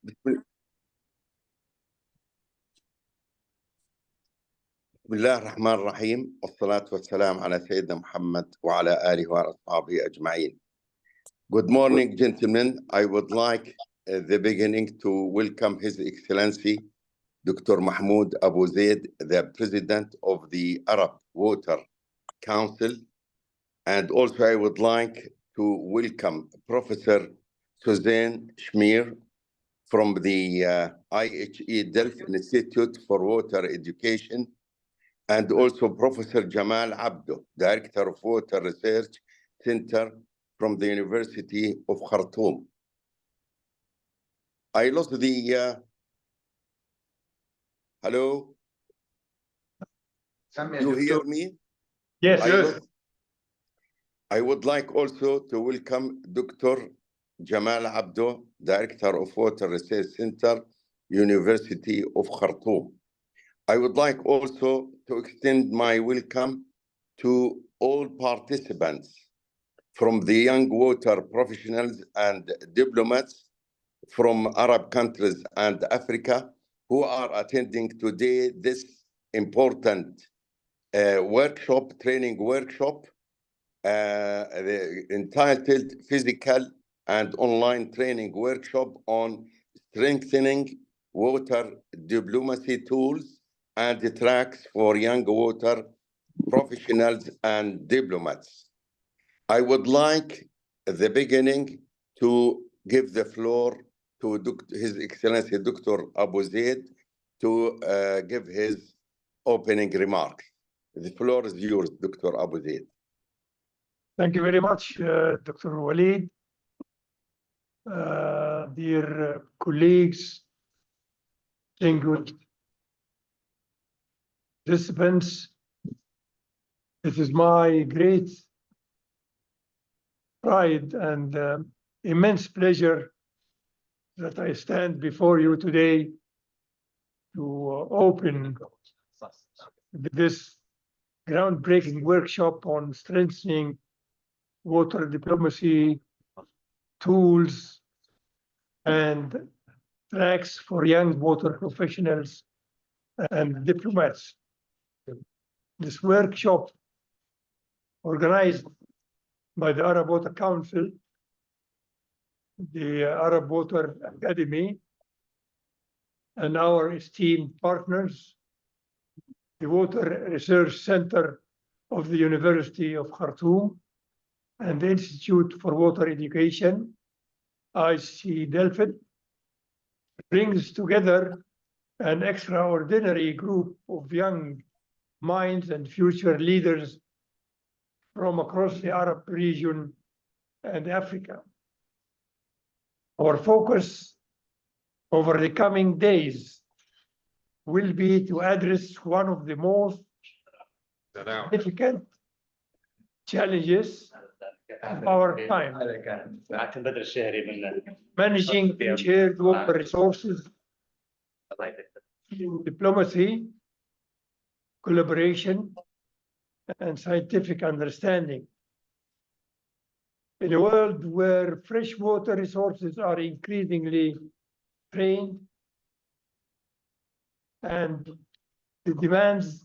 بسم الله الرحمن الرحيم، والصلاة والسلام على سيدنا محمد وعلى آله وأصحابه أجمعين. Good morning, gentlemen. I would like at the beginning to welcome His Excellency Dr. Mahmoud Abu Zaid, the President of the Arab Water Council. And also I would like to welcome Professor Suzanne Schmier from the IHE Delft Institute for Water Education, and also Professor Jamal Abdo, Director of Water Research Center from the University of Khartoum. I lost the... hello? You hear me? Yes, yes. I would like also to welcome Dr. Jamal Abdo, Director of Water Research Center, University of Khartoum. I would like also to extend my welcome to all participants from the young water professionals and diplomats from Arab countries and Africa who are attending today this important training workshop entitled Physical and Online Training Workshop on Strengthening Water Diplomacy Tools and Tracks for Young Water Professionals and Diplomats. I would like at the beginning to give the floor to His Excellency Dr. Abu Zaid to give his opening remarks. The floor is yours, Dr. Abu Zaid. Thank you very much, Dr. Walid. Dear colleagues, distinguished participants, it is my great pride and immense pleasure that I stand before you today to open this groundbreaking workshop on strengthening water diplomacy tools and tracks for young water professionals and diplomats. This workshop, organized by the Arab Water Council, the Arab Water Academy, and our esteemed partners, the Water Research Center of the University of Khartoum and the Institute for Water Education, IHE Delft, brings together an extraordinary group of young minds and future leaders from across the Arab region and Africa. Our focus over the coming days will be to address one of the most significant challenges of our time: managing shared water resources, diplomacy, collaboration, and scientific understanding. In a world where fresh water resources are increasingly strained and the demands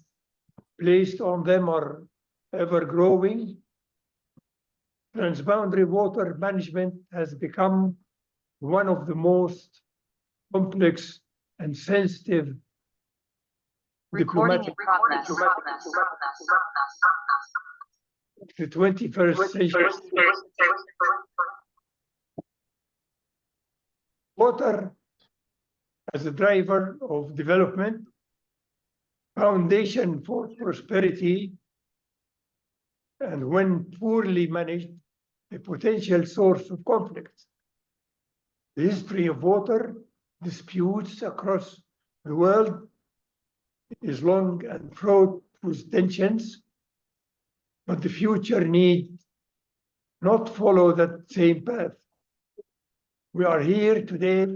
placed on them are ever growing, transboundary water management has become one of the most complex and sensitive diplomatic the 21st century. Water as a driver of development, foundation for prosperity, and when poorly managed, a potential source of conflict. The history of water disputes across the world is long and fraught with tensions, but the future need not follow that same path. We are here today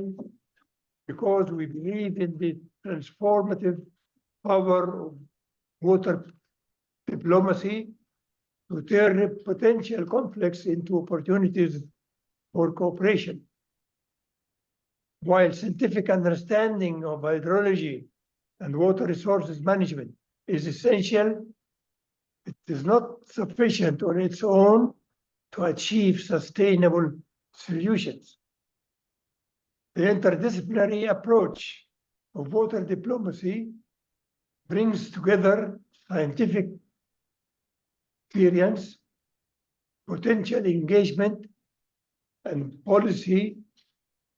because we believe in the transformative power of water diplomacy to turn potential conflicts into opportunities for cooperation. While scientific understanding of hydrology and water resources management is essential, it is not sufficient on its own to achieve sustainable solutions. The interdisciplinary approach of water diplomacy brings together scientific experience, potential engagement, and policy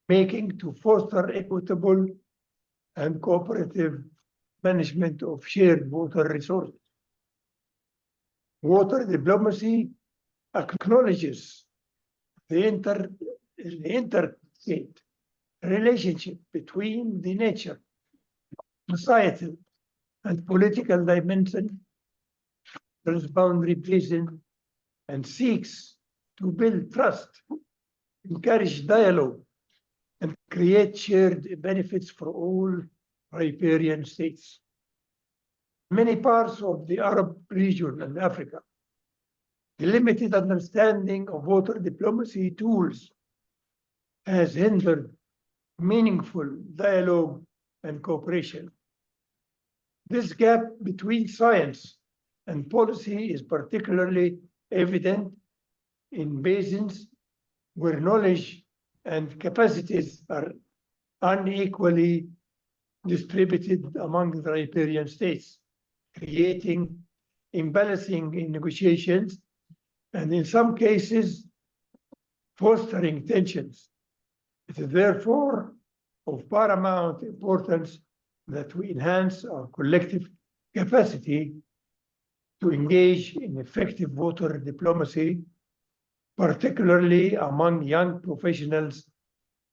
making to foster equitable and cooperative management of shared water resources. Water diplomacy acknowledges the intricate relationship between the nature, societal, and political dimension, transboundary basin, and seeks to build trust, encourage dialogue, and create shared benefits for all riparian states. Many parts of the Arab region and Africa, the limited understanding of water diplomacy tools has hindered meaningful dialogue and cooperation. This gap between science and policy is particularly evident in basins where knowledge and capacities are unequally distributed among the riparian states, creating imbalancing in negotiations and in some cases fostering tensions. It is therefore of paramount importance that we enhance our collective capacity to engage in effective water diplomacy, particularly among young professionals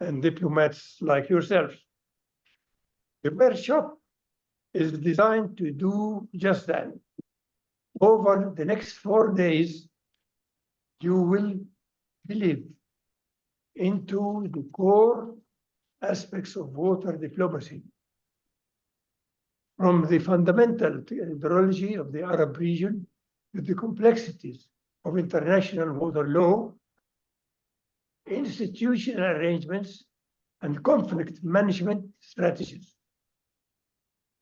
and diplomats like yourselves. The workshop is designed to do just that. Over the next 4 days, you will delve into the core aspects of water diplomacy, from the fundamental hydrology of the Arab region to the complexities of international water law, institutional arrangements, and conflict management strategies.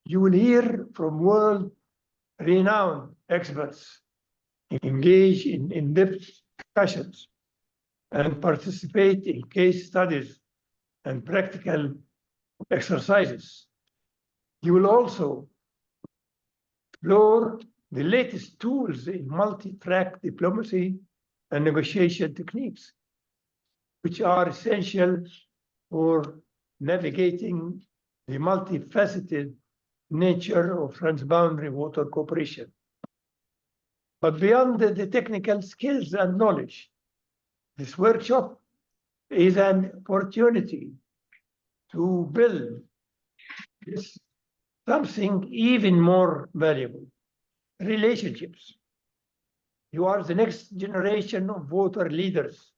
You will hear from world-renowned experts, engage in in-depth discussions, and participate in case studies and practical exercises. You will also explore the latest tools in multi-track diplomacy and negotiation techniques, which are essential for navigating the multifaceted nature of transboundary water cooperation. But beyond the technical skills and knowledge, this workshop is an opportunity to build something even more valuable: relationships. You are the next generation of water leaders,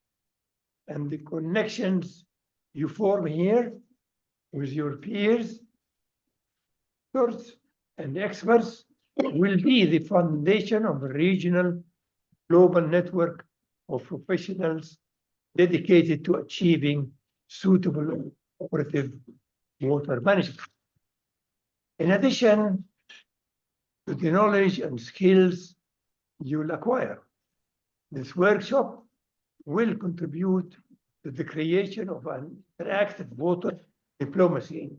and the connections you form here with your peers and experts will be the foundation of a regional global network of professionals dedicated to achieving suitable cooperative water management. In addition to the knowledge and skills you'll acquire, this workshop will contribute to the creation of an interactive water diplomacy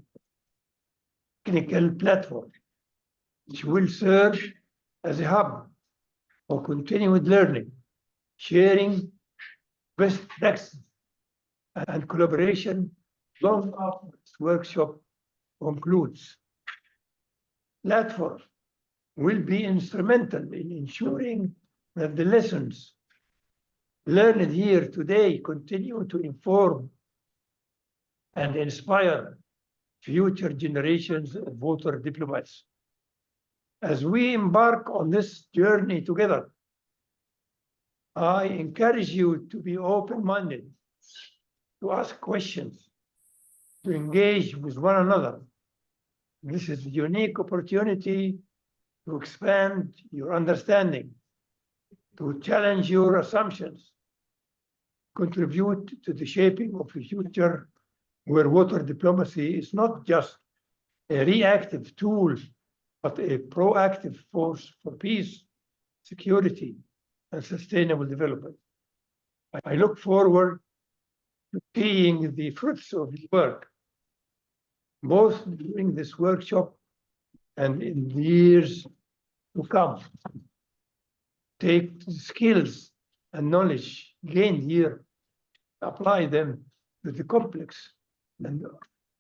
technical platform, which will serve as a hub for continued learning, sharing best practices, and collaboration long after this workshop concludes. Platform will be instrumental in ensuring that the lessons learned here today continue to inform and inspire future generations of water diplomats. As we embark on this journey together, I encourage you to be open-minded, to ask questions, to engage with one another. This is a unique opportunity to expand your understanding, to challenge your assumptions, contribute to the shaping of a future where water diplomacy is not just a reactive tool, but a proactive force for peace, security, and sustainable development. I look forward to seeing the fruits of his work, both during this workshop and in the years to come. Take the skills and knowledge gained here, apply them to the complex and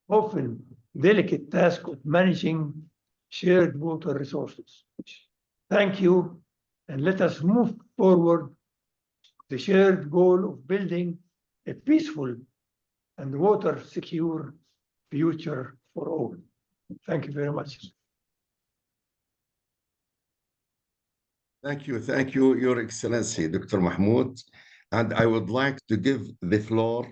often delicate task of managing shared water resources. Thank you, and let us move forward the shared goal of building a peaceful and water secure future for all. Thank you very much. Thank you, Your Excellency, Dr. Mahmoud. And I would like to give the floor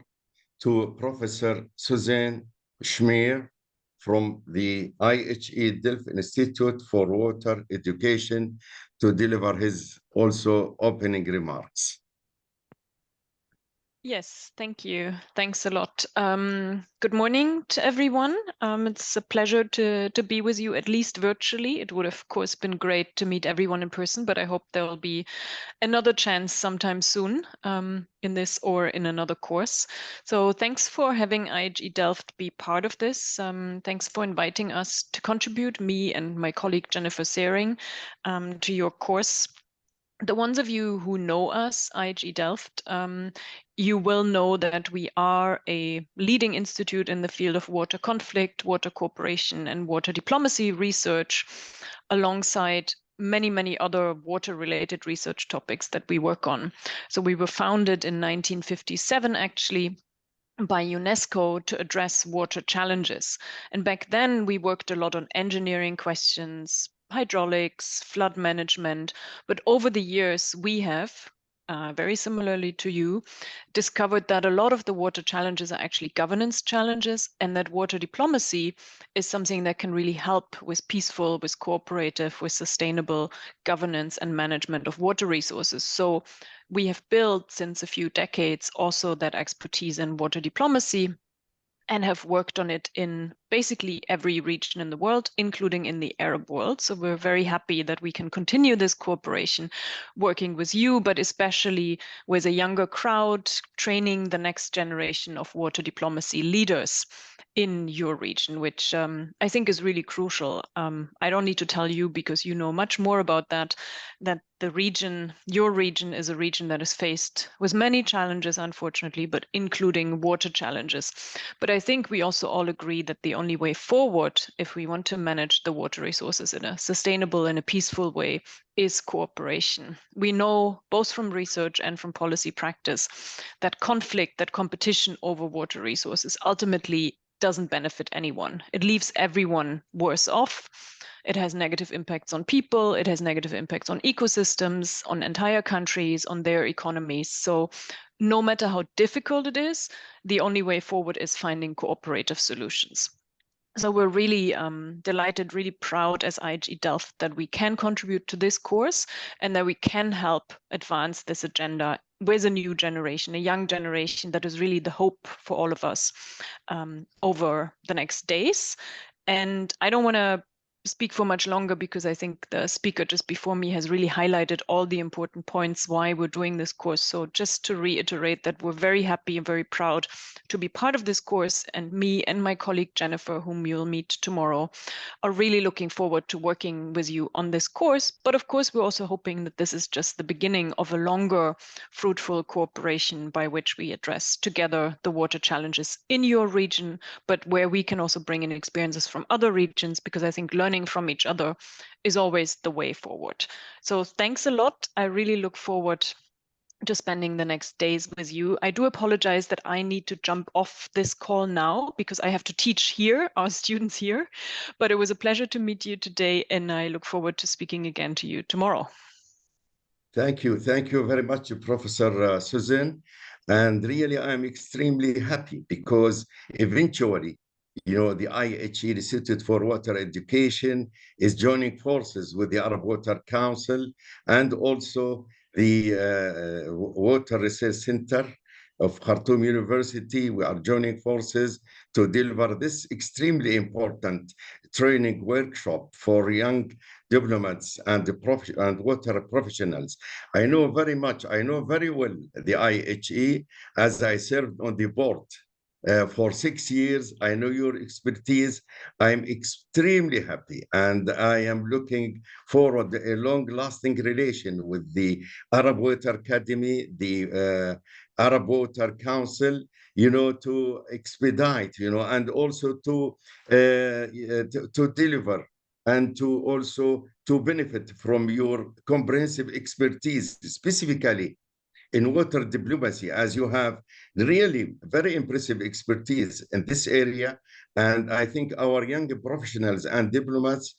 to Professor Suzanne Schmier from the IHE Delft Institute for Water Education to deliver his also opening remarks. Yes, thank you. Thanks a lot. Good morning to everyone. It's a pleasure to be with you, at least virtually. It would, of course, been great to meet everyone in person, but I hope there will be another chance sometime soon in this or in another course. So thanks for having IHE Delft be part of this. Thanks for inviting us to contribute, me and my colleague Jennifer Sering, to your course. The ones of you who know us, IHE Delft, you will know that we are a leading institute in the field of water conflict, water cooperation, and water diplomacy research, alongside many, many other water-related research topics that we work on. So we were founded in 1957, actually, by UNESCO to address water challenges. And back then, we worked a lot on engineering questions, hydraulics, flood management. But over the years, we have, very similarly to you, discovered that a lot of the water challenges are actually governance challenges, and that water diplomacy is something that can really help with peaceful, with cooperative, with sustainable governance and management of water resources. So we have built since a few decades also that expertise in water diplomacy and have worked on it in basically every region in the world, including in the Arab world. So we're very happy that we can continue this cooperation working with you, but especially with a younger crowd, training the next generation of water diplomacy leaders in your region, which I think is really crucial. I don't need to tell you, because you know much more about that the region, your region, is a region that is faced with many challenges, unfortunately, but including water challenges. But I think we also all agree that the only way forward, if we want to manage the water resources in a sustainable and a peaceful way, is cooperation. We know both from research and from policy practice that conflict, that competition over water resources ultimately doesn't benefit anyone. It leaves everyone worse off. It has negative impacts on people. It has negative impacts on ecosystems, on entire countries, on their economies. So no matter how difficult it is, the only way forward is finding cooperative solutions. So we're really delighted, really proud as IHE Delft that we can contribute to this course and that we can help advance this agenda with a new generation, a young generation that is really the hope for all of us over the next days. And I don't want to speak for much longer, because I think the speaker just before me has really highlighted all the important points why we're doing this course. So just to reiterate that we're very happy and very proud to be part of this course, and me and my colleague Jennifer, whom you'll meet tomorrow, are really looking forward to working with you on this course. But of course, we're also hoping that this is just the beginning of a longer, fruitful cooperation by which we address together the water challenges in your region, but where we can also bring in experiences from other regions, because I think learning from each other is always the way forward. So thanks a lot. I really look forward to spending the next days with you. I do apologize that I need to jump off this call now, because I have to teach here, our students here, but it was a pleasure to meet you today, and I look forward to speaking again to you tomorrow. Thank you very much, Professor Susan. And really, I'm extremely happy, because eventually, the IHE Institute for Water Education is joining forces with the Arab Water Council and also the Water Research Center of Khartoum University. We are joining forces to deliver this extremely important training workshop for young diplomats and water professionals. I know very well the IHE, as I served on the board for 6 years. I know your expertise. I'm extremely happy, and I am looking forward to a long-lasting relation with the Arab Water Academy, the Arab Water Council, to expedite, and also to deliver and to also to benefit from your comprehensive expertise, specifically in water diplomacy, as you have really very impressive expertise in this area. And I think our young professionals and diplomats,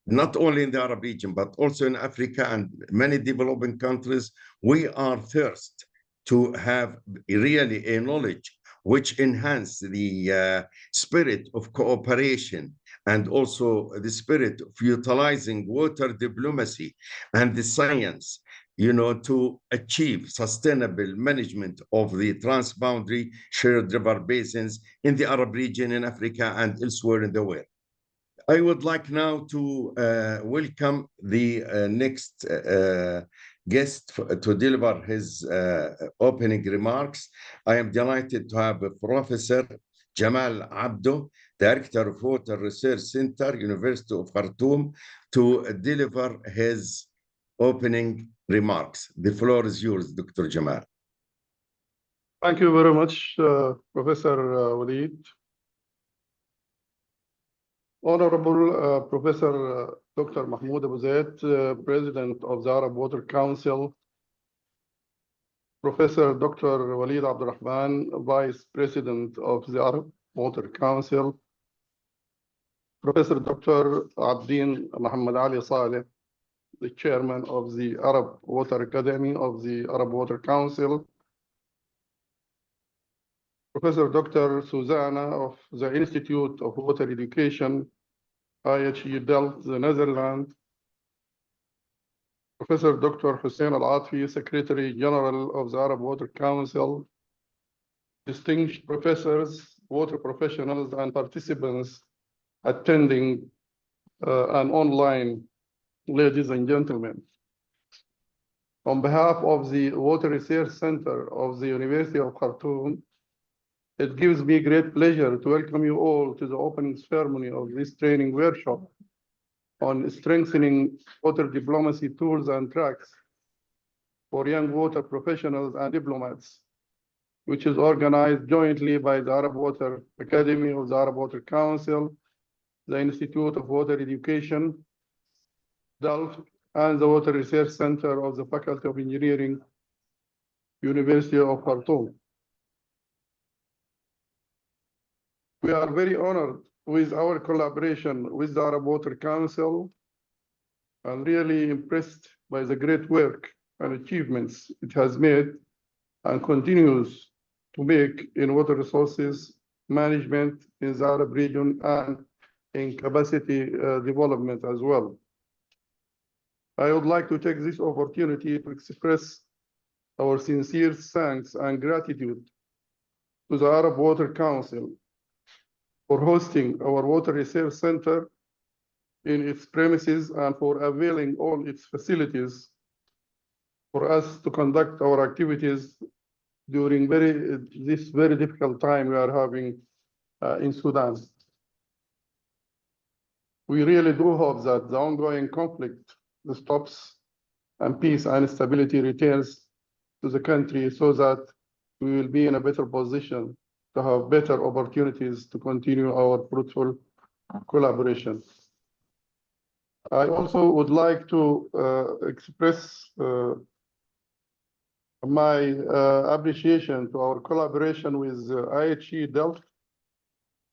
not only in the Arab region, but also in Africa and many developing countries, we are thirsty to have really a knowledge which enhance the spirit of cooperation and also the spirit of utilizing water diplomacy and the science, to achieve sustainable management of the transboundary shared river basins in the Arab region, in Africa, and elsewhere in the world. I would like now to welcome the next guest to deliver his opening remarks. I am delighted to have Professor Jamal Abdo, Director of Water Research Center, University of Khartoum, to deliver his opening remarks. The floor is yours, Dr. Jamal. Thank you very much, Professor Walid. Honorable Professor Dr. Mahmoud Abu Zaid, President of the Arab Water Council, Professor Dr. Walid Abdurrahman, Vice President of the Arab Water Council, Professor Dr. Abdin Muhammad Ali Saleh, the Chairman of the Arab Water Academy of the Arab Water Council, Professor Dr. Susanna of the Institute of Water Education, IHE Delft, the Netherlands, Professor Dr. Hussein Al-Atfi, Secretary General of the Arab Water Council, distinguished professors, water professionals, and participants attending and online, ladies and gentlemen. On behalf of the Water Research Center of the University of Khartoum, it gives me great pleasure to welcome you all to the opening ceremony of this training workshop on strengthening water diplomacy tools and tracks for young water professionals and diplomats, which is organized jointly by the Arab Water Academy of the Arab Water Council, the Institute of Water Education, Delft, and the Water Research Center of the Faculty of Engineering, University of Khartoum. We are very honored with our collaboration with the Arab Water Council and really impressed by the great work and achievements it has made and continues to make in water resources management in the Arab region and in capacity development as well. I would like to take this opportunity to express our sincere thanks and gratitude to the Arab Water Council for hosting our Water Research Center in its premises and for availing all its facilities for us to conduct our activities during this very difficult time we are having in Sudan. We really do hope that the ongoing conflict stops and peace and stability returns to the country so that we will be in a better position to have better opportunities to continue our fruitful collaboration. I also would like to express my appreciation to our collaboration with IHE Delft,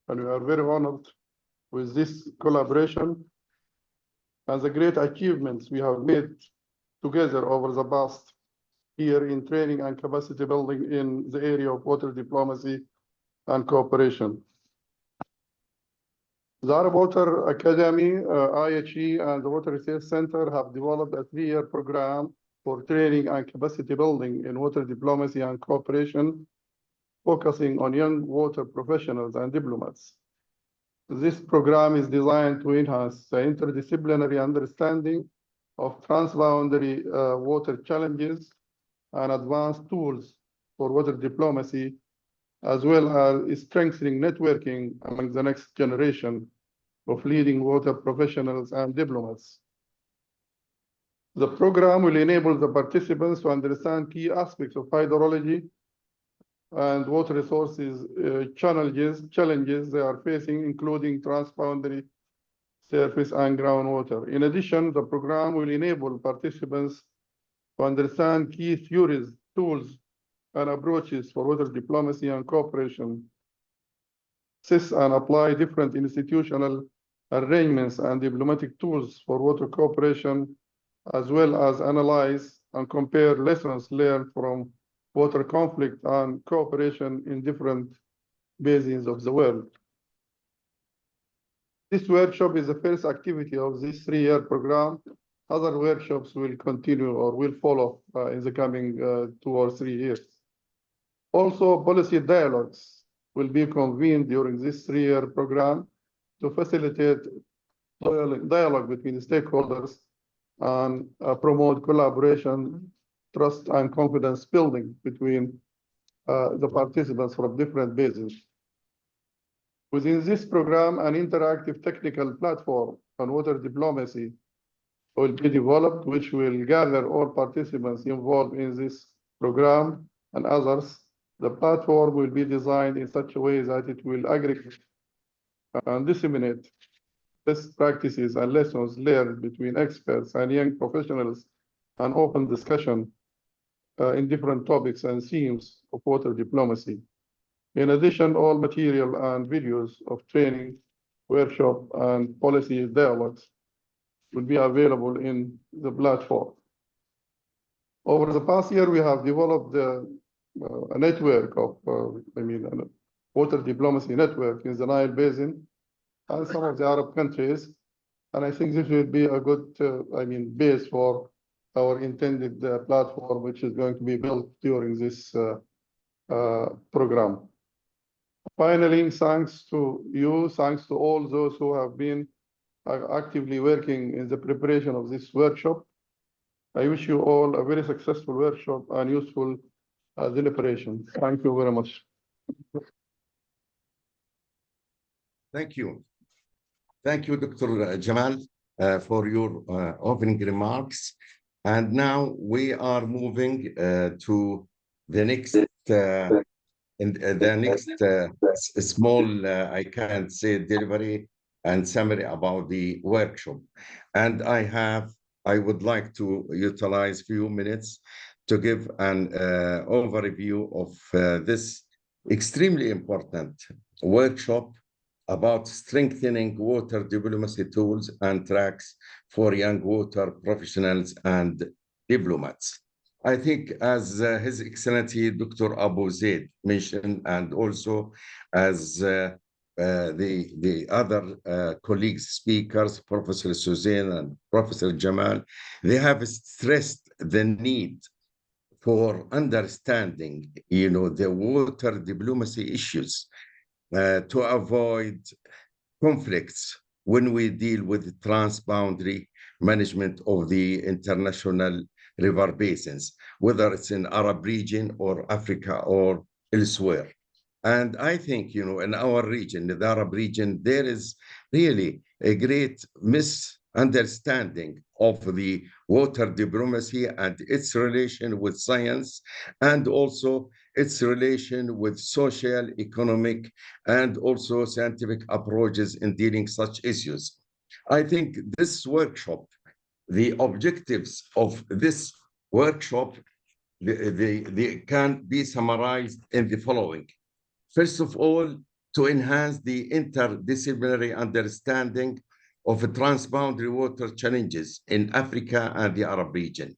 and we are very honored with this collaboration and the great achievements we have made together over the past year in training and capacity building in the area of water diplomacy and cooperation. The Arab Water Academy, IHE, and the Water Research Center have developed a 3-year program for training and capacity building in water diplomacy and cooperation focusing on young water professionals and diplomats. This program is designed to enhance the interdisciplinary understanding of transboundary water challenges and advanced tools for water diplomacy, as well as strengthening networking among the next generation of leading water professionals and diplomats. The program will enable the participants to understand key aspects of hydrology and water resources challenges they are facing, including transboundary surface and groundwater. In addition, the program will enable participants to understand key theories, tools, and approaches for water diplomacy and cooperation, assess and apply different institutional arrangements and diplomatic tools for water cooperation, as well as analyze and compare lessons learned from water conflict and cooperation in different basins of the world. This workshop is the first activity of this 3-year program. Other workshops will continue or will follow in the coming 2 or 3 years. Also, policy dialogues will be convened during this 3-year program to facilitate dialogue between stakeholders and promote collaboration, trust, and confidence building between the participants from different basins. Within this program, an interactive technical platform on water diplomacy will be developed, which will gather all participants involved in this program and others. The platform will be designed in such a way that it will aggregate and disseminate best practices and lessons learned between experts and young professionals, and open discussion in different topics and themes of water diplomacy. In addition, all material and videos of training, workshop, and policy dialogues will be available in the platform. Over the past year, we have developed a network of, a water diplomacy network in the Nile Basin and some of the Arab countries. And I think this will be a good, base for our intended platform, which is going to be built during this program. Finally, thanks to you, thanks to all those who have been actively working in the preparation of this workshop. I wish you all a very successful workshop and useful deliberation. Thank you very much. Thank you. Thank you, Dr. Jamal, for your opening remarks. And now we are moving to the next small, I can't say delivery and summary about the workshop. And I would like to utilize a few minutes to give an overview of this extremely important workshop about strengthening water diplomacy tools and tracks for young water professionals and diplomats. I think as His Excellency Dr. Abu Zaid mentioned, and also as the other colleagues, speakers, Professor Suzanne and Professor Jamal, they have stressed the need for understanding, the water diplomacy issues to avoid conflicts when we deal with transboundary management of the international river basins, whether it's in Arab region or Africa or elsewhere. And I think, in our region, the Arab region, there is really a great misunderstanding of the water diplomacy and its relation with science, and also its relation with social, economic, and also scientific approaches in dealing such issues. I think this workshop, the objectives of this workshop, they can be summarized in the following. First of all, to enhance the interdisciplinary understanding of transboundary water challenges in Africa and the Arab region.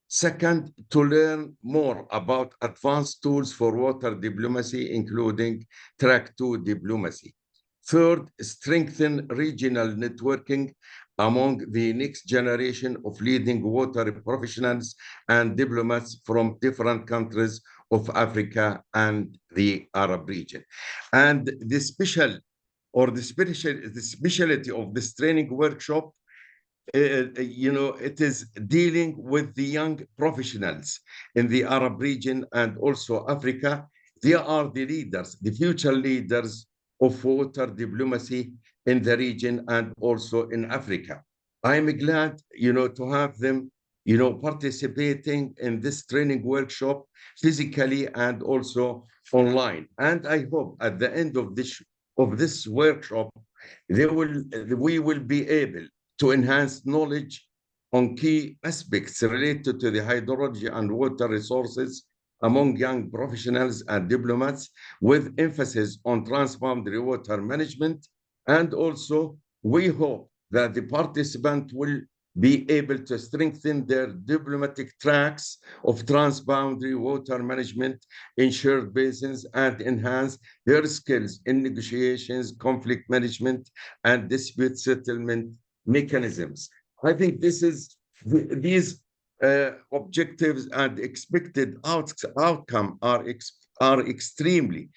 Second, to learn more about advanced tools for water diplomacy, including Track 2 diplomacy. Third, strengthen regional networking among the next generation of leading water professionals and diplomats from different countries of Africa and the Arab region. And the specialty of this training workshop, it is dealing with the young professionals in the Arab region and also Africa. They are the leaders, the future leaders of water diplomacy in the region and also in Africa. I'm glad, to have them, participating in this training workshop physically and also online. And I hope at the end of this workshop, we will be able to enhance knowledge on key aspects related to the hydrology and water resources among young professionals and diplomats, with emphasis on transboundary water management. And also, we hope that the participant will be able to strengthen their diplomatic tracks of transboundary water management in shared basins and enhance their skills in negotiations, conflict management, and dispute settlement mechanisms. I think these objectives and expected outcome are extremely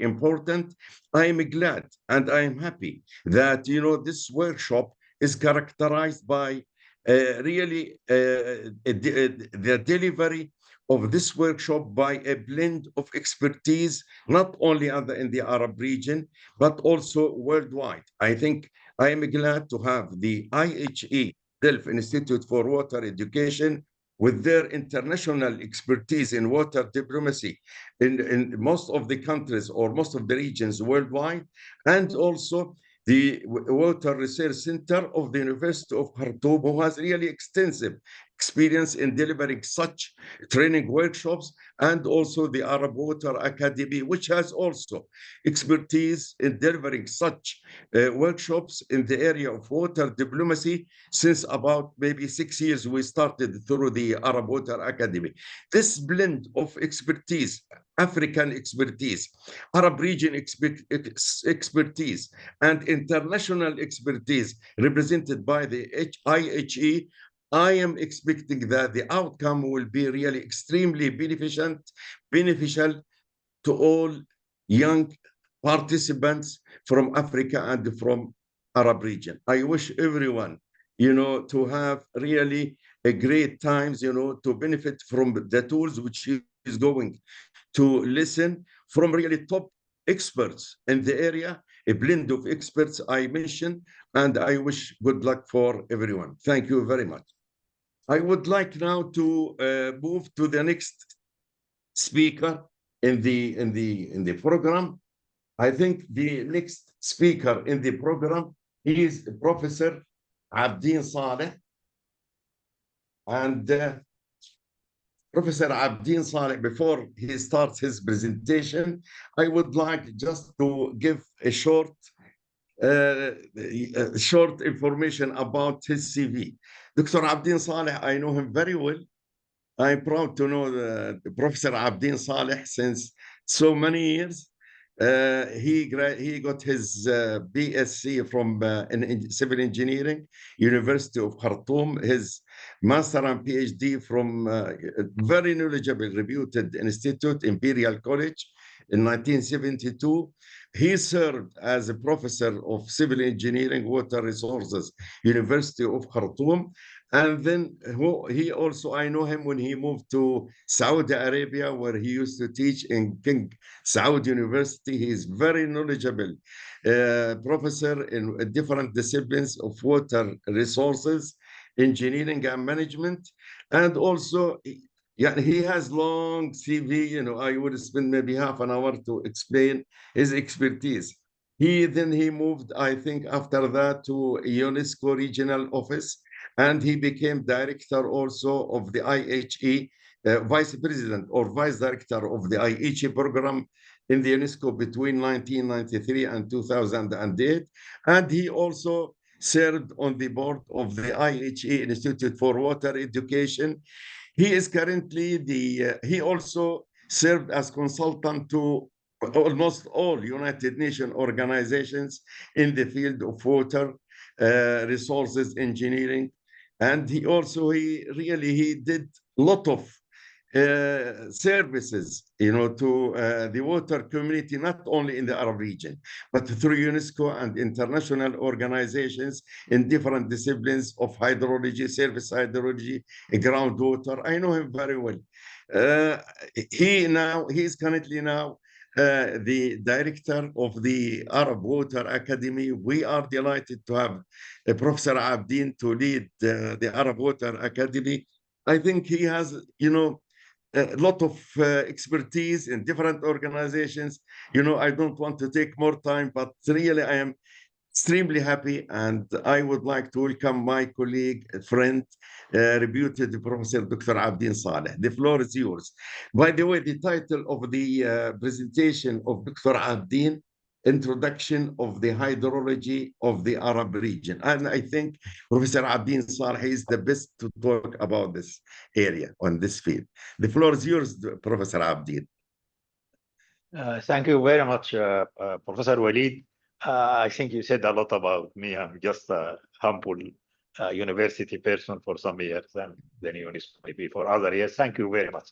important. I am glad and I am happy that this workshop is characterized by really the delivery of this workshop by a blend of expertise, not only in the Arab region, but also worldwide. I think I am glad to have the IHE, Delft Institute for Water Education, with their international expertise in water diplomacy in most of the countries or most of the regions worldwide, and also the Water Research Center of the University of Khartoum, who has really extensive experience in delivering such training workshops, and also the Arab Water Academy, which has also expertise in delivering such workshops in the area of water diplomacy. Since about maybe 6 years, we started through the Arab Water Academy. This blend of expertise, African expertise, Arab region expertise, and international expertise represented by the IHE, I am expecting that the outcome will be really extremely beneficial to all young participants from Africa and from Arab region. I wish everyone, to have really a great times, to benefit from the tools which is going to listen from really top experts in the area, a blend of experts I mentioned, and I wish good luck for everyone. Thank you very much. I would like now to move to the next speaker in the program. I think the next speaker in the program is Professor Abdin Saleh. And Professor Abdin Saleh, before he starts his presentation, I would like just to give a short information about his CV. Dr. Abdin Saleh, I know him very well. I'm proud to know Professor Abdin Saleh since so many years. He got his BSc from in civil engineering, University of Khartoum, his master and PhD from a very knowledgeable, reputed institute, Imperial College, in 1972. He served as a professor of civil engineering, water resources, University of Khartoum. And then he also, I know him when he moved to Saudi Arabia, where he used to teach in King Saud University. He is very knowledgeable professor in different disciplines of water resources, engineering and management. And also, he has long CV. I would spend maybe half an hour to explain his expertise. He moved, I think, after that to UNESCO regional office, and he became director also of the IHE, vice president or vice director of the IHE program in the UNESCO between 1993 and 2008. And he also served on the board of the IHE Institute for Water Education. He is currently he also served as consultant to almost all United Nations organizations in the field of water resources engineering. And he did a lot of services, to the water community, not only in the Arab region, but through UNESCO and international organizations in different disciplines of hydrology, surface hydrology, groundwater. I know him very well. He is currently now the director of the Arab Water Academy. We are delighted to have Professor Abdin to lead the Arab Water Academy. I think he has, a lot of expertise in different organizations. I don't want to take more time, but really I am extremely happy, and I would like to welcome my colleague, friend, reputed Professor Dr. Abdin Saleh. The floor is yours. By the way, the title of the presentation of Dr. Abdin, Introduction of the Hydrology of the Arab Region. And I think Professor Abdin Saleh is the best to talk about this area on this field. The floor is yours, Professor Abdin. Thank you very much, Professor Walid. I think you said a lot about me. I'm just a humble university person for some years, and then UNESCO maybe for other years. Thank you very much.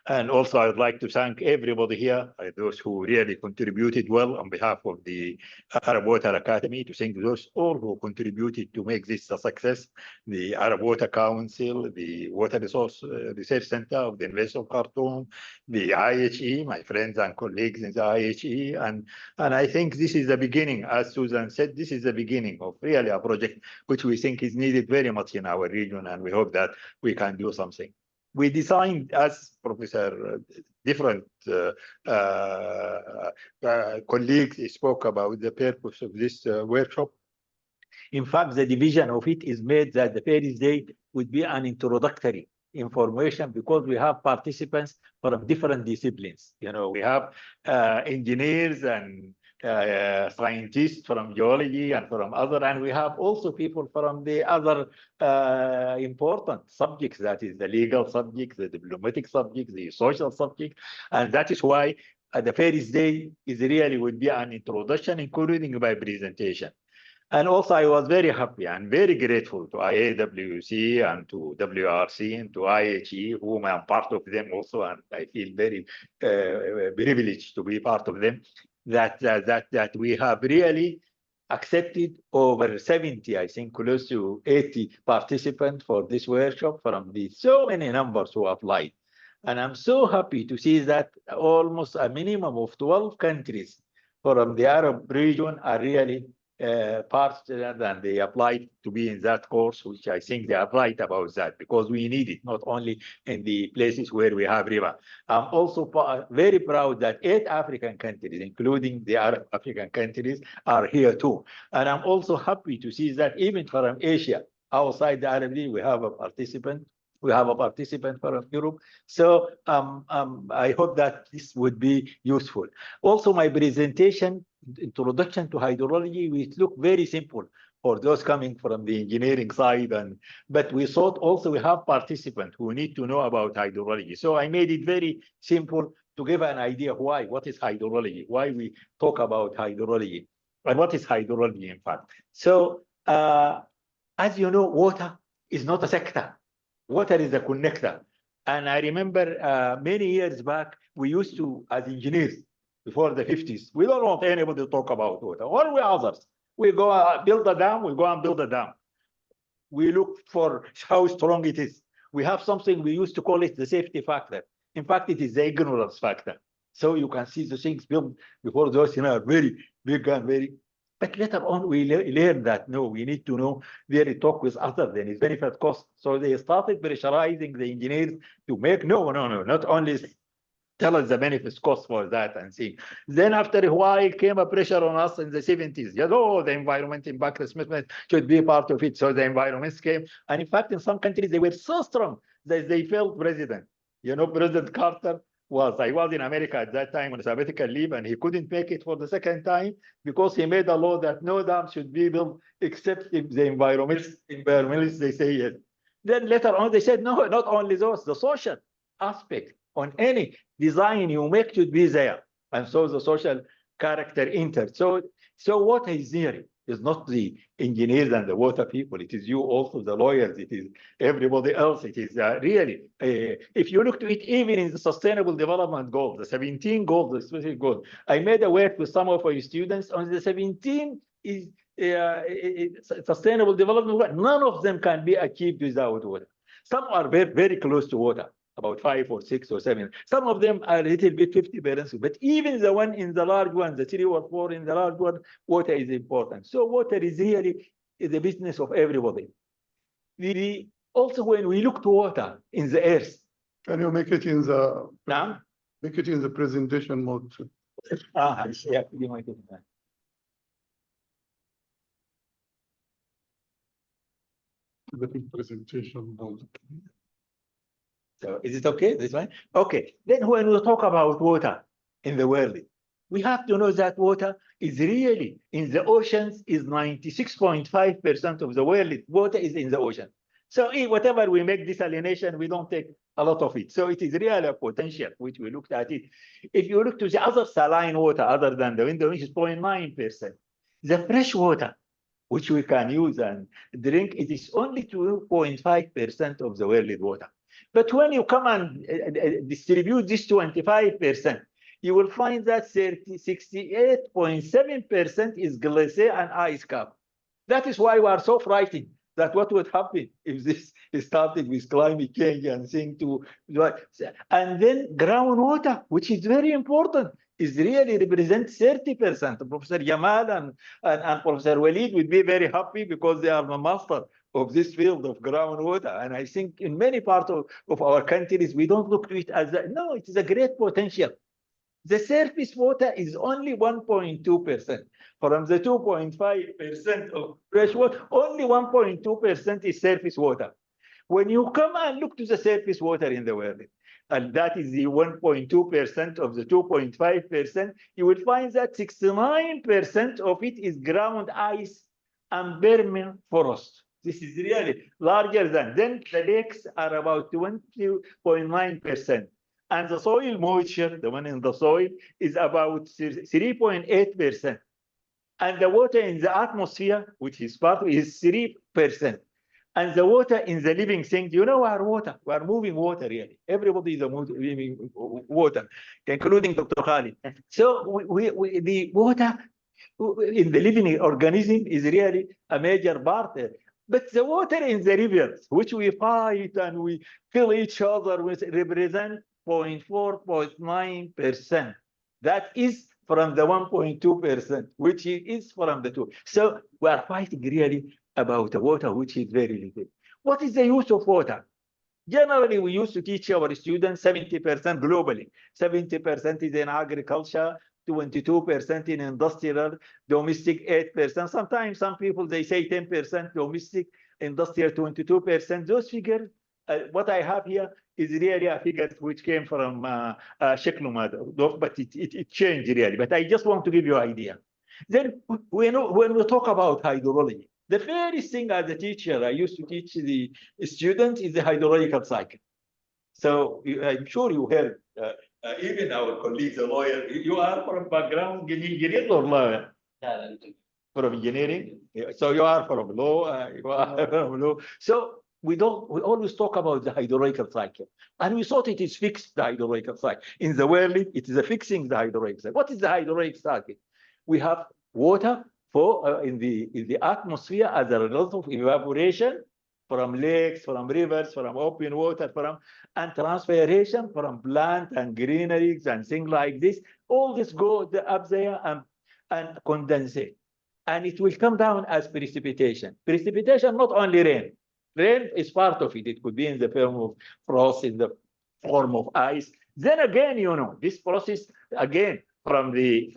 And also, I would like to thank everybody here, those who really contributed well on behalf of the Arab Water Academy, to thank those all who contributed to make this a success, the Arab Water Council, the Water Resource Research Center of the University of Khartoum, the IHE, my friends and colleagues in the IHE, and I think this is the beginning, as Susan said, this is the beginning of really a project which we think is needed very much in our region, and we hope that we can do something. We designed, as Professor, different colleagues spoke about the purpose of this workshop. In fact, the division of it is made that the first day would be an introductory information, because we have participants from different disciplines. We have engineers and scientists from geology and from other, and we have also people from the other important subjects, that is the legal subjects, the diplomatic subjects, the social subjects, and that is why the first day is really would be an introduction, including my presentation. And also, I was very happy and very grateful to IAWC and to WRC and to IHE, whom I am part of them also, and I feel very privileged to be part of them, that we have really accepted over 70, I think, close to 80 participants for this workshop from the so many numbers who applied. And I'm so happy to see that almost a minimum of 12 countries from the Arab region are really partners, and they applied to be in that course, which I think they are right about that, because we need it, not only in the places where we have river. I'm also very proud that 8 African countries, including the Arab African countries, are here too. And I'm also happy to see that even from Asia, outside the Arab region, we have a participant. We have a participant from Europe. So I hope that this would be useful. Also, my presentation, Introduction to Hydrology, which look very simple for those coming from the engineering side, but we thought also we have participants who need to know about hydrology. So I made it very simple to give an idea why, what is hydrology, why we talk about hydrology, and what is hydrology in fact. So as you know, water is not a sector. Water is a connector. And I remember many years back, we used to, as engineers, before the 50s, we don't want anybody to talk about water, or we others. We go build a dam, we go and build a dam. We look for how strong it is. We have something, we used to call it the safety factor. In fact, it is the ignorance factor. So you can see the things built before those are very big and very. But later on, we learned that, no, we need to know really talk with others, then it's benefit cost. So they started pressurizing the engineers to make, no, not only tell us the benefits cost for that and see. Then after a while came a pressure on us in the 70s. The environment impact assessment should be part of it. So the environments came. And in fact, in some countries, they were so strong that they failed president. President Carter I was in America at that time on sabbatical leave, and he couldn't make it for the second time because he made a law that no dam should be built except if the environmentalists they say yes. Then later on they said, no, not only those, the social aspect on any design you make should be there. And so the social character entered. So So water is theory. It's not the engineers and the water people. It is you also, the lawyers. It is everybody else. It is really, if you look to it, even in the Sustainable Development Goals, the 17 goals, the specific goals, I made a work with some of our students on the 17 is Sustainable Development Goals. None of them can be achieved without water. Some are very, very close to water, about 5 or 6 or 7. Some of them are a little bit 50%, but even the one in the large one, the 3 or 4 in the large one, water is important. So water is really the business of everybody. Also, when we look to water in the earth. Can you make it in the Now, make it in the presentation mode too? yeah, you might do that. The presentation mode. So is it okay, this one? Okay, then when we talk about water in the world, we have to know that water is really in the oceans is 96.5% of the world. Water is in the ocean. So whatever we make desalination, we don't take a lot of it. So it is really a potential, which we looked at it. If you look to the other saline water, other than the window, which is 0.9%, the fresh water, which we can use and drink, it is only 2.5% of the world water. But when you come and distribute this 25%, you will find that 68.7% is glacier and ice cap. That is why we are so frightened that what would happen if this started with climate change and thing to, and then groundwater, which is very important, is really represents 30%. Professor Jamal and Professor Walid would be very happy because they are the master of this field of groundwater. And I think in many parts of our countries, we don't look to it as no, it is a great potential. The surface water is only 1.2%. From the 2.5% of fresh water, only 1.2% is surface water. When you come and look to the surface water in the world, and that is the 1.2% of the 2.5%, you will find that 69% of it is ground ice and permafrost. This is really larger than. Then the lakes are about 20.9%. And the soil moisture, the one in the soil, is about 3.8%. And the water in the atmosphere, which is part of, is 3%. And the water in the living thing, you know our water, we are moving water really. Everybody is moving water, including Dr. Khalid. So the water in the living organism is really a major part. But the water in the rivers, which we fight and we kill each other with, represent 0.4, 0.9%. That is from the 1.2%, which is from the 2. So we are fighting really about the water, which is very little. What is the use of water? Generally, we used to teach our students 70% globally. 70% is in agriculture, 22% in industrial, domestic 8%. Sometimes some people, they say 10% domestic, industrial 22%. Those figures, what I have here is really a figure which came from Sheklumad, but it changed really. But I just want to give you an idea. Then when we talk about hydrology, the first thing as a teacher I used to teach the students is the hydrological cycle. So I'm sure you heard, even our colleagues, the lawyer, you are from background engineering or lawyer? From engineering. So you are from law. You are from law. So we always talk about the hydrological cycle, and we thought it is fixed, the hydrological cycle. In the world, it is a fixing the hydrological cycle. What is the hydrological cycle? We have water in the atmosphere as a result of evaporation from lakes, from rivers, from open water, and transpiration from plant and greeneries and things like this. All this goes up there and condensate. And it will come down as precipitation. Precipitation, not only rain. Rain is part of it. It could be in the form of frost, in the form of ice. Then again, you know, this process again from the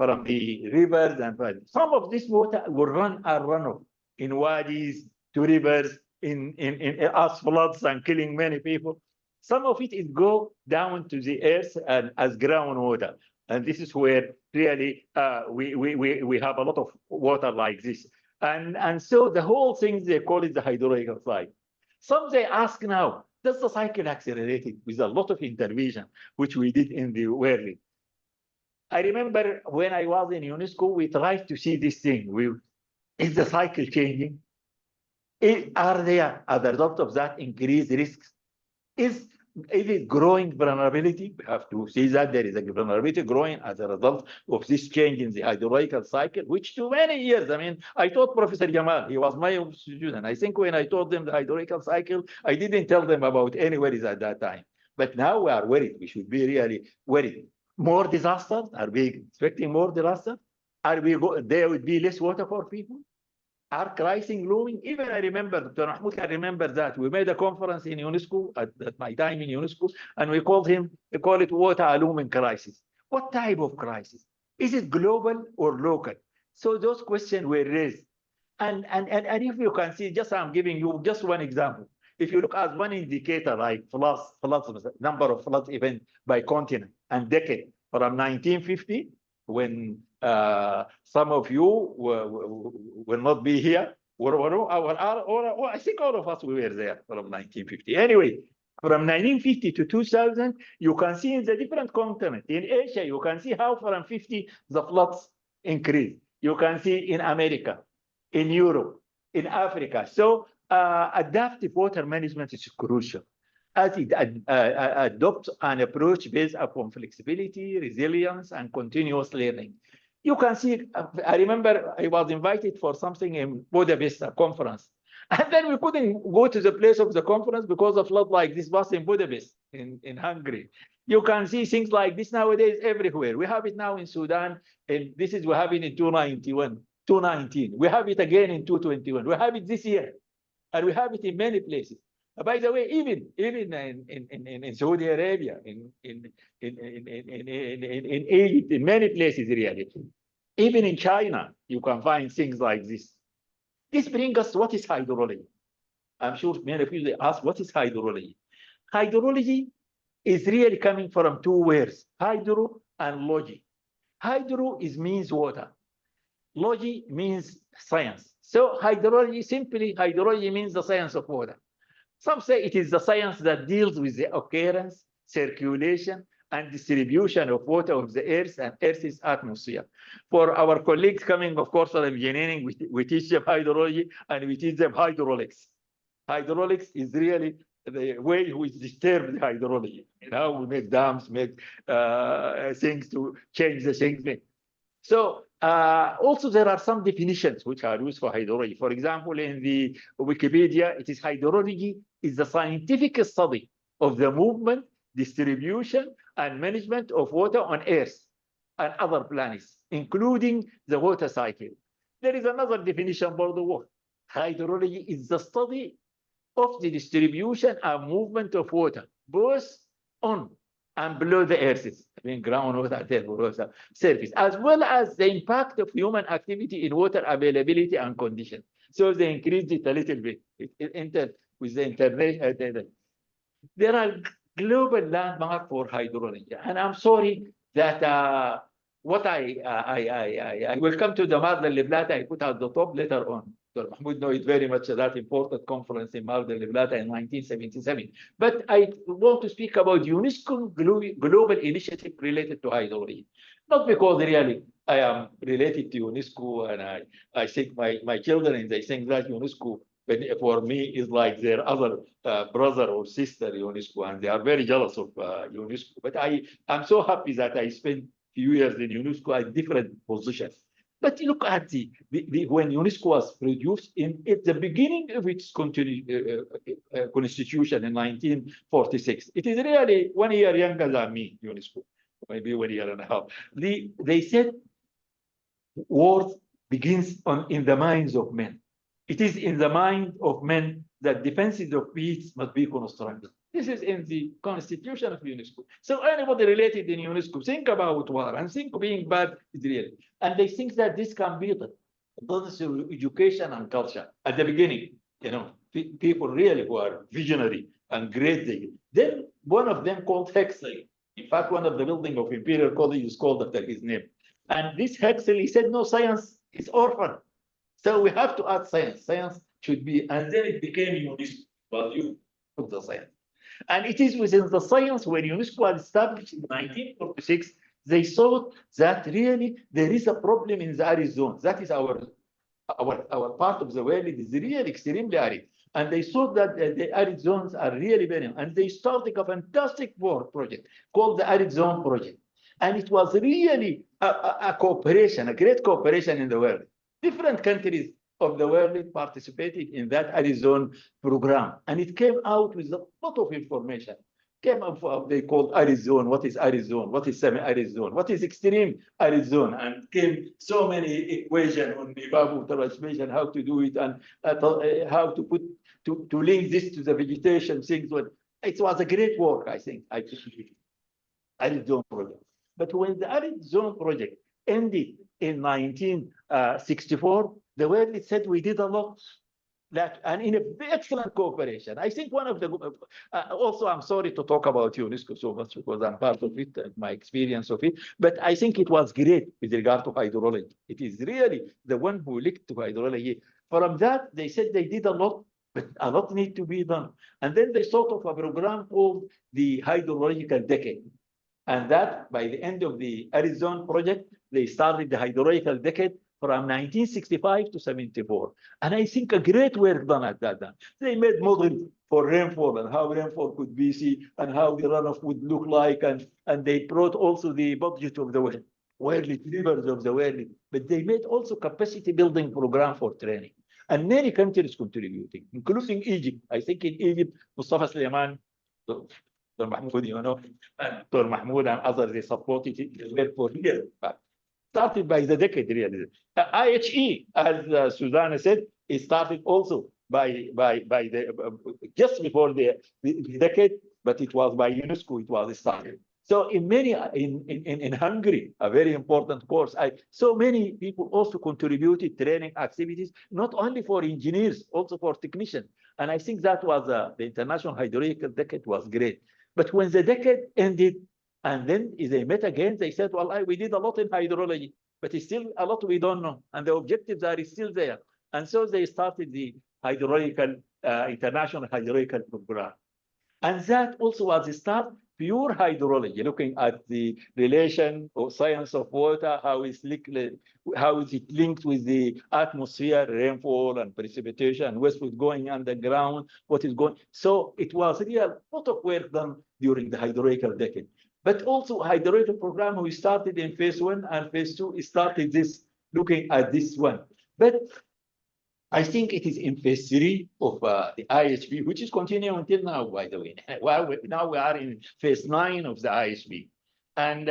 rivers and some of this water will run runoff in wadis to rivers, in as floods and killing many people. Some of it is go down to the earth and as groundwater. And this is where really we have a lot of water like this. And so the whole thing, they call it the hydrological cycle. Some they ask now, does the cycle accelerate it with a lot of intervention, which we did in the world? I remember when I was in UNESCO, we tried to see this thing. Is the cycle changing? Are there, as a result of that, increased risks? Is it growing vulnerability? We have to see that there is a vulnerability growing as a result of this change in the hydrological cycle, which to many years, I mean, I taught Professor Jamal, he was my student. I think when I taught them the hydrological cycle, I didn't tell them about any worries at that time. But now we are worried. We should be really worried. More disasters? Are we expecting more disasters? There would be less water for people? Are crises looming? Even I remember, Dr. Mahmoud can remember that. We made a conference in UNESCO, at my time in UNESCO, and we call it water looming crisis. What type of crisis? Is it global or local? So those questions were raised. And if you can see, I'm giving you just one example. If you look at one indicator like floods, number of flood events by continent and decade from 1950, when some of you will not be here, I think all of us we were there from 1950. Anyway, from 1950 to 2000, you can see in the different continents. In Asia, you can see how from 50 the floods increased. You can see in America, in Europe, in Africa. So adaptive water management is crucial as it adopts an approach based upon flexibility, resilience, and continuous learning. You can see, I remember I was invited for something in Budapest, a conference. And then we couldn't go to the place of the conference because of flood like this was in Budapest, in Hungary. You can see things like this nowadays everywhere. We have it now in Sudan, and we have it in 2019. We have it again in 2021. We have it this year, and we have it in many places. By the way, even in Saudi Arabia, in Egypt, in many places really, even in China, you can find things like this. This brings us what is hydrology. I'm sure many of you ask, what is hydrology? Hydrology is really coming from two words, hydro and logy. Hydro means water. Logy means science. So hydrology means the science of water. Some say it is the science that deals with the occurrence, circulation, and distribution of water of the Earth and Earth's atmosphere. For our colleagues coming, of course, from engineering, we teach them hydrology and we teach them hydraulics. Hydraulics is really the way we disturb the hydrology. You know, we make dams, make things to change the things. So also there are some definitions which are used for hydrology. For example, in the Wikipedia, it is hydrology is the scientific study of the movement, distribution, and management of water on Earth and other planets, including the water cycle. There is another definition for the word. Hydrology is the study of the distribution and movement of water, both on and below the Earth's, groundwater surface, as well as the impact of human activity in water availability and conditions. So they increased it a little bit with the internet. There are global landmarks for hydrology, and I'm sorry that what I will come to the Mar del Plata I put at the top later on. Dr. Mahmoud knows very much that important conference in Mar del Plata in 1977. But I want to speak about UNESCO global initiative related to hydrology. Not because really I am related to UNESCO and I think my children, they think that UNESCO for me is like their other brother or sister UNESCO, and they are very jealous of UNESCO. But I'm so happy that I spent few years in UNESCO at different positions. But look at when UNESCO was produced at the beginning of its constitution in 1946. It is really 1 year younger than me, UNESCO, maybe 1 year and a half. They said war begins in the minds of men. It is in the mind of men that defenses of peace must be constructed. This is in the constitution of UNESCO. So anybody related in UNESCO, think about war and think being bad is real. And they think that this can be done. This is education and culture. At the beginning, you know, people really who are visionary and great. Then one of them called Huxley. In fact, one of the building of Imperial College is called after his name. And this Huxley said, no, science is orphan. So we have to add science. Science should be, and then it became UNESCO. Well, you put the science. And it is within the science when UNESCO was established in 1946 They thought that really there is a problem in the arid zone. That is our part of the world is really extremely arid. And they thought that the arid zones are really very, and they started a fantastic work project called the Arid Zone Project. And it was really a cooperation, a great cooperation in the world. Different countries of the world participated in that Arid Zone program. And it came out with a lot of information. Came up, they called arid zone. What is arid zone? What is semi-arid zone? What is extreme arid zone? And came so many equations on the Babu transmission, how to do it, and how to put to link this to the vegetation things. It was a great work, I think. Arid zone project. But when the arid zone project ended in 1964, the world said we did a lot. And in a excellent cooperation. I think one of the, also I'm sorry to talk about UNESCO so much because I'm part of it, my experience of it, but I think it was great with regard to hydrology. It is really the one who linked to hydrology. From that, they said they did a lot, but a lot need to be done. And then they thought of a program called the Hydrological Decade. And that, by the end of the Arid Zone project, they started the Hydrological Decade from 1965 to 74. And I think a great work done at that time. They made models for rainfall and how rainfall could be seen and how the runoff would look like. And they brought also the budget of the world, rivers of the world. But they made also capacity building program for training. And many countries contributing, including Egypt. I think in Egypt, Mustafa Suleyman, Dr. Mahmoud, you know, and Dr. Mahmoud and others, they supported it for years. Started by the decade, really. IHE, as Susanna said, it started also by the just before the decade, but it was by UNESCO. It was started. So in many in Hungary, a very important course. So many people also contributed training activities, not only for engineers, also for technicians. And I think that was the International Hydrological Decade was great. But when the decade ended, and then they met again, they said, well, we did a lot in hydrology, but it's still a lot we don't know. And the objectives are still there. And so they started the International Hydrological Program. And that also was the start, pure hydrology, looking at the relation or science of water, how is it linked with the atmosphere, rainfall and precipitation, and what's going underground, what is going. So it was really a lot of work done during the hydrological decade. But also hydrological program, we started in phase 1 and phase 2, it started this, looking at this one. But I think it is in phase 3 of the IHB, which is continuing until now, by the way. Now we are in phase 9 of the IHB. And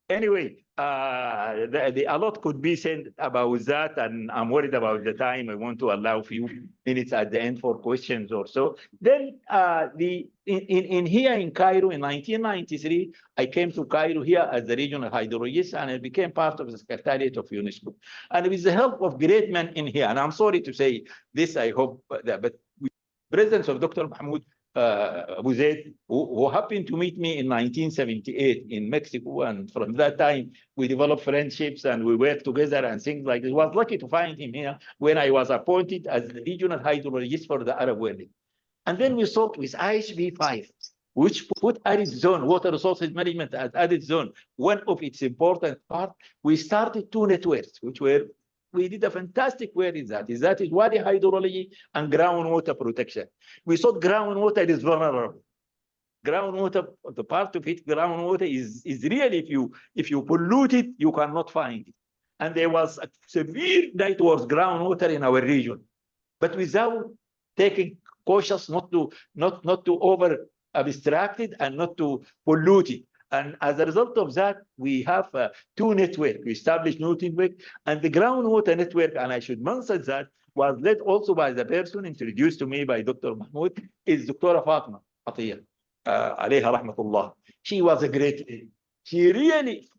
anyway, a lot could be said about that, and I'm worried about the time. I want to allow a few minutes at the end for questions or so. Then in here in Cairo in 1993, I came to Cairo here as the regional hydrologist, and I became part of the Secretariat of UNESCO. And with the help of great men in here, and I'm sorry to say this, I hope that, but with the presence of Dr. Mahmoud, Abu Zaid, who happened to meet me in 1978 in Mexico. And from that time, we developed friendships and we worked together and things like this. I was lucky to find him here when I was appointed as the regional hydrologist for the Arab world. And then we sought with IHB 5, which put arid zone, water resources management as arid zone, one of its important parts. We started 2 networks, which were, we did a fantastic work in that. That is Wadi hydrology and groundwater protection. We thought groundwater is vulnerable. Groundwater, the part of it, groundwater is really, if you pollute it, you cannot find it. And there was a severe need towards groundwater in our region, but without taking cautious not to over abstract it and not to pollute it. And as a result of that, we have 2 networks. We established new network, and the groundwater network, and I should mention that, was led also by the person introduced to me by Dr. Mahmoud, is Dr. Fatima Atiyah, alayha rahmatullah. She was a great, she really,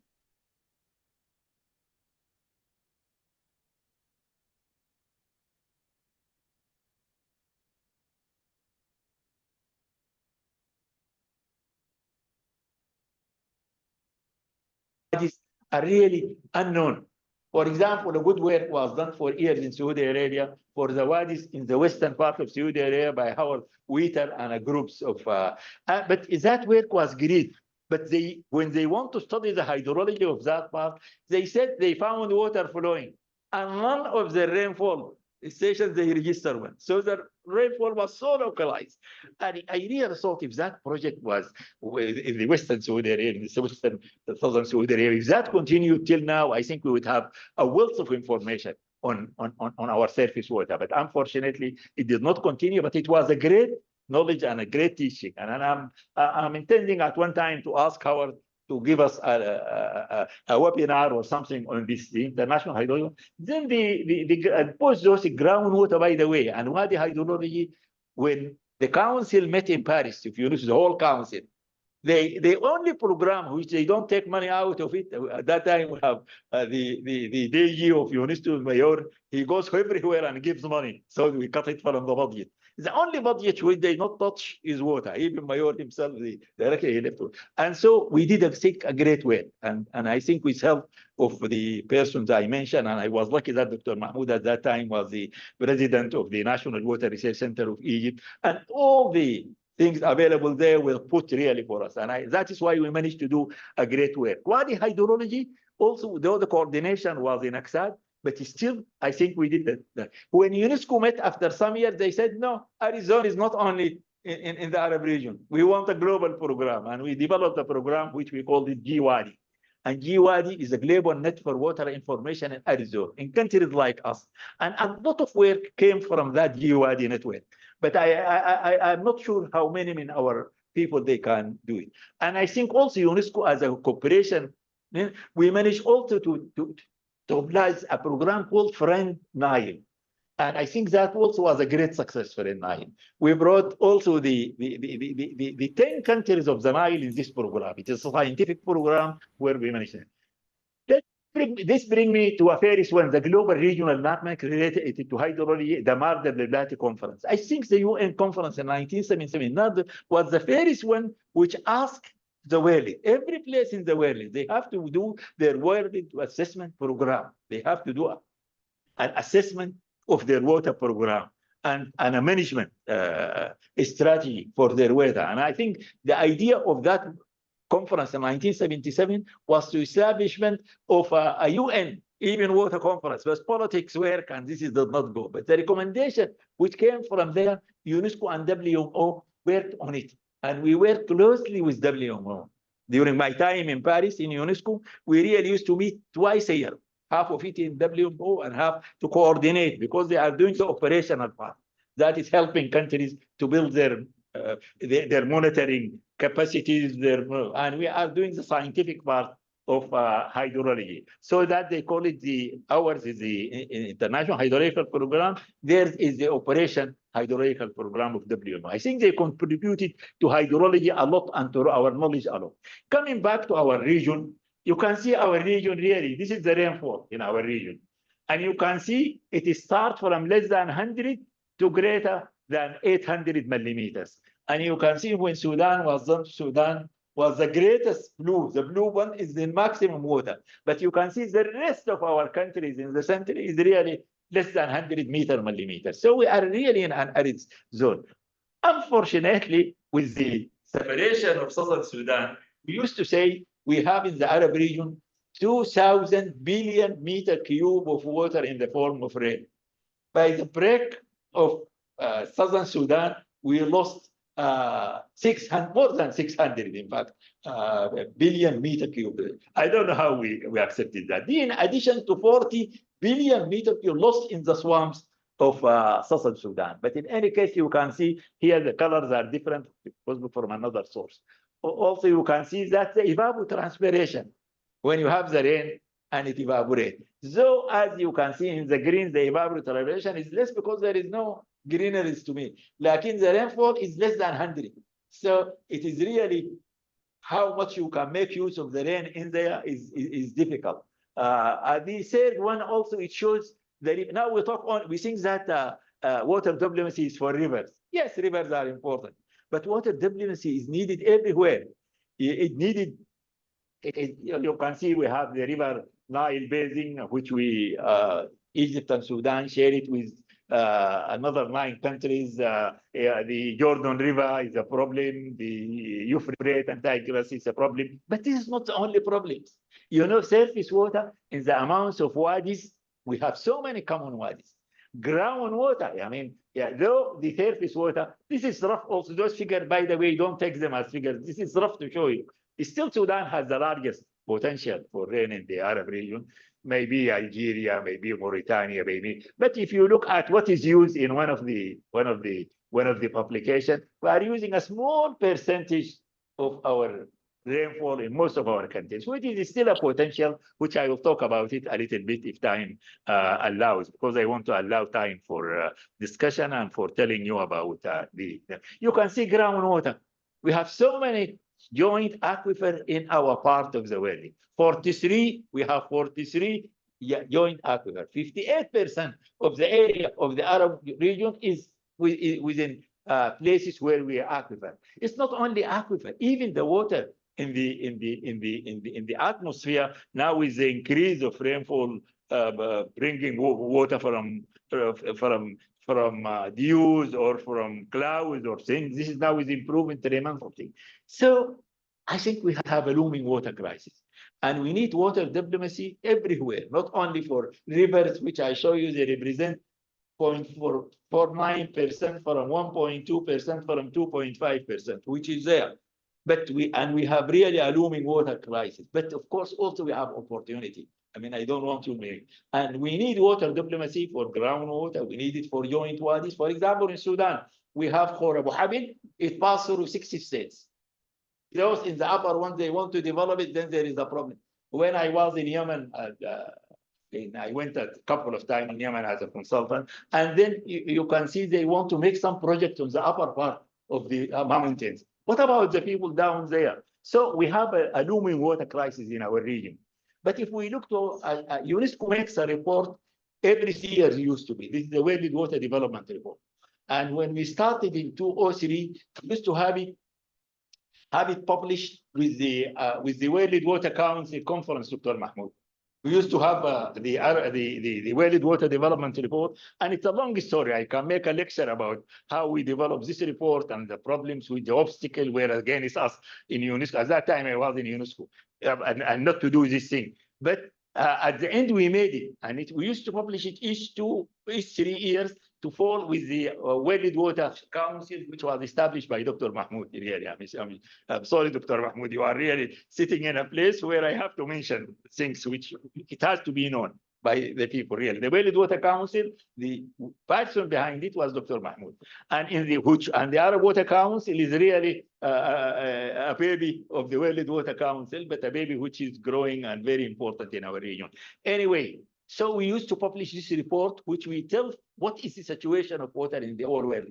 are really unknown. For example, a good work was done for years in Saudi Arabia for the wadis in the western part of Saudi Arabia by Howard Wheater and groups of. But that work was great. But when they want to study the hydrology of that part, they said they found water flowing, and none of the rainfall stations they register one. So the rainfall was so localized. And I really thought if that project was in the Western Saudi Arabia, the Southern Saudi Arabia, if that continued till now, I think we would have a wealth of information on our surface water. But unfortunately, it did not continue, but it was a great knowledge and a great teaching. And I'm intending at one time to ask Howard to give us a webinar or something on this, the international hydrology. Then the post-Joseph groundwater, by the way, and Wadi hydrology, when the council met in Paris, if you notice the whole council, the only program which they don't take money out of it, at that time we have the DG of UNESCO Mayor, he goes everywhere and gives money. So we cut it from the budget. The only budget which they not touch is water. Even Mayor himself, directly he left. And so we did a great work. And I think with help of the persons I mentioned, and I was lucky that Dr. Mahmoud at that time was the president of the National Water Research Center of Egypt, and all the things available there were put really for us. And that is why we managed to do a great work. Wadi hydrology, also, though the coordination was in Aksad, but still, I think we did that. When UNESCO met after some years, they said, no, Arizona is not only in the Arab region. We want a global program. And we developed a program which we called it GWADI. And GWADI is a global net for water information in Arizona, in countries like us. And a lot of work came from that GWADI network. But I'm not sure how many in our people they can do it. And I think also UNESCO as a cooperation, we managed also to oblige a program called Friend Nile. And I think that also was a great success for Nile. We brought also the 10 countries of the Nile in this program. It is a scientific program where we managed it. This brings me to a Paris one, the global regional map related to hydrology, the Mar del Plata conference. I think the UN conference in 1977 was the first one which asked the world, every place in the world, they have to do their world assessment program. They have to do an assessment of their water program and a management strategy for their water. And I think the idea of that conference in 1977 was the establishment of a UN even water conference, but politics work and this did not go. But the recommendation which came from there, UNESCO and WMO worked on it. And we worked closely with WMO. During my time in Paris in UNESCO, we really used to meet twice a year, half of it in WMO and half to coordinate, because they are doing the operational part. That is helping countries to build their monitoring capacities, and we are doing the scientific part of hydrology. So that they call it ours is the International Hydrological Program. Theirs is the Operation Hydrological Program of WMO. I think they contributed to hydrology a lot and to our knowledge a lot. Coming back to our region, you can see our region really, this is the rainfall in our region. And you can see it starts from less than 100 to greater than 800 millimeters. And you can see when Sudan was done, Sudan was the greatest blue. The blue one is the maximum water. But you can see the rest of our countries in the center is really less than 100 millimeters. So we are really in an arid zone. Unfortunately, with the separation of Southern Sudan, we used to say we have in the Arab region 2,000 billion meter cube of water in the form of rain. By the break of Southern Sudan, we lost 600, more than 600, in fact, billion meter cube. I don't know how we accepted that. In addition to 40 billion meter cube lost in the swamps of Southern Sudan. But in any case, you can see here the colors are different because from another source. Also, you can see that the evapotranspiration, when you have the rain and it evaporates. So as you can see in the green, the evapotranspiration is less because there is no greeneries to me. Like in the rainfall is less than 100. So it is really how much you can make use of the rain in there is difficult. The third one also, it shows that now we think that water diplomacy is for rivers. Yes, rivers are important, but water diplomacy is needed everywhere. It needed. You can see we have the river Nile basin, which we Egypt and Sudan share it with another 9 countries. The Jordan River is a problem. The Euphrates and Tigris is a problem. But this is not the only problem. You know, surface water in the amounts of wadis, we have so many common wadis. Groundwater, I mean, though the surface water, this is rough also. Those figures, by the way, don't take them as figures. This is rough to show you. Still, Sudan has the largest potential for rain in the Arab region. Maybe Algeria, maybe Mauritania, maybe. But if you look at what is used in one of the publications, we are using a small percentage of our rainfall in most of our countries, which is still a potential, which I will talk about it a little bit if time allows, because I want to allow time for discussion and for telling you about you can see groundwater. We have so many joint aquifer in our part of the world. 43, we have 43 joint aquifer. 58% of the area of the Arab region is within places where we are aquifer. It's not only aquifer, even the water in the atmosphere now with the increase of rainfall, bringing water from dews or from clouds or things. This is now is improving tremendously. So I think we have a looming water crisis, and we need water diplomacy everywhere, not only for rivers, which I show you, they represent 0.49% from 1.2% from 2.5%, which is there. But we have really a looming water crisis. But of course, also we have opportunity. I mean, I don't want to make, and we need water diplomacy for groundwater. We need it for joint wadis. For example, in Sudan, we have Khor Abu Habil. It passed through 60 states. Those in the upper one, they want to develop it, then there is a problem. When I was in Yemen, I went a couple of times in Yemen as a consultant, and then you can see they want to make some project on the upper part of the mountains. What about the people down there? So we have a looming water crisis in our region. But if we look to UNESCO makes a report every 3 years, used to be. This is the World Water Development Report. And when we started in 2003, we used to have it published with the World Water Council Conference, Dr. Mahmoud. We used to have the World Water Development Report, and it's a long story. I can make a lecture about how we developed this report and the problems with the obstacle were against us in UNESCO. At that time, I was in UNESCO, and not to do this thing. But at the end, we made it, and we used to publish it each 3 years to fall with the World Water Council, which was established by Dr. Mahmoud. Really, I'm sorry, Dr. Mahmoud, you are really sitting in a place where I have to mention things which it has to be known by the people. Really, the World Water Council, the person behind it was Dr. Mahmoud, and the Arab Water Council is really a baby of the World Water Council, but a baby which is growing and very important in our region. Anyway. So we used to publish this report, which we tell what is the situation of water in the whole world.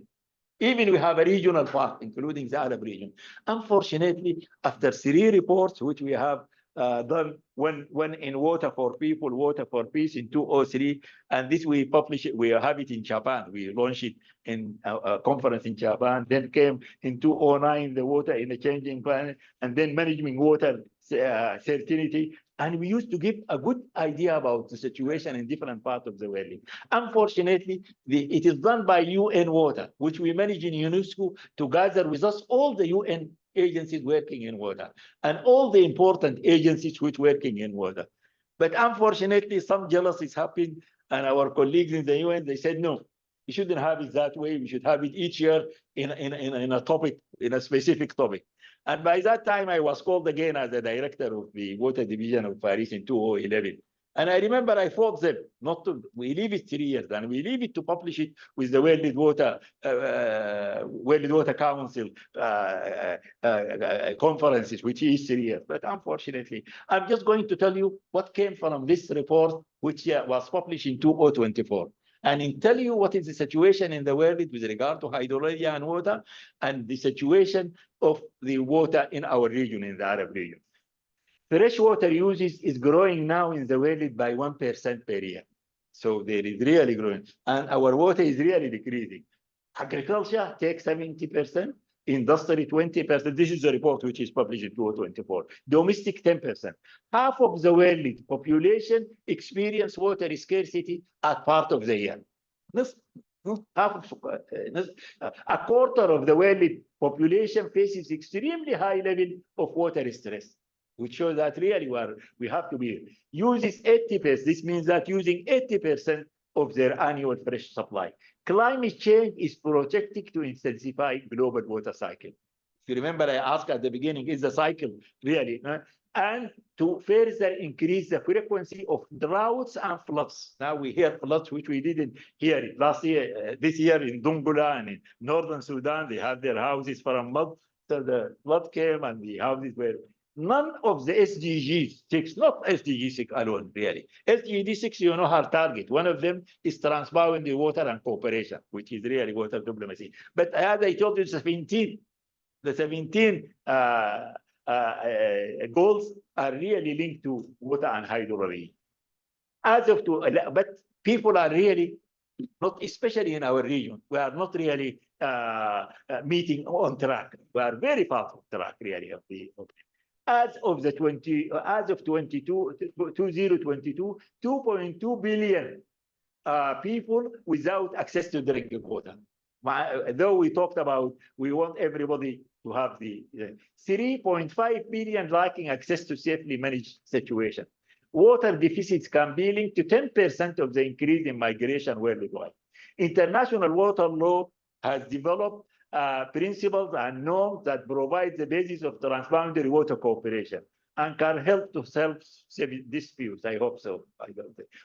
Even we have a regional part, including the Arab region. Unfortunately, after 3 reports, which we have done one in Water for People, Water for Peace in 2003, and this we publish it. We have it in Japan. We launched it in a conference in Japan. Then came in 2009 the Water in the Changing Planet, and then Managing Water Certainty. And we used to give a good idea about the situation in different parts of the world. Unfortunately, it is done by UN Water, which we manage in UNESCO to gather with us all the UN agencies working in water and all the important agencies which working in water. But unfortunately, some jealousies happened, and our colleagues in the UN, they said, no, we shouldn't have it that way. We should have it each year in a topic, in a specific topic. And by that time, I was called again as the director of the Water Division of Paris in 2011. And I remember I fought them not to, we leave it 3 years, and we leave it to publish it with the World Water Council conferences, which is 3 years. But unfortunately, I'm just going to tell you what came from this report, which was published in 2024. And in tell you what is the situation in the world with regard to hydrology and water, and the situation of the water in our region, in the Arab region. Freshwater usage is growing now in the world by 1% per year. So there is really growing, and our water is really decreasing. Agriculture takes 70%, industry 20%. This is the report which is published in 2024. Domestic 10%. Half of the world population experience water scarcity at part of the year. A quarter of the world population faces extremely high level of water stress, which shows that really we have to be uses 80%. This means that using 80% of their annual fresh supply. Climate change is projected to intensify global water cycle. If you remember, I asked at the beginning, is the cycle really? And to further increase the frequency of droughts and floods. Now we hear floods, which we didn't hear it last year, this year in Dongola and in northern Sudan. They had their houses for a month. So the flood came and the houses were. None of the SDGs 6, not SDG 6 alone, really. SDG 6, you know, our target. One of them is transboundary water and cooperation, which is really water diplomacy. But as I told you, the 17 goals are really linked to water and hydrology. But people are really not, especially in our region, we are not really meeting on track. We are very far from track, really, of the. As of 2022, 2.2 billion people without access to drinking water. Though we talked about we want everybody to have the 3.5 billion lacking access to safely managed situation. Water deficits can be linked to 10% of the increase in migration worldwide. International water law has developed principles and norms that provide the basis of transboundary water cooperation and can help to solve disputes. I hope so.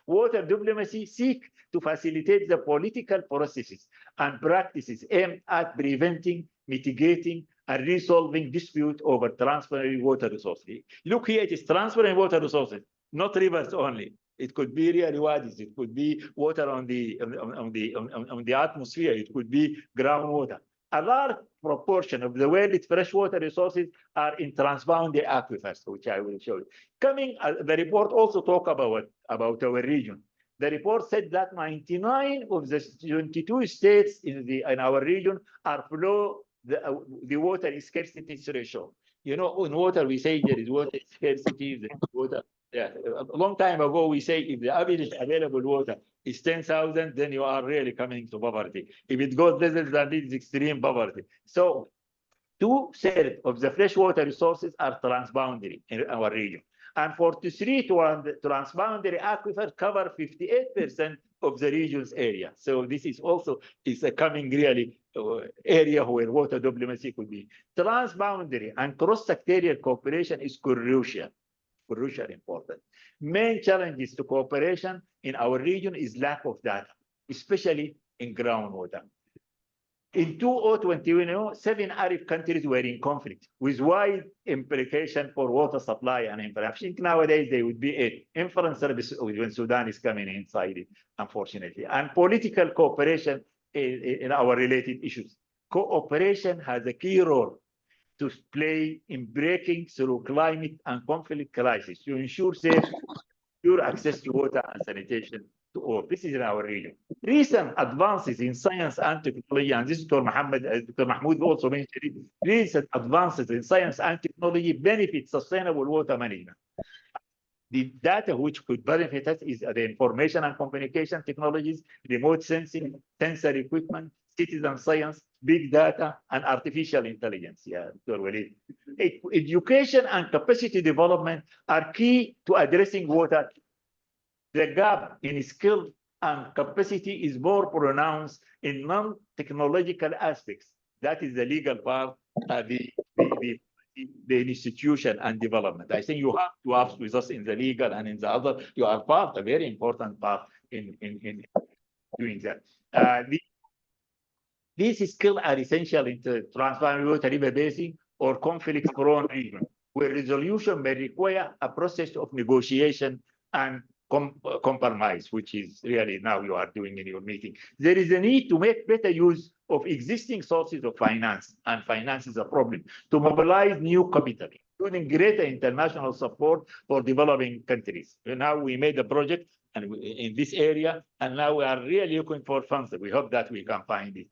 Water diplomacy seeks to facilitate the political processes and practices aimed at preventing, mitigating, and resolving disputes over transboundary water resources. Look here, it is transboundary water resources, not rivers only. It could be really wadis. It could be water on the atmosphere. It could be groundwater. A large proportion of the world's freshwater resources are in transboundary aquifers, which I will show you. The report also talk about our region. The report said that 99 of the 22 states in our region are below the water scarcity threshold. You know, in water we say there is water scarcity. The water. Yeah, a long time ago we say if the average available water is 10,000, then you are really coming to poverty. If it goes less than that, it's extreme poverty. So 2/3 of the freshwater resources are transboundary in our region. And 43 transboundary aquifers cover 58% of the region's area. So this is also a coming really area where water diplomacy could be. Transboundary and cross-sectorial cooperation is crucial important. Main challenges to cooperation in our region is lack of data, especially in groundwater. In 2021, 7 Arab countries were in conflict with wide implication for water supply and infrastructure. I think nowadays they would be 8. Inference service when Sudan is coming inside it, unfortunately. And political cooperation in our related issues. Cooperation has a key role to play in breaking through climate and conflict crisis to ensure safe, secure access to water and sanitation to all. This is in our region. Recent advances in science and technology, and this is Dr. Mahmoud also mentioned it, recent advances in science and technology benefit sustainable water management. The data which could benefit us is the information and communication technologies, remote sensing, sensor equipment, citizen science, big data, and artificial intelligence. Yeah, Dr. Walid. Education and capacity development are key to addressing water. The gap in skill and capacity is more pronounced in non-technological aspects. That is the legal part, the institution and development. I think you have to have with us in the legal and in the other. You are part, a very important part in doing that. These skills are essential in the transforming water river basin or conflict-prone region, where resolution may require a process of negotiation and compromise, which is really now you are doing in your meeting. There is a need to make better use of existing sources of finance, and finance is a problem, to mobilize new capital, including greater international support for developing countries. Now we made a project and in this area, and now we are really looking for funds. We hope that we can find it.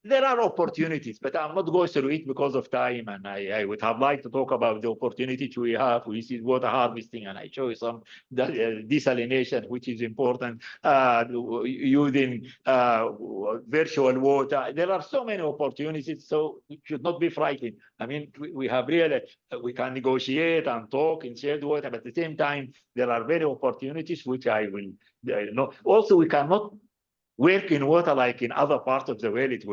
There are opportunities, but I'm not going through it because of time. And I would have liked to talk about the opportunities we have. We see water harvesting, and I show you some desalination, which is important, using virtual water. There are so many opportunities, so we should not be frightened. I mean, we have really, we can negotiate and talk in shared water, but at the same time, there are many opportunities, which I will know. Also, we cannot work in water like in other parts of the world.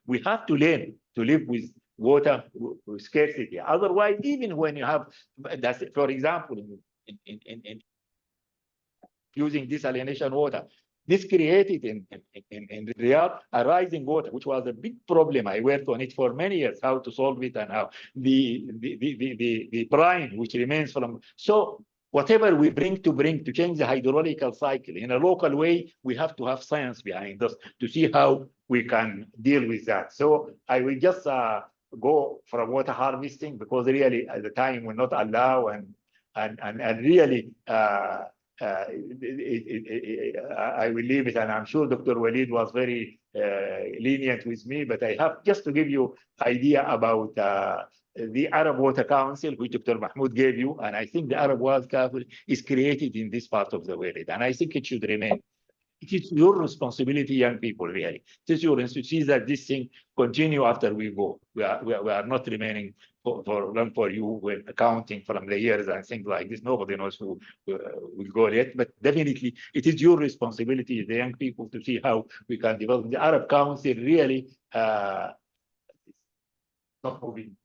We have to learn to live with water with scarcity. Otherwise, even when you have, that's, for example, in using desalination water, this created in Riyadh a rising water, which was a big problem. I worked on it for many years, how to solve it and how the brine which remains from. So whatever we bring to change the hydrological cycle in a local way, we have to have science behind us to see how we can deal with that. So I will just go from water harvesting, because really at the time will not allow, and really I will leave it. And I'm sure Dr. Walid was very lenient with me, but I have just to give you idea about the Arab Water Council, which Dr. Mahmoud gave you, and I think the Arab Water Council is created in this part of the world, and I think it should remain. It is your responsibility, young people, really. It is your responsibility that this thing continue after we go. We are not remaining for you when accounting from the years and things like this. Nobody knows who will go yet, but definitely it is your responsibility, the young people, to see how we can develop. The Arab Council really not moving.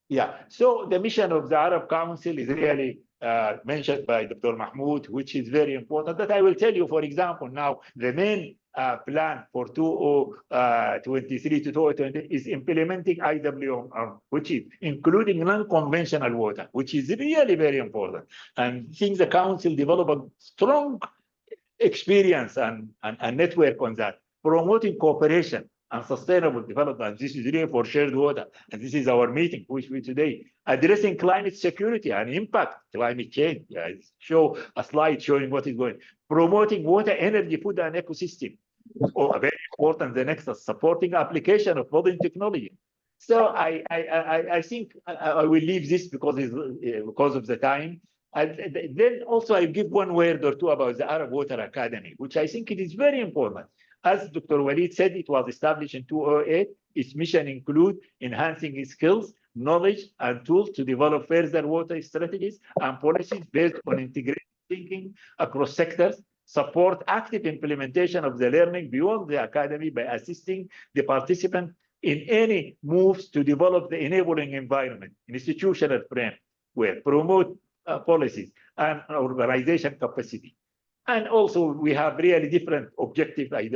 Yeah, so the mission of the Arab Council is really mentioned by Dr. Mahmoud, which is very important. That I will tell you, for example, now the main plan for 2023 to 2020 is implementing IWM, which is including non-conventional water, which is really very important. And since the Council develop a strong experience and network on that, promoting cooperation and sustainable development. This is really for shared water. And this is our meeting, which we today, addressing climate security and impact climate change. Yeah, show a slide showing what is going. Promoting water, energy, food, and ecosystem. Or very important, the next is supporting application of modern technology. So I think I will leave this because of the time. And then also I give one word or two about the Arab Water Academy, which I think it is very important. As Dr. Walid said, it was established in 2008. Its mission include enhancing skills, knowledge, and tools to develop further water strategies and policies based on integrated thinking across sectors, support active implementation of the learning beyond the academy by assisting the participant in any moves to develop the enabling environment, institutional framework, promote policies and organization capacity. And also we have really different objectives. I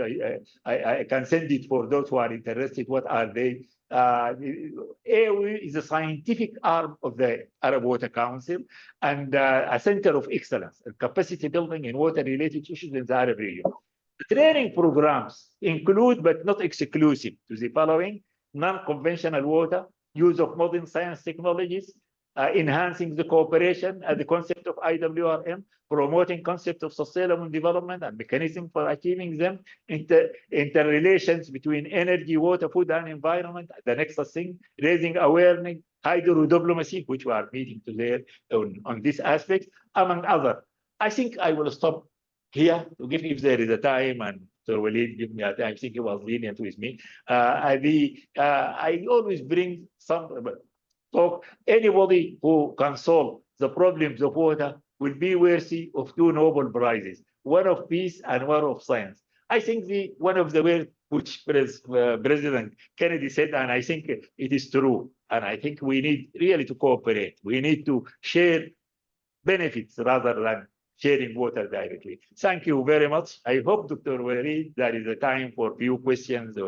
can send it for those who are interested. What are they? AOE is a scientific arm of the Arab Water Council and a center of excellence and capacity building in water-related issues in the Arab region. Training programs include, but not exclusive to the following: non-conventional water, use of modern science technologies, enhancing the cooperation and the concept of IWRM, promoting concept of sustainable development and mechanism for achieving them, interrelations between energy, water, food, and environment. The next thing, raising awareness, hydro diplomacy, which we are meeting today on this aspect, among other. I think I will stop here to give, if there is a time, and Dr. Walid give me a time. I think he was lenient with me. I always bring some talk. Anybody who can solve the problems of water will be worthy of 2 Nobel Prizes, one of peace and one of science. I think one of the words which President Kennedy said, and I think it is true, and I think we need really to cooperate. We need to share benefits rather than sharing water directly. Thank you very much. I hope, Dr. Walid, there is a time for few questions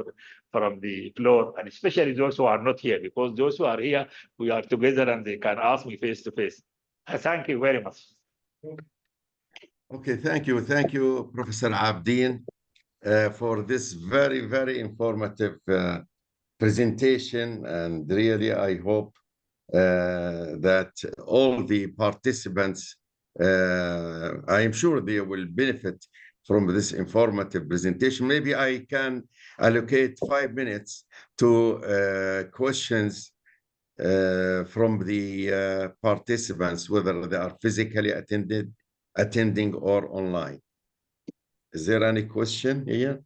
from the floor, and especially those who are not here, because those who are here, we are together and they can ask me face to face. Thank you very much. Okay, thank you. Thank you, Professor Abdin, for this very, very informative presentation. And really, I hope that all the participants, I am sure they will benefit from this informative presentation. Maybe I can allocate 5 minutes to questions from the participants, whether they are physically attending or online. Is there any question here?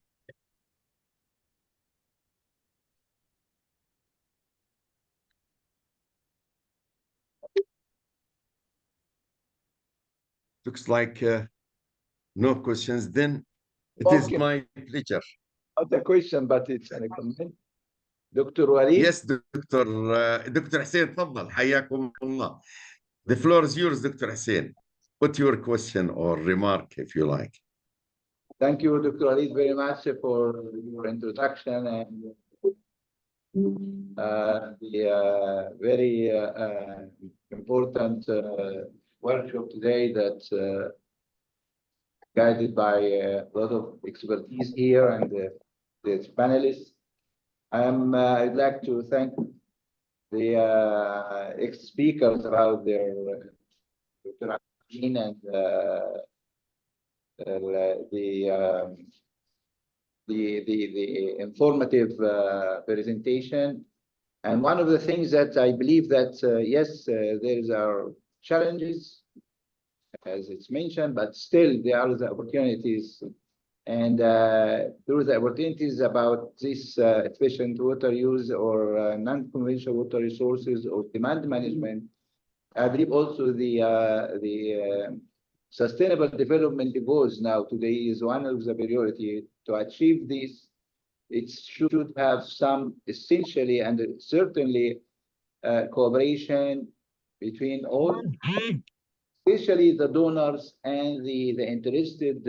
Looks like no questions. Then it is my pleasure. Not a question, but it's a comment. Dr. Walid? Yes, Dr. Hussein, تفضل. حياكم الله. The floor is yours, Dr. Hussein. Put your question or remark if you like. Thank you, Dr. Walid, very much for your introduction and the very important workshop today that guided by a lot of expertise here and the panelists. I'd like to thank the ex-speakers about their Dr. Abdin and the informative presentation. And one of the things that I believe that yes, there are challenges, as it's mentioned, but still there are the opportunities. And through the opportunities about this efficient water use or non-conventional water resources or demand management, I believe also the sustainable development goals now today is one of the priority. To achieve this, it should have some essentially and certainly cooperation between all, especially the donors and the interested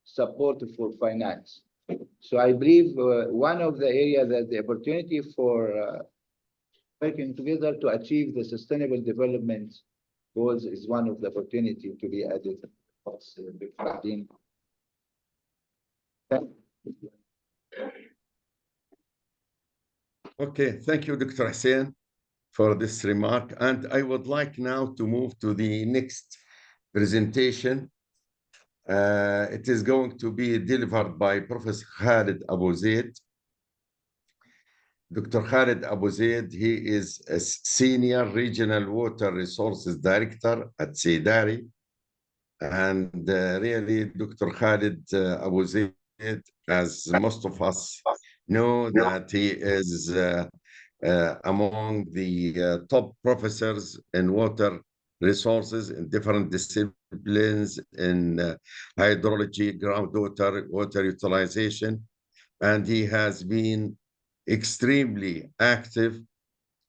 support for finance. So I believe one of the areas that the opportunity for working together to achieve the sustainable development goals is one of the opportunity to be added. Okay, thank you, Dr. Hussein, for this remark. And I would like now to move to the next presentation. It is going to be delivered by Professor Khalid Abu Zaid. Dr. Khalid Abu Zaid, he is a Senior Regional Water Resources Director at Seydari. And really, Dr. Khalid Abu Zaid, as most of us know, that he is among the top professors in water resources in different disciplines in hydrology, groundwater, water utilization. And he has been extremely active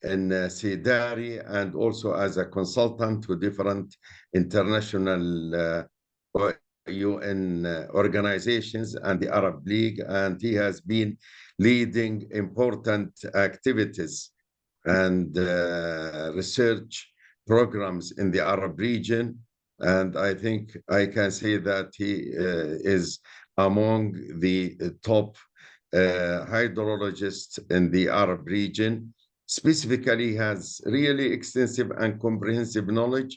in Seydari and also as a consultant to different international UN organizations and the Arab League. And he has been leading important activities and research programs in the Arab region. And I think I can say that he is among the top hydrologists in the Arab region. Specifically, has really extensive and comprehensive knowledge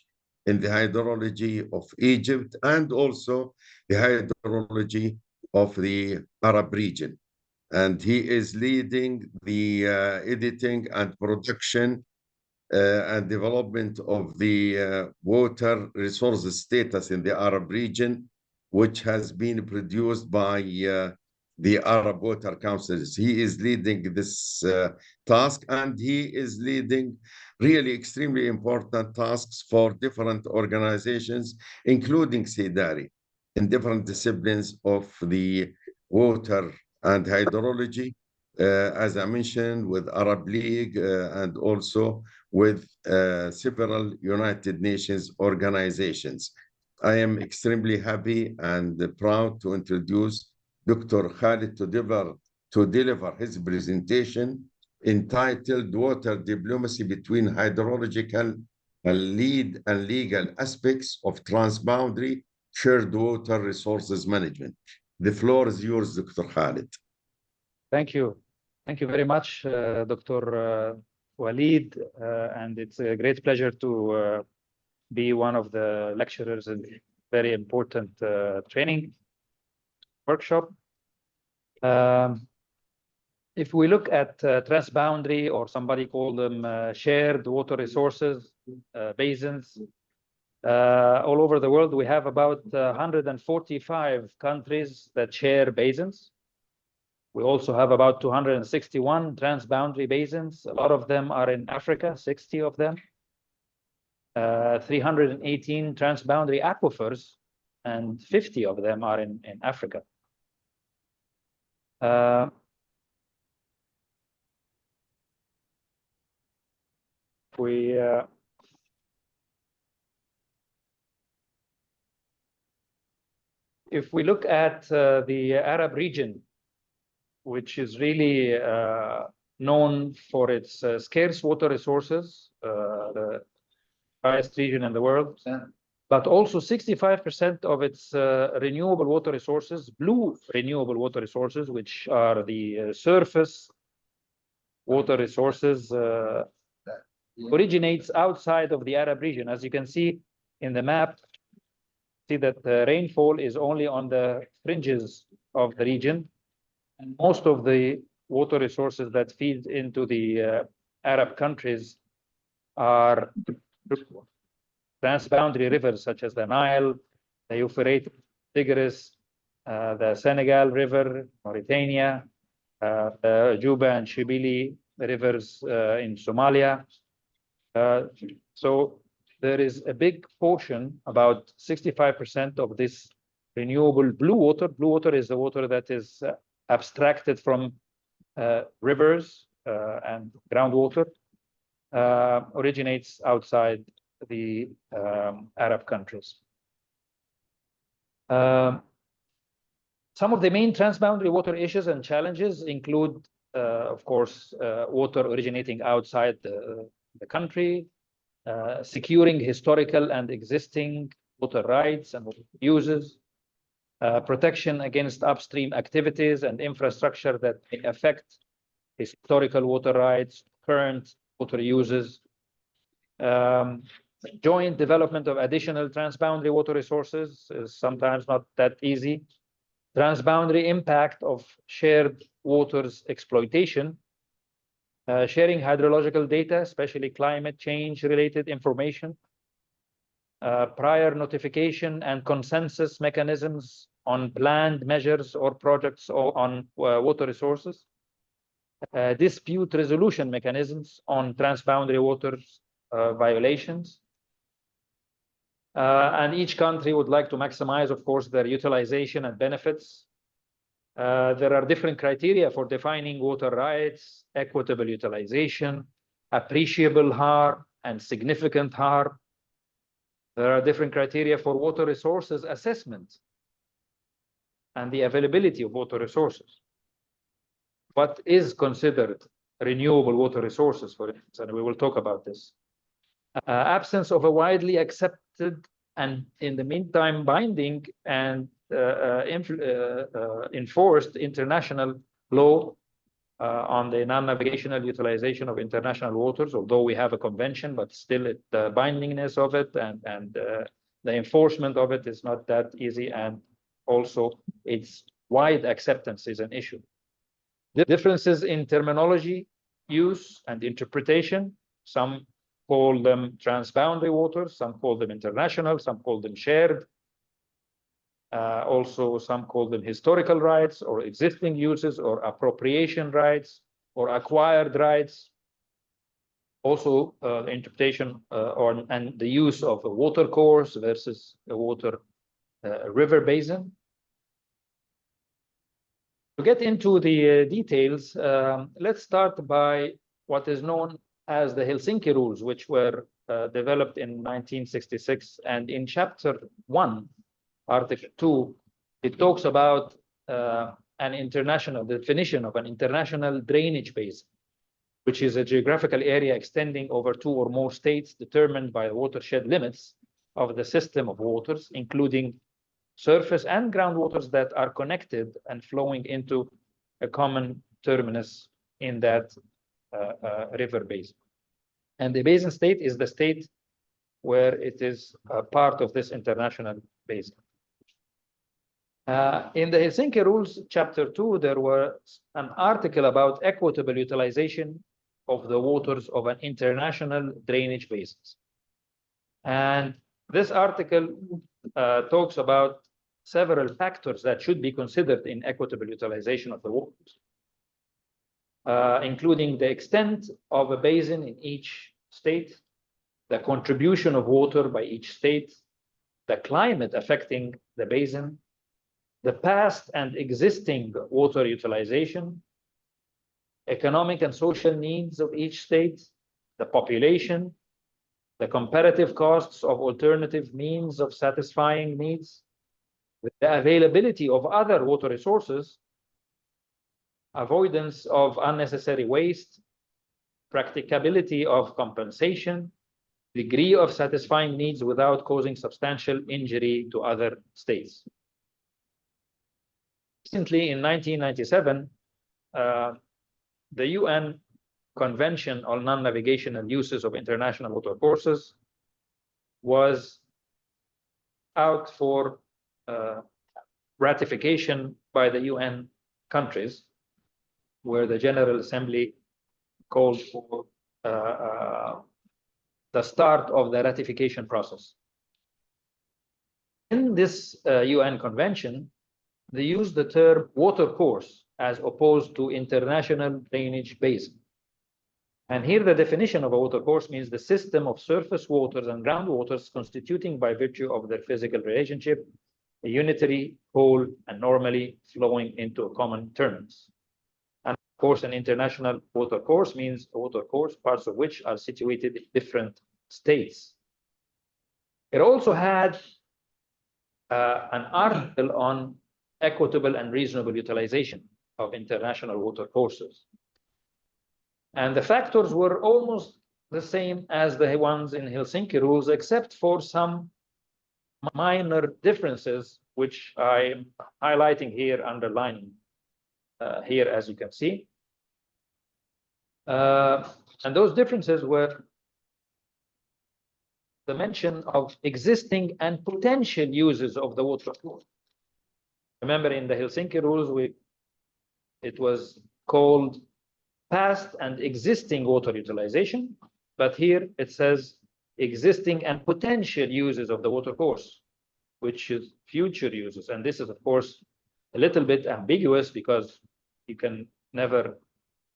in the hydrology of Egypt and also the hydrology of the Arab region. And he is leading the editing and production and development of the water resources status in the Arab region, which has been produced by the Arab Water Councils. He is leading this task, and he is leading really extremely important tasks for different organizations, including SIDARI, in different disciplines of the water and hydrology, as I mentioned, with Arab League and also with several United Nations organizations. I am extremely happy and proud to introduce Dr. Khalid to deliver his presentation entitled Water Diplomacy Between Hydrological and Legal Aspects of Transboundary Shared Water Resources Management. The floor is yours, Dr. Khalid. Thank you. Thank you very much, Dr. Walid, and it's a great pleasure to be one of the lecturers in a very important training workshop. If we look at transboundary, or somebody called them shared water resources, basins, all over the world, we have about 145 countries that share basins. We also have about 261 transboundary basins. A lot of them are in Africa, 60 of them. 318 transboundary aquifers, and 50 of them are in Africa. If we look at the Arab region, which is really known for its scarce water resources, the highest region in the world, but also 65% of its renewable water resources, blue renewable water resources, which are the surface water resources, originates outside of the Arab region. As you can see in the map, see that the rainfall is only on the fringes of the region. And most of the water resources that feed into the Arab countries are transboundary rivers such as the Nile, the Euphrates, Tigris, the Senegal River, Mauritania, the Juba and Shibili rivers in Somalia. So there is a big portion, about 65% of this renewable blue water. Blue water is the water that is abstracted from rivers and groundwater, originates outside the Arab countries. Some of the main transboundary water issues and challenges include, of course, water originating outside the country, securing historical and existing water rights and uses, protection against upstream activities and infrastructure that may affect historical water rights, current water uses, joint development of additional transboundary water resources is sometimes not that easy, transboundary impact of shared waters exploitation, sharing hydrological data, especially climate change related information, prior notification and consensus mechanisms on planned measures or projects or on water resources, dispute resolution mechanisms on transboundary water violations. And each country would like to maximize, of course, their utilization and benefits. There are different criteria for defining water rights, equitable utilization, appreciable harm, and significant harm. There are different criteria for water resources assessment and the availability of water resources. What is considered renewable water resources, for instance, and we will talk about this. Absence of a widely accepted and in the meantime binding and enforced international law on the non-navigational utilization of international waters, although we have a convention, but still the bindingness of it and the enforcement of it is not that easy, and also its wide acceptance is an issue. The differences in terminology, use, and interpretation. Some call them transboundary waters, some call them international, some call them shared. Also, some call them historical rights or existing uses or appropriation rights or acquired rights. Also, the interpretation and the use of a water course versus a water river basin. To get into the details, let's start by what is known as the Helsinki Rules, which were developed in 1966. And in Chapter 1, Article 2, it talks about an international definition of an international drainage basin, which is a geographical area extending over 2 or more states determined by the watershed limits of the system of waters, including surface and groundwaters that are connected and flowing into a common terminus in that river basin. And the basin state is the state where it is a part of this international basin. In the Helsinki Rules, Chapter 2, there was an article about equitable utilization of the waters of an international drainage basin. And this article talks about several factors that should be considered in equitable utilization of the waters, including the extent of a basin in each state, the contribution of water by each state, the climate affecting the basin, the past and existing water utilization, economic and social needs of each state, the population, the comparative costs of alternative means of satisfying needs, the availability of other water resources, avoidance of unnecessary waste, practicability of compensation, degree of satisfying needs without causing substantial injury to other states. Recently, in 1997, the UN Convention on Non-Navigational Uses of International Water Courses was out for ratification by the UN countries, where the General Assembly called for the start of the ratification process. In this UN convention, they use the term water course as opposed to international drainage basin. And here the definition of a water course means the system of surface waters and groundwaters constituting by virtue of their physical relationship a unitary whole and normally flowing into a common terminus. And of course, an international water course means a water course, parts of which are situated in different states. It also had an article on equitable and reasonable utilization of international water courses. And the factors were almost the same as the ones in Helsinki Rules, except for some minor differences, which I'm highlighting here, underlining here, as you can see. And those differences were the mention of existing and potential uses of the water course. Remember, in the Helsinki Rules, it was called past and existing water utilization, but here it says existing and potential uses of the water course, which is future uses. And this is, of course, a little bit ambiguous because you can never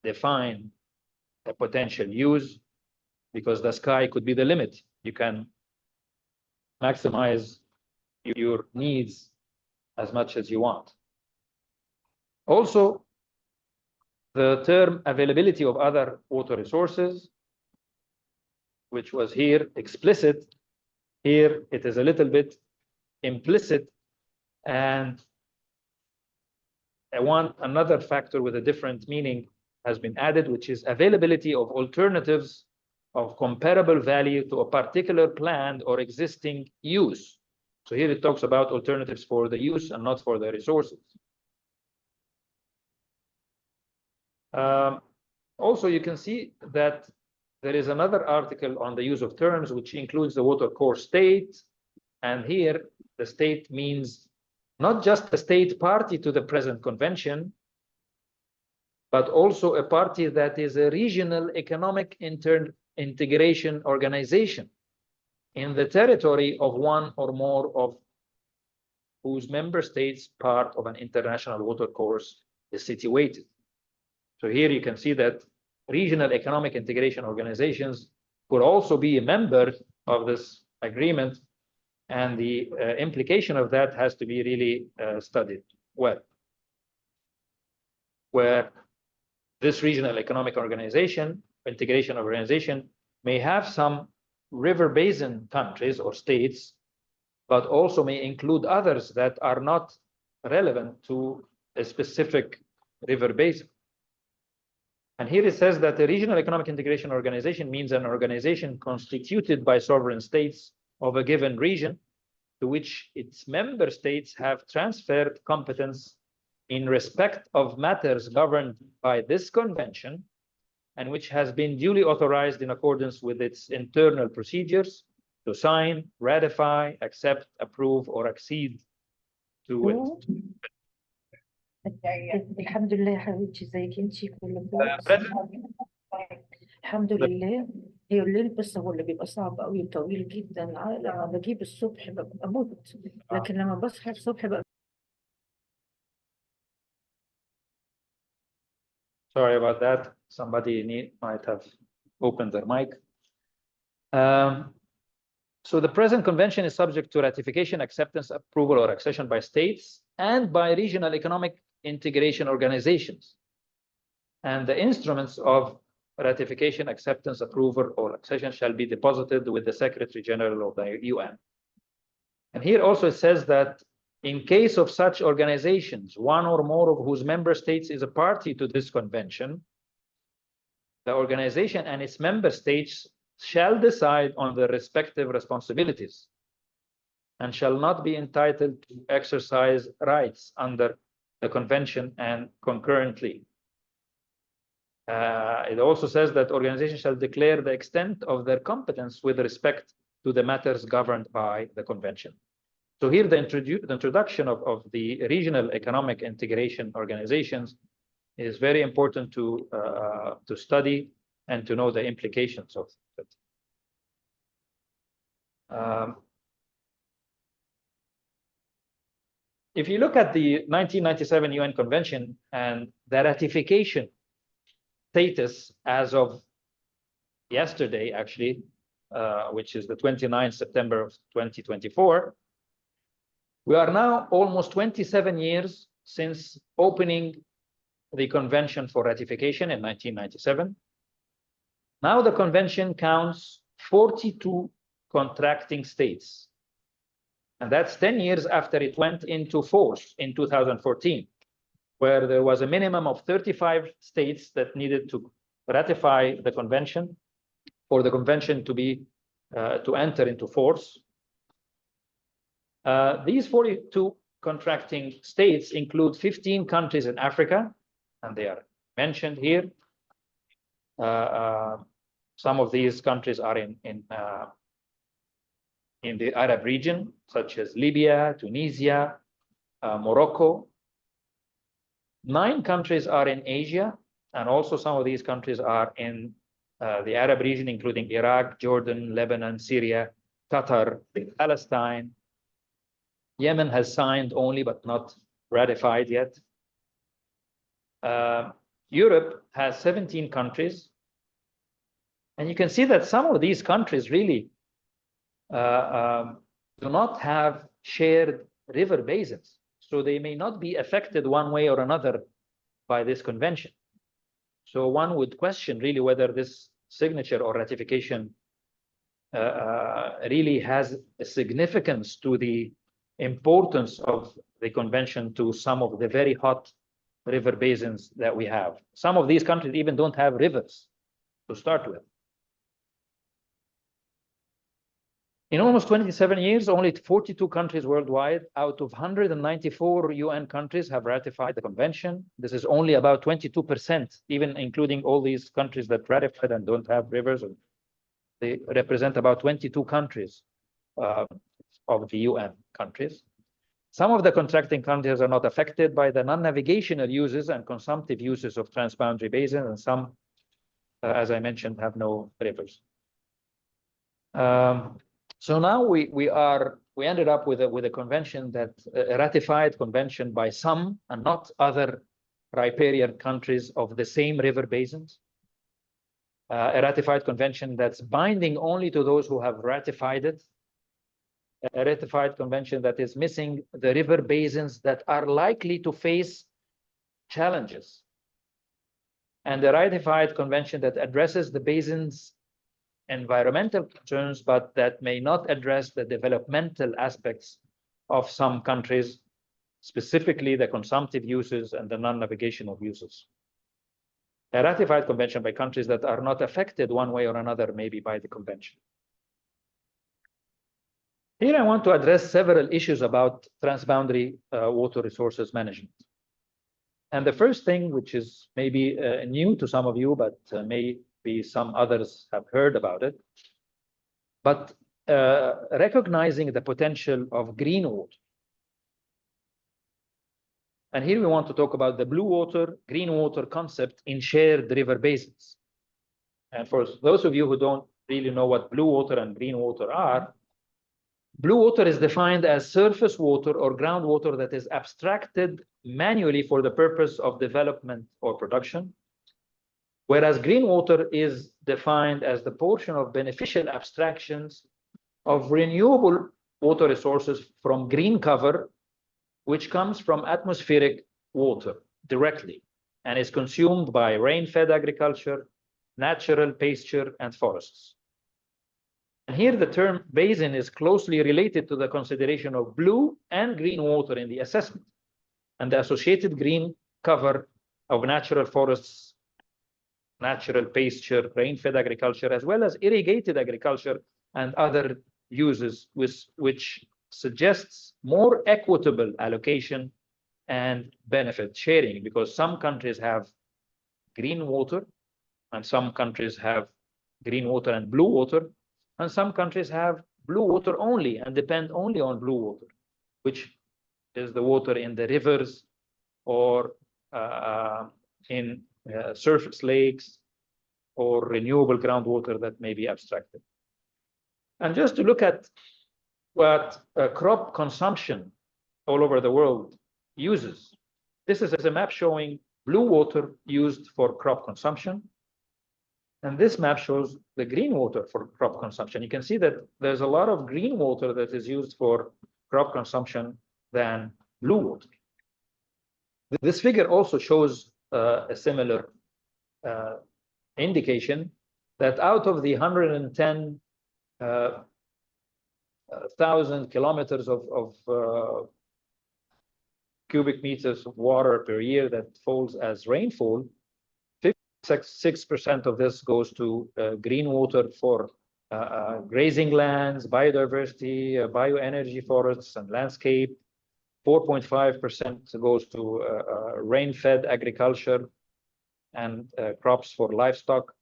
define a potential use, because the sky could be the limit. You can maximize your needs as much as you want. Also, the term availability of other water resources, which was here explicit, here it is a little bit implicit, and another factor with a different meaning has been added, which is availability of alternatives of comparable value to a particular planned or existing use. So here it talks about alternatives for the use and not for the resources. Also, you can see that there is another article on the use of terms, which includes the water core state. And here, the state means not just a state party to the present convention, but also a party that is a regional economic integration organization in the territory of one or more of whose member states part of an international water course is situated. So here you can see that regional economic integration organizations could also be a member of this agreement, and the implication of that has to be really studied well. Where this regional economic integration organization may have some river basin countries or states, but also may include others that are not relevant to a specific river basin. And here it says that the regional economic integration organization means an organization constituted by sovereign states of a given region to which its member states have transferred competence in respect of matters governed by this convention, and which has been duly authorized in accordance with its internal procedures to sign, ratify, accept, approve, or accede to it. الحمد لله يا حبيبتي، ازيك انتي؟ كله كويس؟ الحمد لله. هي الليل بس هو اللي بيبقى صعب قوي وطويل جدا. لما بجيب الصبح ببقى موت، لكن لما بصحى الصبح ببقى. Sorry about that. Somebody might have opened their mic. So the present convention is subject to ratification, acceptance, approval, or accession by states and by regional economic integration organizations. And the instruments of ratification, acceptance, approval, or accession shall be deposited with the Secretary General of the UN. And here also it says that in case of such organizations, one or more of whose member states is a party to this convention, the organization and its member states shall decide on their respective responsibilities and shall not be entitled to exercise rights under the convention and concurrently. It also says that organizations shall declare the extent of their competence with respect to the matters governed by the convention. So here the introduction of the regional economic integration organizations is very important to study and to know the implications of it. If you look at the 1997 UN Convention and the ratification status as of yesterday, actually, which is the 29th September of 2024, we are now almost 27 years since opening the convention for ratification in 1997. Now the convention counts 42 contracting states. And that's 10 years after it went into force in 2014, where there was a minimum of 35 states that needed to ratify the convention for the convention to be to enter into force. These 42 contracting states include 15 countries in Africa, and they are mentioned here. Some of these countries are in the Arab region, such as Libya, Tunisia, Morocco. 9 countries are in Asia, and also some of these countries are in the Arab region, including Iraq, Jordan, Lebanon, Syria, Qatar, Palestine. Yemen has signed only, but not ratified yet. Europe has 17 countries. And you can see that some of these countries really do not have shared river basins. So they may not be affected one way or another by this convention. So one would question really whether this signature or ratification really has a significance to the importance of the convention to some of the very hot river basins that we have. Some of these countries even don't have rivers to start with. In almost 27 years, only 42 countries worldwide out of 194 UN countries have ratified the convention. This is only about 22%, even including all these countries that ratified and don't have rivers. They represent about 22 countries of the UN countries. Some of the contracting countries are not affected by the non-navigational uses and consumptive uses of transboundary basins, and some, as I mentioned, have no rivers. So now we ended up with a convention that a ratified convention by some and not other riparian countries of the same river basins. A ratified convention that's binding only to those who have ratified it. A ratified convention that is missing the river basins that are likely to face challenges. And a ratified convention that addresses the basins' environmental concerns, but that may not address the developmental aspects of some countries, specifically the consumptive uses and the non-navigational uses. A ratified convention by countries that are not affected one way or another, maybe by the convention. Here I want to address several issues about transboundary water resources management. And the first thing, which is maybe new to some of you, but maybe some others have heard about it, but recognizing the potential of green water. And here we want to talk about the blue water, green water concept in shared river basins. And for those of you who don't really know what blue water and green water are, blue water is defined as surface water or groundwater that is abstracted manually for the purpose of development or production, whereas green water is defined as the portion of beneficial abstractions of renewable water resources from green cover, which comes from atmospheric water directly and is consumed by rain-fed agriculture, natural pasture, and forests. And here the term basin is closely related to the consideration of blue and green water in the assessment and the associated green cover of natural forests, natural pasture, rain-fed agriculture, as well as irrigated agriculture and other uses, which suggests more equitable allocation and benefit sharing, because some countries have green water and some countries have green water and blue water, and some countries have blue water only and depend only on blue water, which is the water in the rivers or in surface lakes or renewable groundwater that may be abstracted. And just to look at what crop consumption all over the world uses, this is a map showing blue water used for crop consumption. And this map shows the green water for crop consumption. You can see that there's a lot of green water that is used for crop consumption than blue water. This figure also shows a similar indication that out of the 110,000 kilometers of cubic meters of water per year that falls as rainfall, 56% of this goes to green water for grazing lands, biodiversity, bioenergy forests, and landscape. 4.5% goes to rain-fed agriculture and crops for livestock.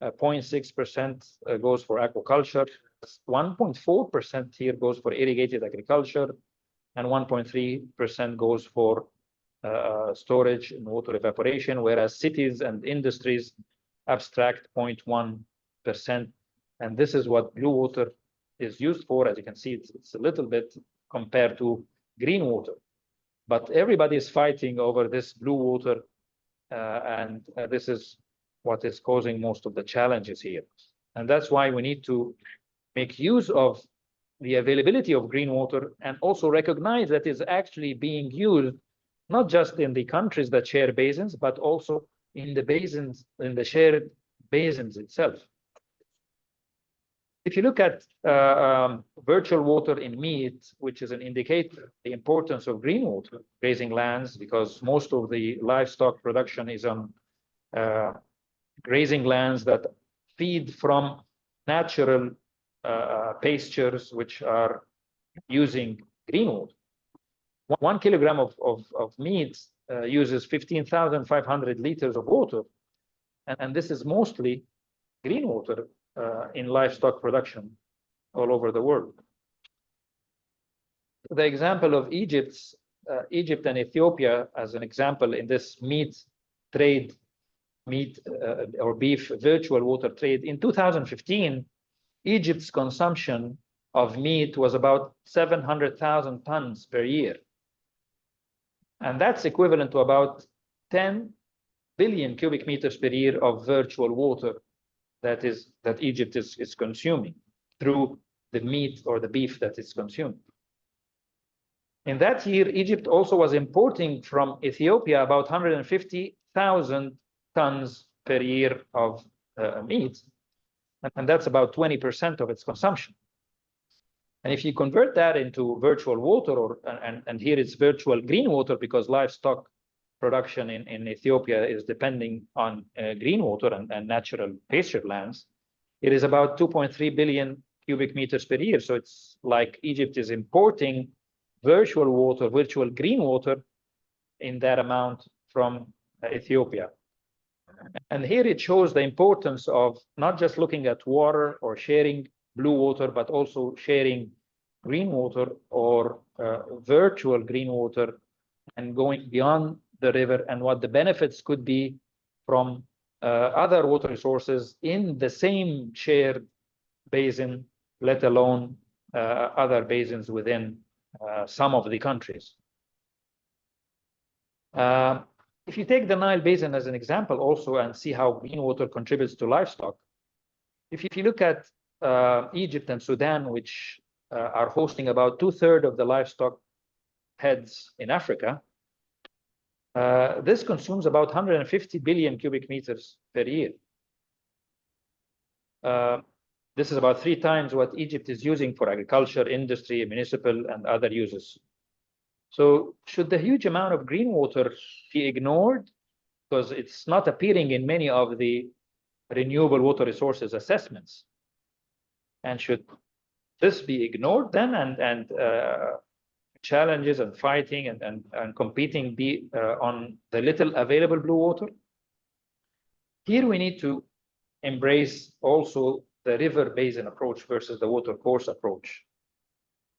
0.6% goes for aquaculture. 1.4% here goes for irrigated agriculture, and 1.3% goes for storage and water evaporation, whereas cities and industries abstract 0.1%. And this is what blue water is used for. As you can see, it's a little bit compared to green water. But everybody is fighting over this blue water, and this is what is causing most of the challenges here. And that's why we need to make use of the availability of green water and also recognize that it's actually being used not just in the countries that share basins, but also in the basins, in the shared basins itself. If you look at virtual water in meat, which is an indicator of the importance of green water, grazing lands, because most of the livestock production is on grazing lands that feed from natural pastures which are using green water. 1 kilogram of meat uses 15,500 liters of water, and this is mostly green water in livestock production all over the world. The example of Egypt and Ethiopia as an example in this meat trade, or beef virtual water trade. In 2015, Egypt's consumption of meat was about 700,000 tons per year. And that's equivalent to about 10 billion cubic meters per year of virtual water that Egypt is consuming through the meat or the beef that it's consuming. In that year, Egypt also was importing from Ethiopia about 150,000 tons per year of meat, and that's about 20% of its consumption. And if you convert that into virtual water, and here it's virtual green water because livestock production in Ethiopia is depending on green water and natural pasture lands, it is about 2.3 billion cubic meters per year. So it's like Egypt is importing virtual water, virtual green water in that amount from Ethiopia. And here it shows the importance of not just looking at water or sharing blue water, but also sharing green water or virtual green water and going beyond the river and what the benefits could be from other water resources in the same shared basin, let alone other basins within some of the countries. If you take the Nile Basin as an example also and see how green water contributes to livestock, if you look at Egypt and Sudan, which are hosting about 2/3 of the livestock heads in Africa, this consumes about 150 billion cubic meters per year. This is about 3 times what Egypt is using for agriculture, industry, municipal, and other uses. So should the huge amount of green water be ignored because it's not appearing in many of the renewable water resources assessments? And should this be ignored then and challenges and fighting and competing be on the little available blue water? Here we need to embrace also the river basin approach versus the water course approach,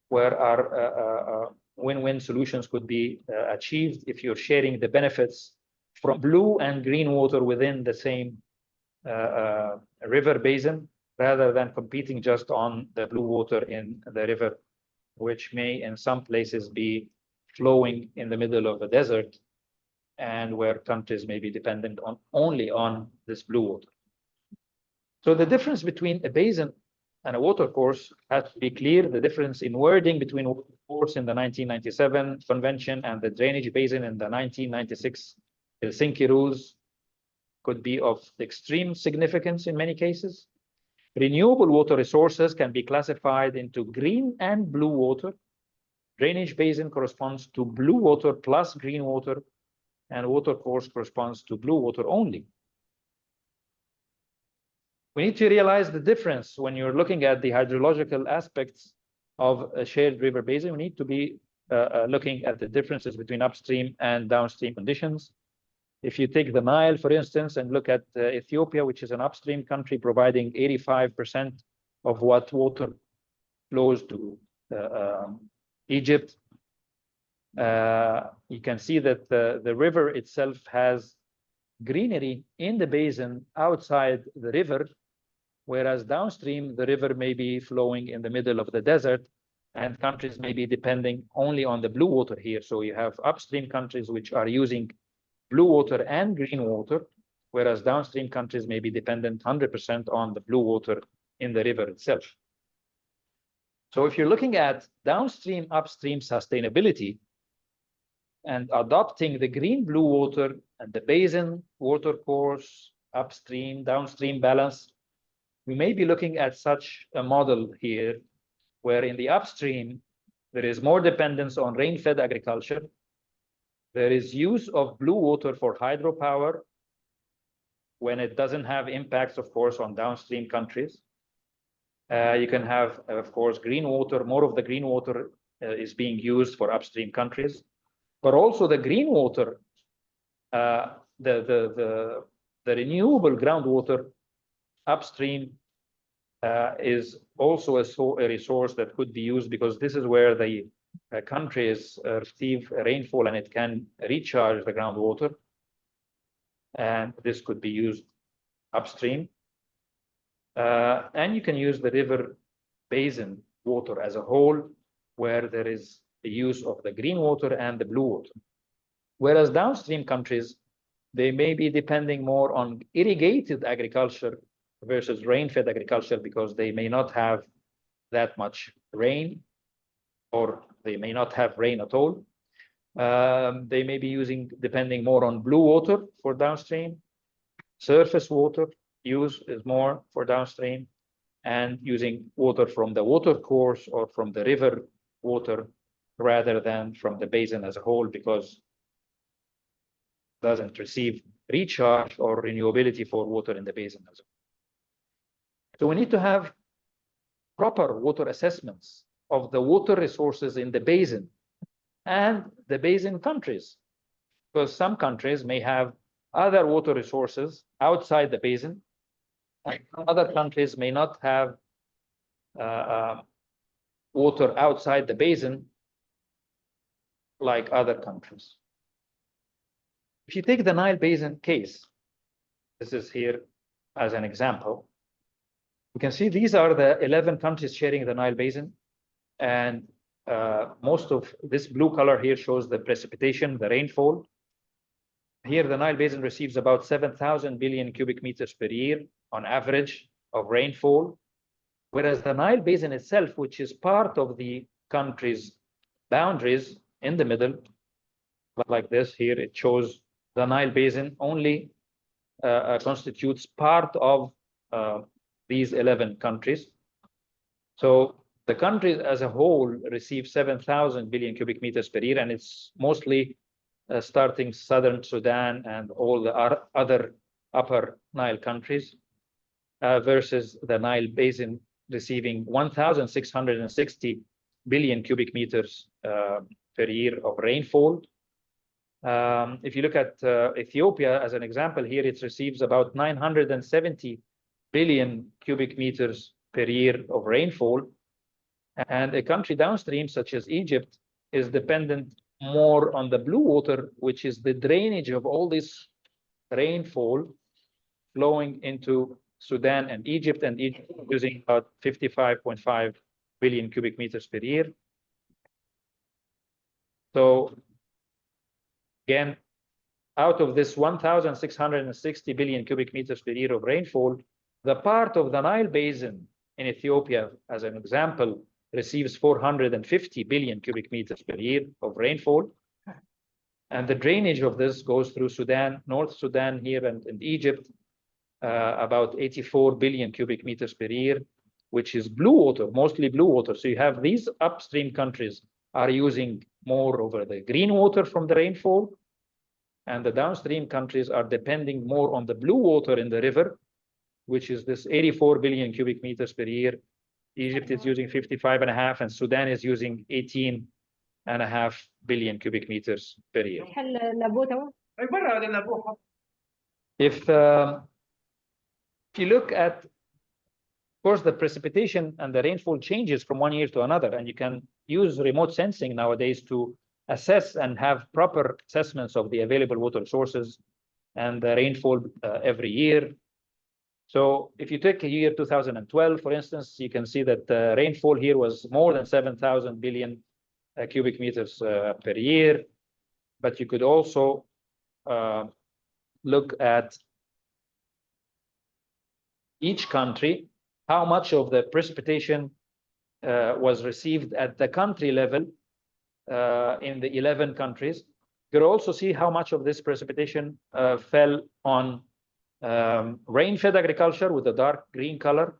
where our win-win solutions could be achieved if you're sharing the benefits from blue and green water within the same river basin, rather than competing just on the blue water in the river, which may in some places be flowing in the middle of a desert and where countries may be dependent on only on this blue water. So the difference between a basin and a water course has to be clear. The difference in wording between water course in the 1997 convention and the drainage basin in the 1996 Helsinki rules could be of extreme significance in many cases. Renewable water resources can be classified into green and blue water. Drainage basin corresponds to blue water plus green water, and water course corresponds to blue water only. We need to realize the difference when you're looking at the hydrological aspects of a shared river basin. We need to be looking at the differences between upstream and downstream conditions. If you take the Nile, for instance, and look at Ethiopia, which is an upstream country providing 85% of what water flows to Egypt, you can see that the river itself has greenery in the basin outside the river, whereas downstream, the river may be flowing in the middle of the desert, and countries may be depending only on the blue water here. So you have upstream countries which are using blue water and green water, whereas downstream countries may be dependent 100% on the blue water in the river itself. So if you're looking at downstream, upstream sustainability and adopting the green-blue water and the basin water course, upstream, downstream balance, we may be looking at such a model here, where in the upstream, there is more dependence on rain-fed agriculture. There is use of blue water for hydropower when it doesn't have impacts, of course, on downstream countries. You can have, of course, green water. More of the green water is being used for upstream countries, but also the green water, the renewable groundwater upstream is also a resource that could be used, because this is where the countries receive rainfall and it can recharge the groundwater, and this could be used upstream. And you can use the river basin water as a whole, where there is the use of the green water and the blue water. Whereas downstream countries, they may be depending more on irrigated agriculture versus rain-fed agriculture, because they may not have that much rain, or they may not have rain at all. They may be depending more on blue water for downstream. Surface water use is more for downstream, and using water from the water course or from the river water rather than from the basin as a whole, because it doesn't receive recharge or renewability for water in the basin as well. So we need to have proper water assessments of the water resources in the basin and the basin countries, because some countries may have other water resources outside the basin, and other countries may not have water outside the basin like other countries. If you take the Nile Basin case, this is here as an example, you can see these are the 11 countries sharing the Nile Basin, and most of this blue color here shows the precipitation, the rainfall. Here, the Nile Basin receives about 7,000 billion cubic meters per year on average of rainfall, whereas the Nile Basin itself, which is part of the country's boundaries in the middle, like this here, it shows the Nile Basin only constitutes part of these 11 countries. So the countries as a whole receive 7,000 billion cubic meters per year, and it's mostly starting southern Sudan and all the other upper Nile countries, versus the Nile Basin receiving 1,660 billion cubic meters per year of rainfall. If you look at Ethiopia as an example here, it receives about 970 billion cubic meters per year of rainfall. And a country downstream, such as Egypt, is dependent more on the blue water, which is the drainage of all this rainfall flowing into Sudan and Egypt using about 55.5 billion cubic meters per year. So again, out of this 1,660 billion cubic meters per year of rainfall, the part of the Nile Basin in Ethiopia, as an example, receives 450 billion cubic meters per year of rainfall. And the drainage of this goes through Sudan, North Sudan here and Egypt, about 84 billion cubic meters per year, which is blue water, mostly blue water. So you have these upstream countries are using more over the green water from the rainfall, and the downstream countries are depending more on the blue water in the river, which is this 84 billion cubic meters per year. Egypt is using 55.5, and Sudan is using 18.5 billion cubic meters per year. If you look at, of course, the precipitation and the rainfall changes from one year to another, and you can use remote sensing nowadays to assess and have proper assessments of the available water sources and the rainfall every year. So if you take a year 2012, for instance, you can see that the rainfall here was more than 7,000 billion cubic meters per year. But you could also look at each country, how much of the precipitation was received at the country level in the 11 countries. You could also see how much of this precipitation fell on rain-fed agriculture with the dark green color,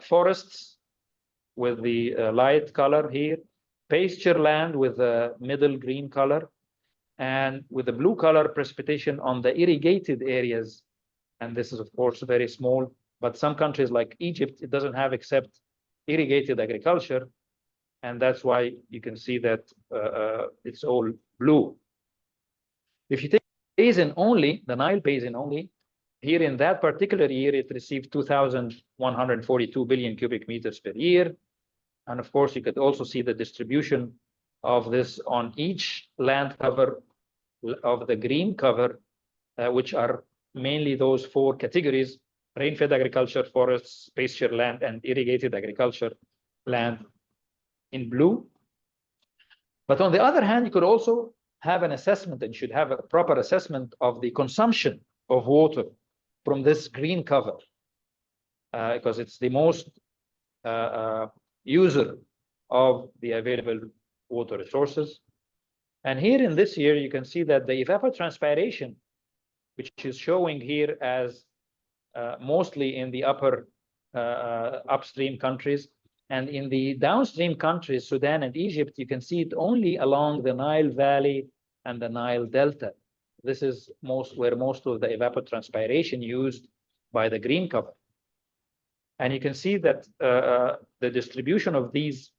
forests with the light color here, pasture land with the middle green color, and with the blue color precipitation on the irrigated areas. And this is, of course, very small But some countries like Egypt, it doesn't have except irrigated agriculture. And that's why you can see that it's all blue. If you take basin only, the Nile basin only, here in that particular year, it received 2,142 billion cubic meters per year. And of course, you could also see the distribution of this on each land cover of the green cover, which are mainly those four categories: rain-fed agriculture, forests, pasture land, and irrigated agriculture land in blue. But on the other hand, you could also have an assessment, and should have a proper assessment of the consumption of water from this green cover, because it's the most user of the available water resources. And here in this year, you can see that the evapotranspiration, which is showing here as mostly in the upper upstream countries, and in the downstream countries, Sudan and Egypt, you can see it only along the Nile Valley and the Nile Delta. This is where most of the evapotranspiration used by the green cover. And you can see that the distribution of these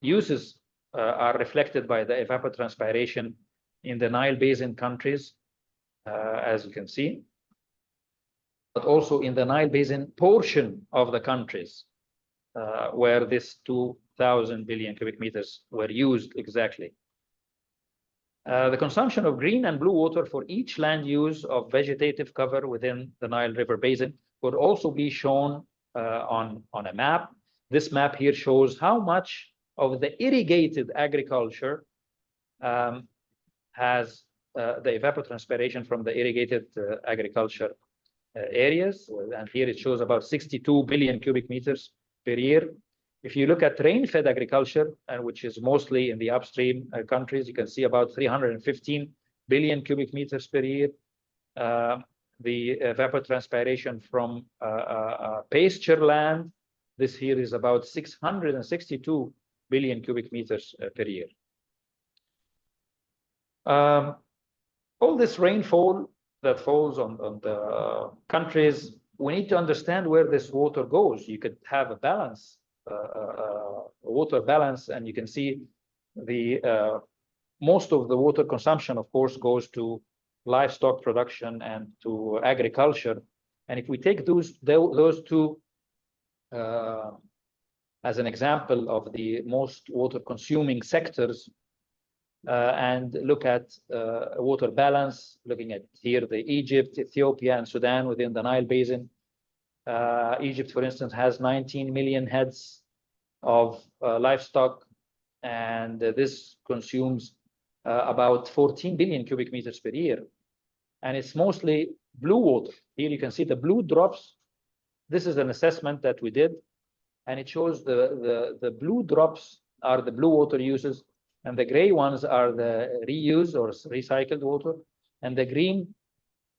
uses are reflected by the evapotranspiration in the Nile Basin countries, as you can see, but also in the Nile Basin portion of the countries, where this 2,000 billion cubic meters were used exactly. The consumption of green and blue water for each land use of vegetative cover within the Nile River Basin would also be shown on a map. This map here shows how much of the irrigated agriculture has the evapotranspiration from the irrigated agriculture areas. And here it shows about 62 billion cubic meters per year. If you look at rain-fed agriculture, which is mostly in the upstream countries, you can see about 315 billion cubic meters per year. The evapotranspiration from pasture land, this here is about 662 billion cubic meters per year. All this rainfall that falls on the countries, we need to understand where this water goes. You could have a balance, water balance, and you can see the most of the water consumption, of course, goes to livestock production and to agriculture. And if we take those two as an example of the most water consuming sectors, and look at water balance, looking at here the Egypt, Ethiopia, and Sudan within the Nile Basin. Egypt, for instance, has 19 million heads of livestock, and this consumes about 14 billion cubic meters per year. And it's mostly blue water. Here you can see the blue drops. This is an assessment that we did, and it shows the blue drops are the blue water uses, and the gray ones are the reuse or recycled water, and the green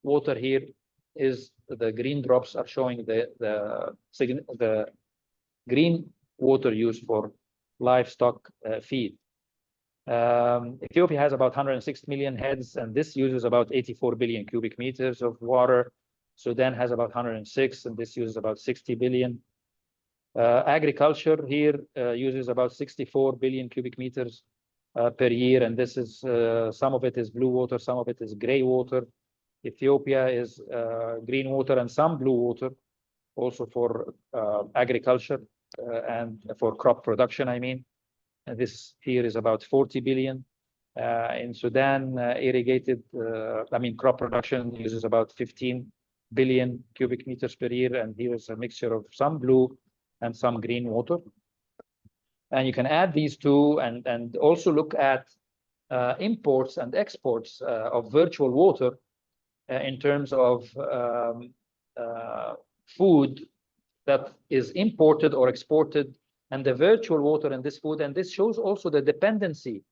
water here is the green drops are showing the green water used for livestock feed. Ethiopia has about 106 million heads, and this uses about 84 billion cubic meters of water. Sudan has about 106, and this uses about 60 billion. Agriculture here uses about 64 billion cubic meters per year, and this is some of it is blue water, some of it is gray water. Ethiopia is green water and some blue water, also for agriculture and for crop production, I mean. And this here is about 40 billion. In Sudan, crop production uses about 15 billion cubic meters per year, and here is a mixture of some blue and some green water. And you can add these two and also look at imports and exports of virtual water in terms of food that is imported or exported, and the virtual water in this food. And this shows also the dependency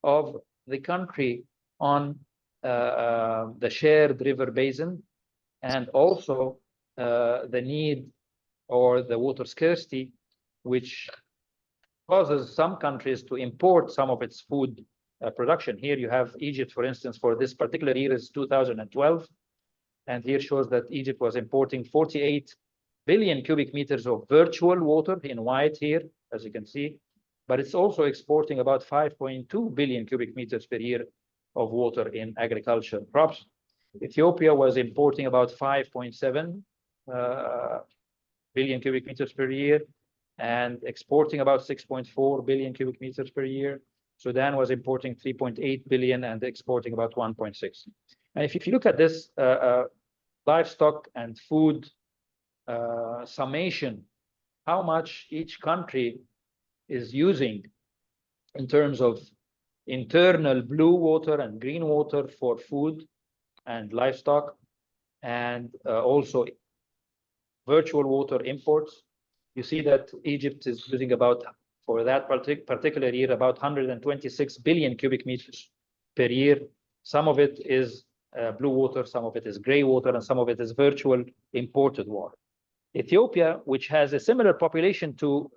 of the country on the shared river basin, and also the need or the water scarcity, which causes some countries to import some of its food production. Here you have Egypt, for instance, for this particular year is 2012. And here shows that Egypt was importing 48 billion cubic meters of virtual water in white here, as you can see, but it's also exporting about 5.2 billion cubic meters per year of water in agriculture crops. Ethiopia was importing about 5.7 billion cubic meters per year and exporting about 6.4 billion cubic meters per year. Sudan was importing 3.8 billion and exporting about 1.6. And if you look at this livestock and food summation, how much each country is using in terms of internal blue water and green water for food and livestock, and also virtual water imports. You see that Egypt is using about, for that particular year, about 126 billion cubic meters per year. Some of it is blue water, some of it is gray water, and some of it is virtual imported water. Ethiopia, which has a similar population to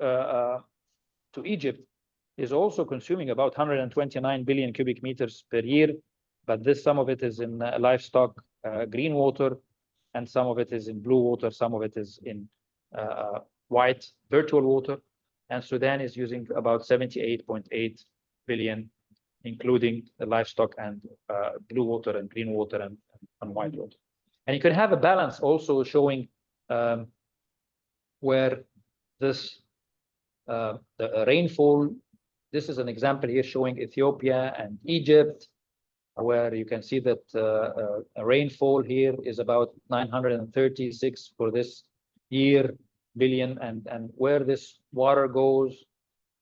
Egypt, is also consuming about 129 billion cubic meters per year, but some of it is in livestock green water, and some of it is in blue water, some of it is in white virtual water, and Sudan is using about 78.8 billion, including the livestock and blue water and green water and white water. And you can have a balance also showing where this the rainfall. This is an example here showing Ethiopia and Egypt, where you can see that rainfall here is about 936 for this year billion, and where this water goes.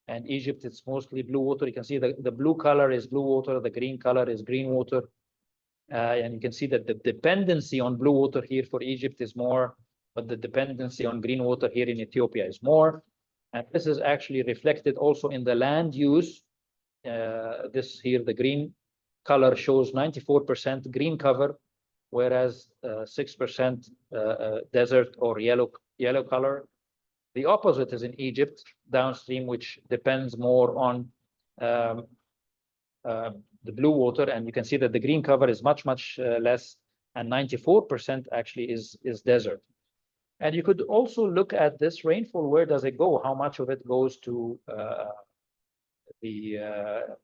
And Egypt, it's mostly blue water. You can see the blue color is blue water, the green color is green water. And you can see that the dependency on blue water here for Egypt is more, but the dependency on green water here in Ethiopia is more. And this is actually reflected also in the land use. This here, the green color shows 94% green cover, whereas 6% desert or yellow color. The opposite is in Egypt, downstream, which depends more on the blue water, and you can see that the green cover is much less, and 94% actually is desert. And you could also look at this rainfall. Where does it go? How much of it goes to the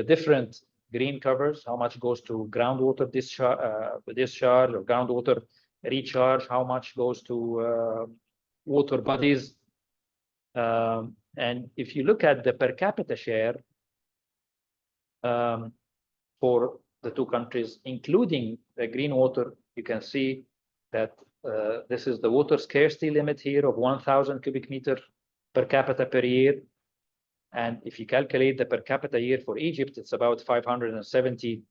different green covers? How much goes to groundwater discharge or groundwater recharge? How much goes to water bodies? And if you look at the per capita share for the two countries, including the green water, you can see that this is the water scarcity limit here of 1,000 cubic meter per capita per year. And if you calculate the per capita year for Egypt, it's about 570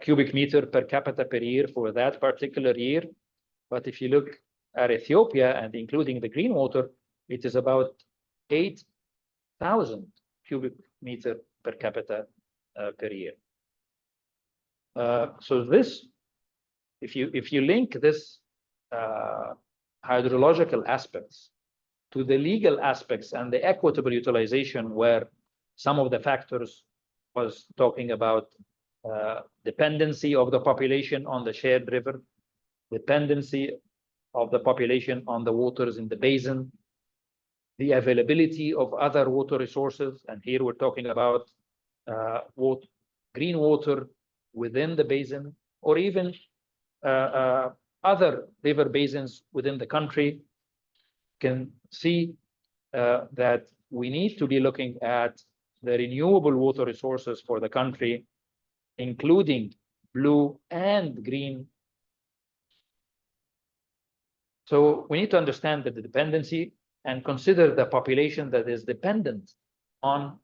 cubic meter per capita per year for that particular year. But if you look at Ethiopia and including the green water, it is about 8,000 cubic meter per capita per year. So this, if you link this hydrological aspects to the legal aspects and the equitable utilization, where some of the factors was talking about dependency of the population on the shared river, dependency of the population on the waters in the basin, the availability of other water resources, and here we're talking about green water within the basin, or even other river basins within the country, can see that we need to be looking at the renewable water resources for the country, including blue and green. So we need to understand the dependency and consider the population that is dependent on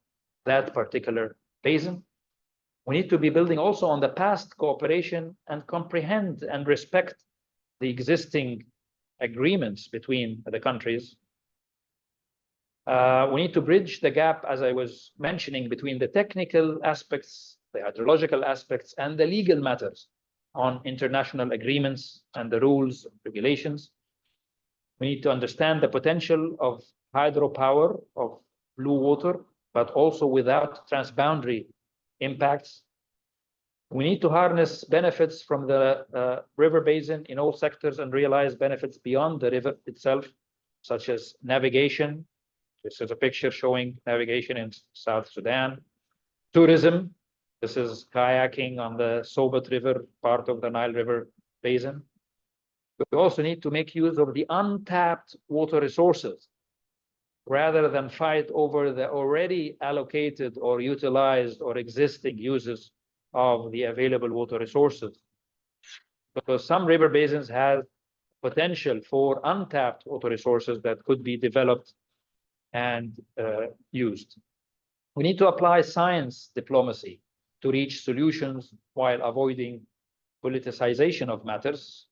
that particular basin. We need to be building also on the past cooperation and comprehend and respect the existing agreements between the countries. We need to bridge the gap, as I was mentioning, between the technical aspects, the hydrological aspects, and the legal matters on international agreements and the rules, regulations. We need to understand the potential of hydropower, of blue water, but also without transboundary impacts. We need to harness benefits from the river basin in all sectors and realize benefits beyond the river itself, such as navigation. This is a picture showing navigation in South Sudan. Tourism. This is kayaking on the Sobat River, part of the Nile River basin. We also need to make use of the untapped water resources rather than fight over the already allocated or utilized or existing uses of the available water resources. Because some river basins have potential for untapped water resources that could be developed and used. We need to apply science diplomacy to reach solutions while avoiding politicization of matters,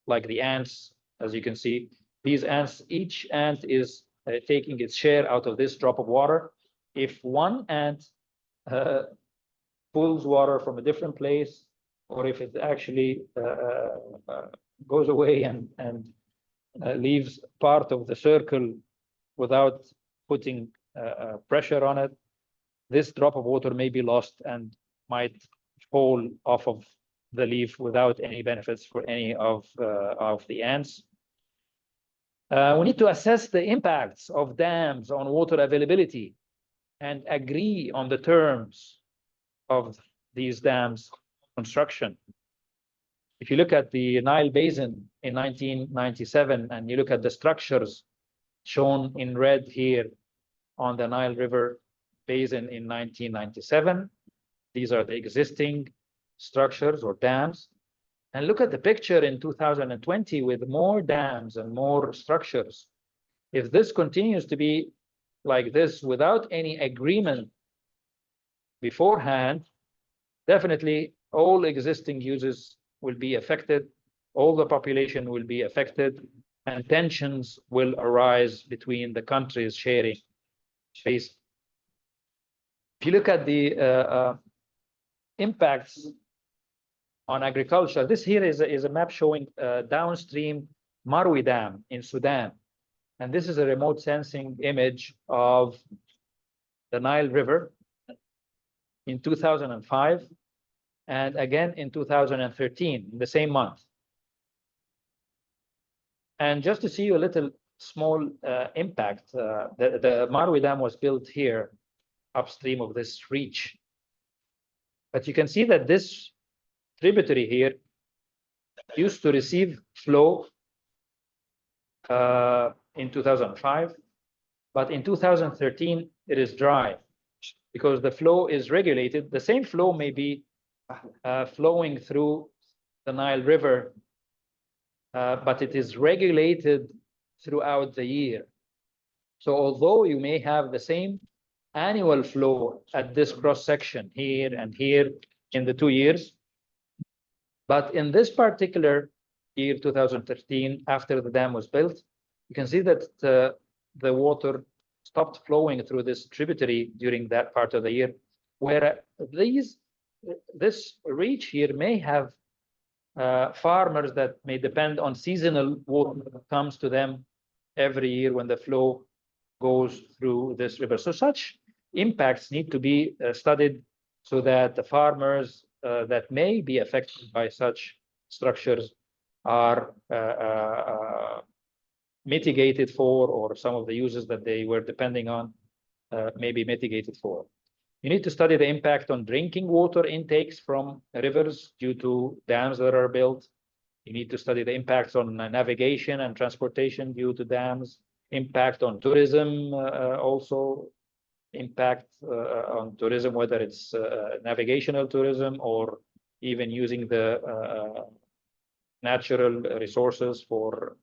like the ants, as you can see. These ants, each ant is taking its share out of this drop of water. If one ant pulls water from a different place, or if it actually goes away and leaves part of the circle without putting pressure on it, this drop of water may be lost and might fall off of the leaf without any benefits for any of the ants. We need to assess the impacts of dams on water availability and agree on the terms of these dams construction. If you look at the Nile Basin in 1997 and you look at the structures shown in red here on the Nile River Basin in 1997, these are the existing structures or dams. And look at the picture in 2020 with more dams and more structures. If this continues to be like this without any agreement beforehand, definitely all existing uses will be affected, all the population will be affected, and tensions will arise between the countries sharing space. If you look at the impacts on agriculture, this here is a map showing downstream Marwi Dam in Sudan. And this is a remote sensing image of the Nile River in 2005 and again in 2013, in the same month. And just to see you a little small impact, the Marwi Dam was built here upstream of this reach. But you can see that this tributary here used to receive flow in 2005, but in 2013 it is dry because the flow is regulated. The same flow may be flowing through the Nile River, but it is regulated throughout the year. So although you may have the same annual flow at this cross section here and here in the 2 years, but in this particular year, 2013, after the dam was built, you can see that the water stopped flowing through this tributary during that part of the year, where this reach here may have farmers that may depend on seasonal water that comes to them every year when the flow goes through this river. So such impacts need to be studied so that the farmers that may be affected by such structures are mitigated for, or some of the uses that they were depending on may be mitigated for. You need to study the impact on drinking water intakes from rivers due to dams that are built. You need to study the impacts on navigation and transportation due to dams, impact on tourism, also impact on tourism, whether it's navigational tourism or even using the natural resources for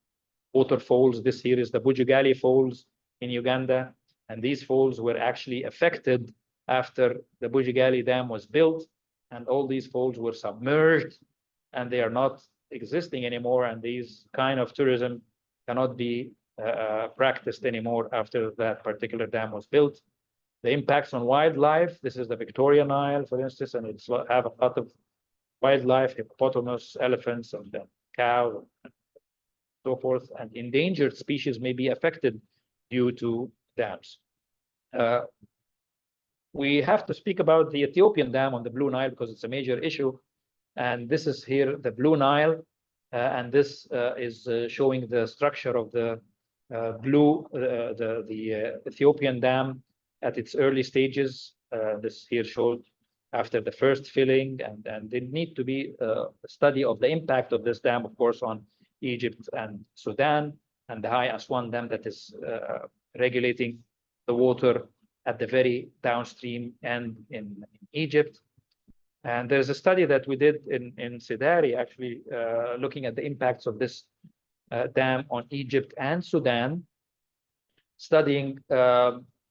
waterfalls. This here is the Bujugali Falls in Uganda, and these falls were actually affected after the Bujugali Dam was built, and all these falls were submerged, and they are not existing anymore, and these kind of tourism cannot be practiced anymore after that particular dam was built. The impacts on wildlife, this is the Victoria Nile, for instance, and it's have a lot of wildlife, hippopotamus, elephants, and cows, and so forth, and endangered species may be affected due to dams. we have to speak about the Ethiopian dam on the Blue Nile because it's a major issue. And this is here the Blue Nile, and this is showing the structure of the Ethiopian dam at its early stages. This here showed after the first filling, and there need to be a study of the impact of this dam, of course, on Egypt and Sudan, and the High Aswan Dam that is regulating the water at the very downstream end in Egypt. And there's a study that we did in Sidari, actually looking at the impacts of this dam on Egypt and Sudan, studying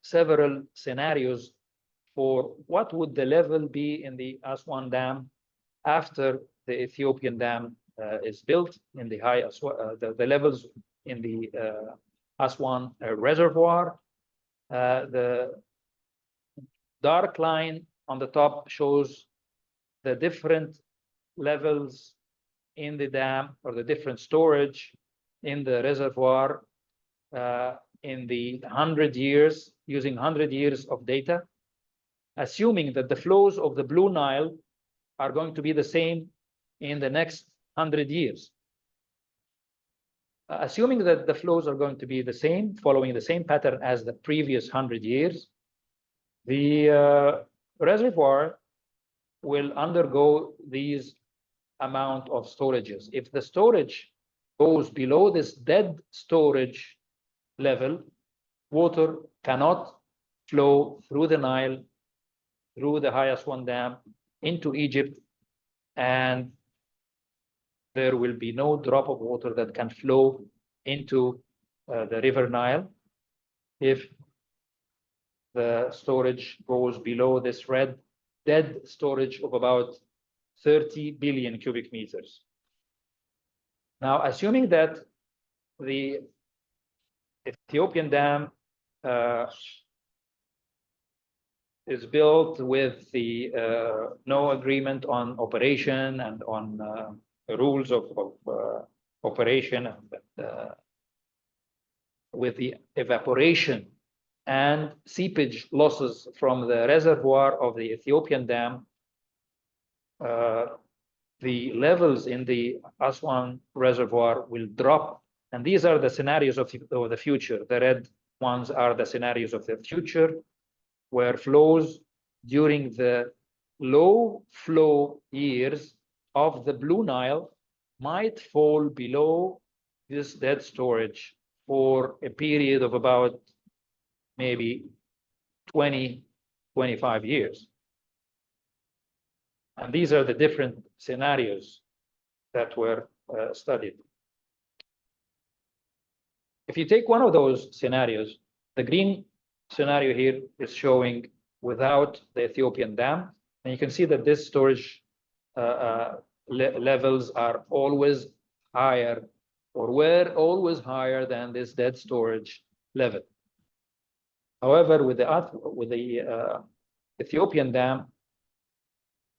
several scenarios for what would the level be in the Aswan Dam after the Ethiopian dam is built in the High Aswan, the levels in the Aswan reservoir. The dark line on the top shows the different levels in the dam, or the different storage in the reservoir in the 100 years, using 100 years of data, assuming that the flows of the Blue Nile are going to be the same in the next 100 years. Assuming that the flows are going to be the same, following the same pattern as the previous 100 years, the reservoir will undergo these amount of storages. If the storage goes below this dead storage level, water cannot flow through the Nile, through the High Aswan Dam into Egypt, and there will be no drop of water that can flow into the River Nile if the storage goes below this red dead storage of about 30 billion cubic meters. Now, assuming that the Ethiopian dam is built with the no agreement on operation and on rules of operation, and with the evaporation and seepage losses from the reservoir of the Ethiopian dam, the levels in the Aswan reservoir will drop. And these are the scenarios of the future. The red ones are the scenarios of the future, where flows during the low flow years of the Blue Nile might fall below this dead storage for a period of about maybe 20, 25 years. And these are the different scenarios that were studied. If you take one of those scenarios, the green scenario here is showing without the Ethiopian dam, and you can see that this storage levels are always higher, or were always higher than this dead storage level. However, with the Ethiopian dam,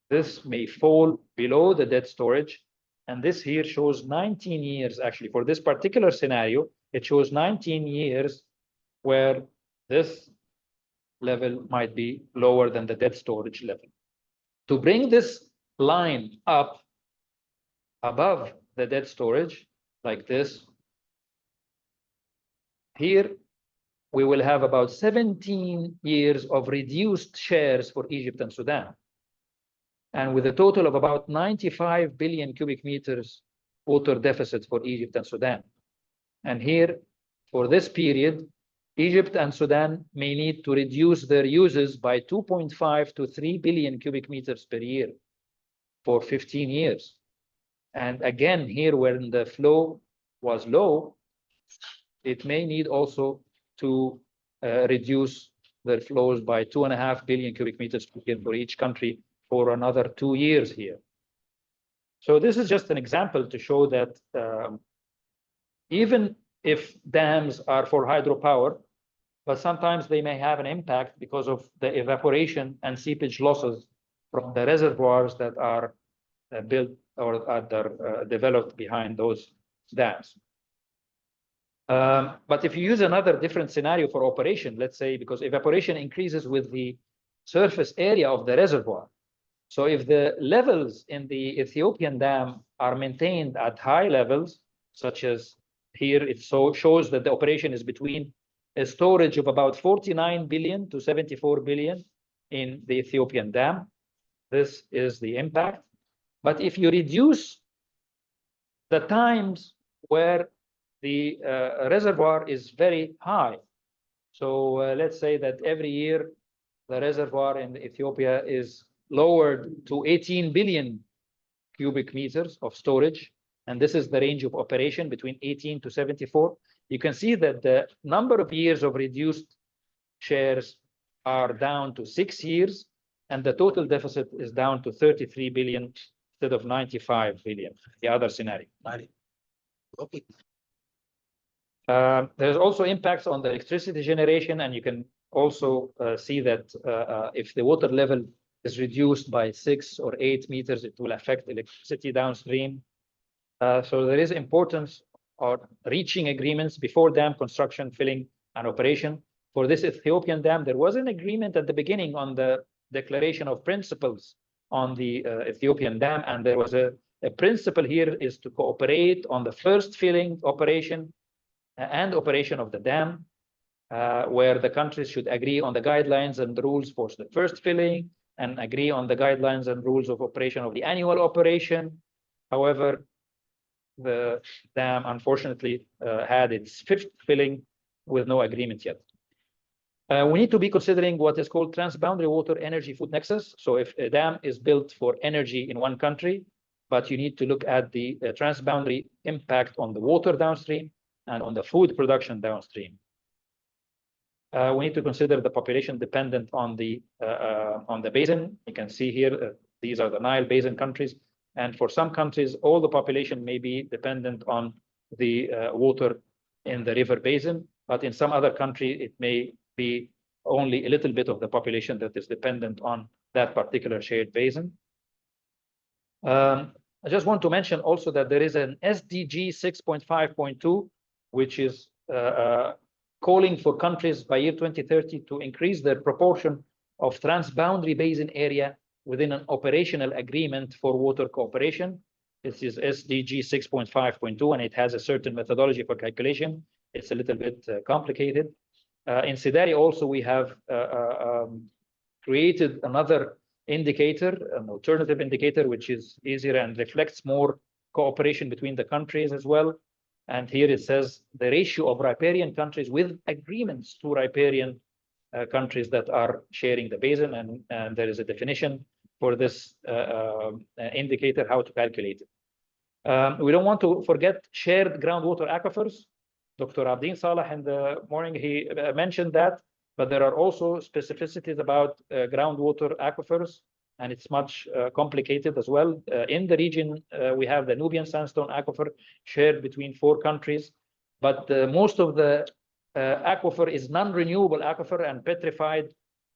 this may fall below the dead storage, and this here shows 19 years. Actually, for this particular scenario, it shows 19 years where this level might be lower than the dead storage level. To bring this line up above the dead storage, like this, here we will have about 17 years of reduced shares for Egypt and Sudan, and with a total of about 95 billion cubic meters water deficit for Egypt and Sudan. And here, for this period, Egypt and Sudan may need to reduce their uses by 2.5 to 3 billion cubic meters per year for 15 years. And again, here when the flow was low, it may need also to reduce their flows by 2.5 billion cubic meters per year for each country for another 2 years here. So this is just an example to show that even if dams are for hydropower, but sometimes they may have an impact because of the evaporation and seepage losses from the reservoirs that are built or are developed behind those dams. But if you use another different scenario for operation, let's say because evaporation increases with the surface area of the reservoir. So if the levels in the Ethiopian dam are maintained at high levels, such as here, it shows that the operation is between a storage of about 49 billion to 74 billion in the Ethiopian dam. This is the impact. But if you reduce the times where the reservoir is very high, so let's say that every year the reservoir in Ethiopia is lowered to 18 billion cubic meters of storage, and this is the range of operation between 18 to 74. You can see that the number of years of reduced shares are down to 6 years, and the total deficit is down to 33 billion instead of 95 billion, the other scenario. Okay. There's also impacts on the electricity generation, and you can also see that if the water level is reduced by 6 or 8 meters, it will affect electricity downstream. So there is importance of reaching agreements before dam construction, filling, and operation. For this Ethiopian dam, there was an agreement at the beginning on the declaration of principles on the Ethiopian dam, and there was a principle here is to cooperate on the first filling operation and operation of the dam, where the countries should agree on the guidelines and the rules for the first filling and agree on the guidelines and rules of operation of the annual operation. However, the dam unfortunately had its 5th filling with no agreement yet. We need to be considering what is called transboundary water energy food nexus. So if a dam is built for energy in one country, but you need to look at the transboundary impact on the water downstream and on the food production downstream. We need to consider the population dependent on the basin. You can see here, these are the Nile Basin countries. And for some countries, all the population may be dependent on the water in the river basin. But in some other country, it may be only a little bit of the population that is dependent on that particular shared basin. I just want to mention also that there is an SDG 6.5.2, which is calling for countries by year 2030 to increase their proportion of transboundary basin area within an operational agreement for water cooperation. This is SDG 6.5.2, and it has a certain methodology for calculation. It's a little bit complicated. In CIDARI also, we have created another indicator, an alternative indicator, which is easier and reflects more cooperation between the countries as well. And here it says the ratio of riparian countries with agreements to riparian countries that are sharing the basin, and there is a definition for this indicator, how to calculate it. We don't want to forget shared groundwater aquifers. Dr. Abdin Saleh in the morning, he mentioned that, but there are also specificities about groundwater aquifers, and it's much complicated as well. In the region, we have the Nubian sandstone aquifer shared between 4 countries, but most of the aquifer is non-renewable aquifer, and petrified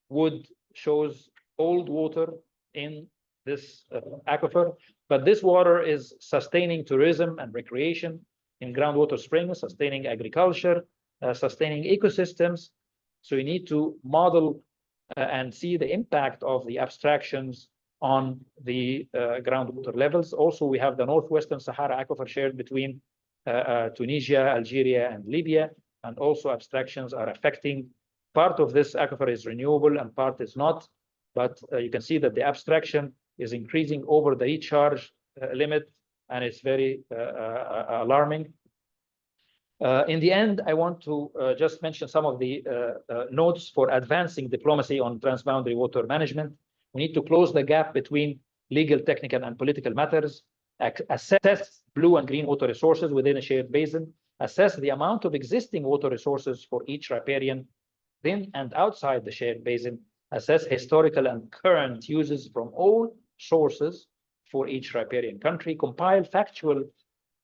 wood shows old water in this aquifer. But this water is sustaining tourism and recreation in groundwater springs, sustaining agriculture, sustaining ecosystems. So you need to model and see the impact of the abstractions on the groundwater levels. Also, we have the Northwestern Sahara aquifer shared between Tunisia, Algeria, and Libya, and also abstractions are affecting. Part of this aquifer is renewable and part is not, but you can see that the abstraction is increasing over the recharge limit, and it's very alarming. In the end, I want to just mention some of the notes for advancing diplomacy on transboundary water management. We need to close the gap between legal, technical, and political matters, assess blue and green water resources within a shared basin, assess the amount of existing water resources for each riparian within and outside the shared basin, assess historical and current uses from all sources for each riparian country, compile factual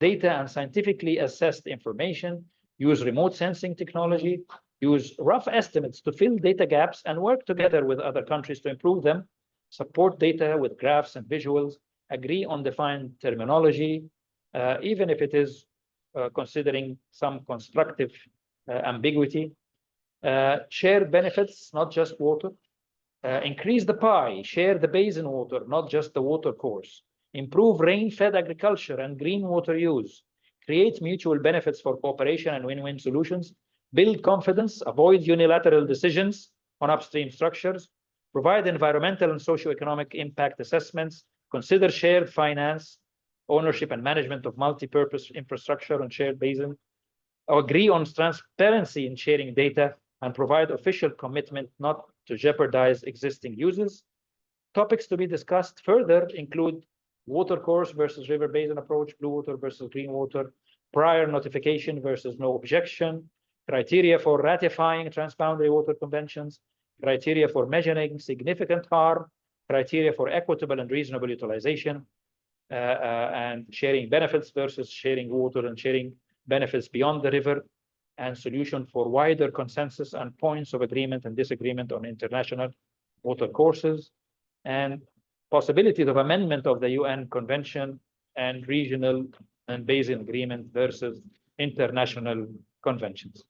data and scientifically assessed information, use remote sensing technology, use rough estimates to fill data gaps, and work together with other countries to improve them, support data with graphs and visuals, agree on defined terminology, even if it is considering some constructive ambiguity, share benefits, not just water, Increase the pie, share the basin water, not just the water course. Improve rain-fed agriculture and green water use. Create mutual benefits for cooperation and win-win solutions. Build confidence, avoid unilateral decisions on upstream structures. Provide environmental and socioeconomic impact assessments. Consider shared finance, ownership and management of multi-purpose infrastructure on shared basin. Agree on transparency in sharing data and provide official commitment not to jeopardize existing uses. Topics to be discussed further include water course versus river basin approach, blue water versus green water, prior notification versus no objection, criteria for ratifying transboundary water conventions, criteria for measuring significant harm, criteria for equitable and reasonable utilization, and sharing benefits versus sharing water and sharing benefits beyond the river, and solution for wider consensus and points of agreement and disagreement on international water courses, and possibilities of amendment of the UN Convention and regional and basin agreement versus international conventions.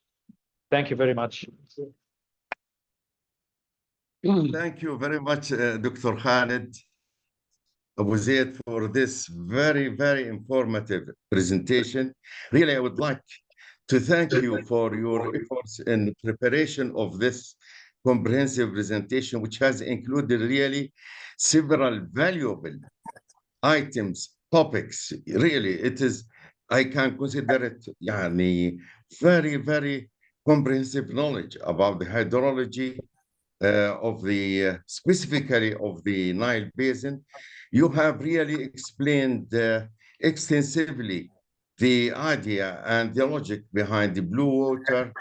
Thank you very much. Thank you very much, Dr. Khalid Abu Zaid, for this very, very informative presentation. Really, I would like to thank you for your efforts in preparation of this comprehensive presentation, which has included really several valuable items, topics. Really, it is, I can consider it very, very comprehensive knowledge about the hydrology of the, specifically of the Nile Basin. You have really explained extensively the idea and the logic behind the blue water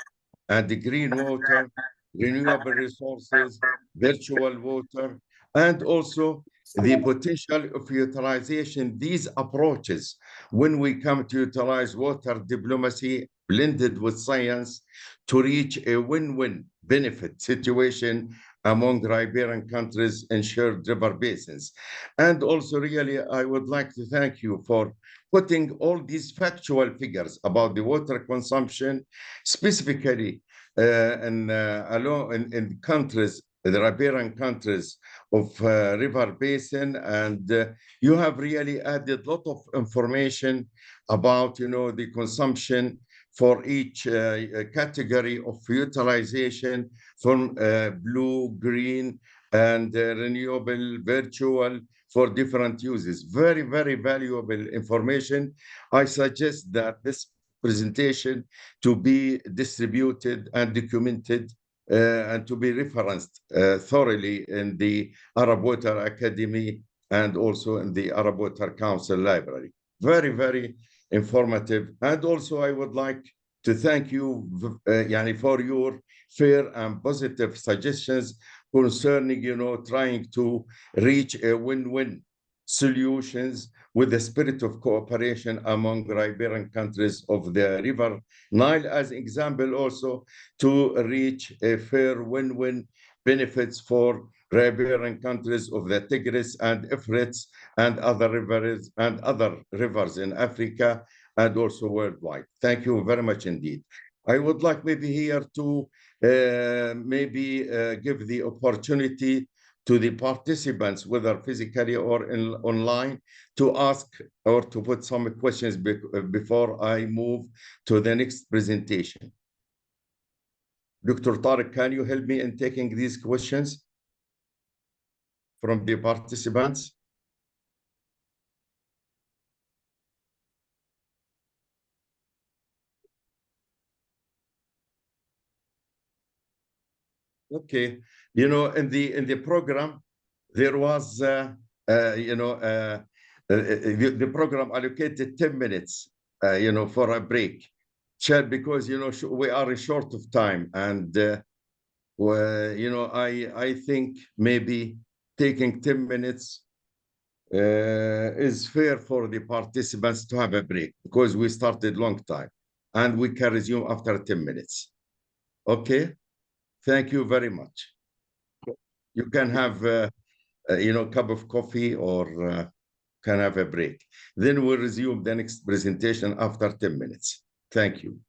and the green water, renewable resources, virtual water, and also the potential of utilization, these approaches, when we come to utilize water diplomacy blended with science to reach a win-win benefit situation among riparian countries and shared river basins. And also, really, I would like to thank you for putting all these factual figures about the water consumption, specifically in countries, the riparian countries of river basin, and you have really added a lot of information about, the consumption for each category of utilization from blue, green, and renewable, virtual, for different uses. Very, very valuable information. I suggest that this presentation to be distributed and documented and to be referenced thoroughly in the Arab Water Academy and also in the Arab Water Council library. Very, very informative. And also I would like to thank you for your fair and positive suggestions concerning, trying to reach a win-win solutions with the spirit of cooperation among riparian countries of the River Nile, as example also to reach a fair win-win benefits for riparian countries of the Tigris and Euphrates and other rivers in Africa and also worldwide. Thank you very much indeed. I would like maybe here to give the opportunity to the participants, whether physically or online, to ask or to put some questions before I move to the next presentation. Dr. Tariq, can you help me in taking these questions from the participants? Okay, in the program, there was the program allocated 10 minutes, for a break, because we are short of time, and I think maybe taking 10 minutes is fair for the participants to have a break, because we started long time, and we can resume after 10 minutes. Okay. Thank you very much. You can have, a cup of coffee or can have a break. Then we'll resume the next presentation after 10 minutes. Thank you.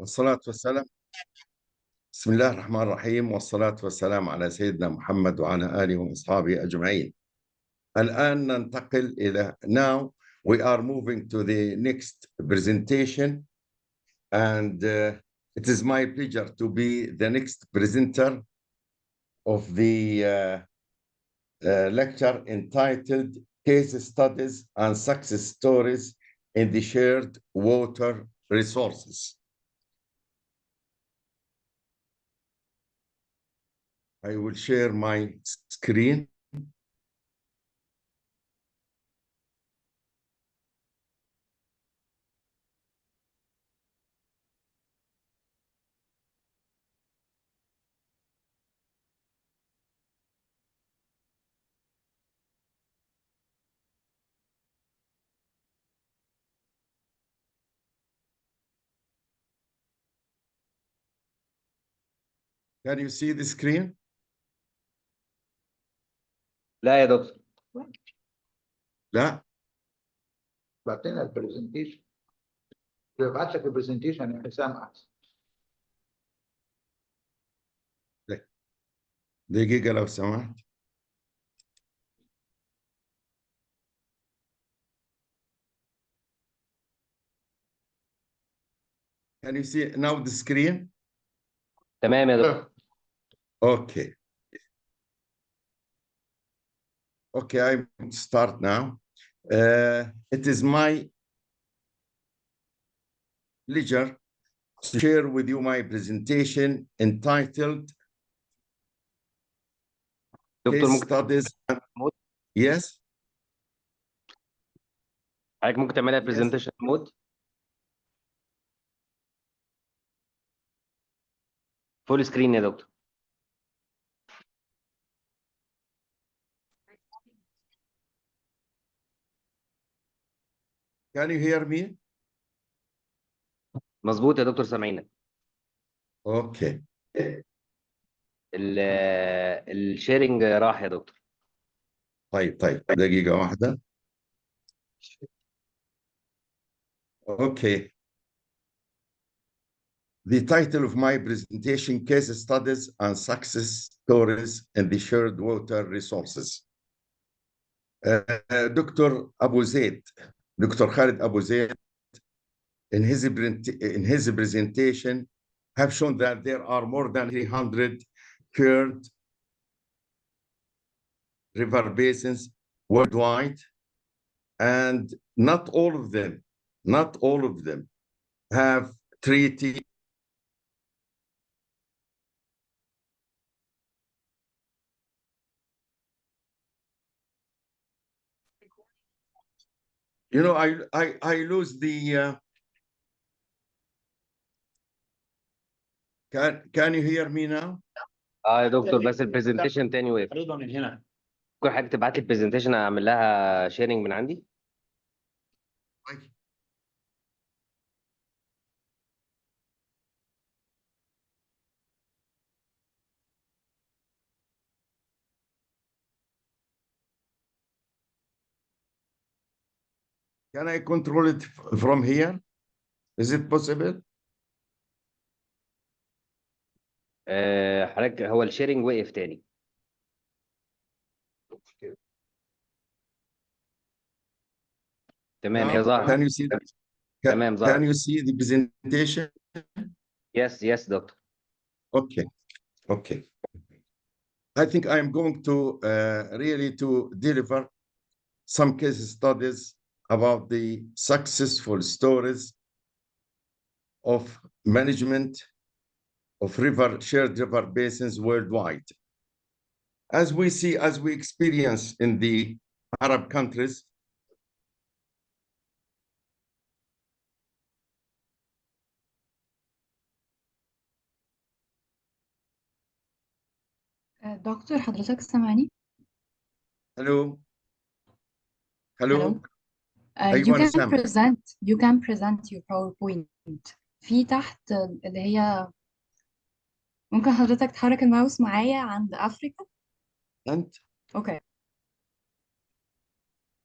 والصلاة والسلام بسم الله الرحمن الرحيم والصلاة والسلام على سيدنا محمد وعلى آله وأصحابه أجمعين. الآن ننتقل إلى now we are moving to the next presentation and it is my pleasure to be the next presenter of the lecture entitled Case Studies and Success Stories in the Shared Water Resources. I will share my screen. Can you see the screen? لا يا دكتور. لا. بعتنا البرزنتيشن. ببعت لك البرزنتيشن يا حسام احسن. دقيقة لو سمحت. Can you see now the screen? تمام يا دكتور. Okay. Okay, I start now. It is my pleasure to share with you my presentation entitled دكتور Case ممكن Studies. Yes. حضرتك ممكن تعملها برزنتيشن مود. فول سكرين يا دكتور. Can you hear me? مظبوط يا دكتور سامعينك. Okay. الشيرنج راح يا دكتور. طيب دقيقة واحدة. Okay. The title of my presentation, Case Studies and Success Stories in the Shared Water Resources. Dr. Abu Zaid, Dr. Khalid Abu Zaid, in his presentation, have shown that there are more than 300 shared river basins worldwide, and not all of them have treaty. You know, I lose the. Can you hear me now? يا دكتور بس البرزنتيشن تاني وقف. من هنا. ممكن حضرتك تبعت لي البرزنتيشن اعمل لها شيرنج من عندي. Can I control it from here? Is it possible? حضرتك هو الشيرنج وقف تاني. تمام هي ظاهرة. Can you see that? تمام ظاهرة. Can you see the presentation? Yes دكتور. Okay. I think I'm going to really to deliver some case studies about the successful stories of management of shared river basins worldwide. As we experience in the Arab countries, دكتور حضرتك سامعني؟ Hello. You أيوة you can present your PowerPoint. في تحت اللي هي ممكن حضرتك تحرك الماوس معايا عند أفريقيا؟ أنت؟ اوكي.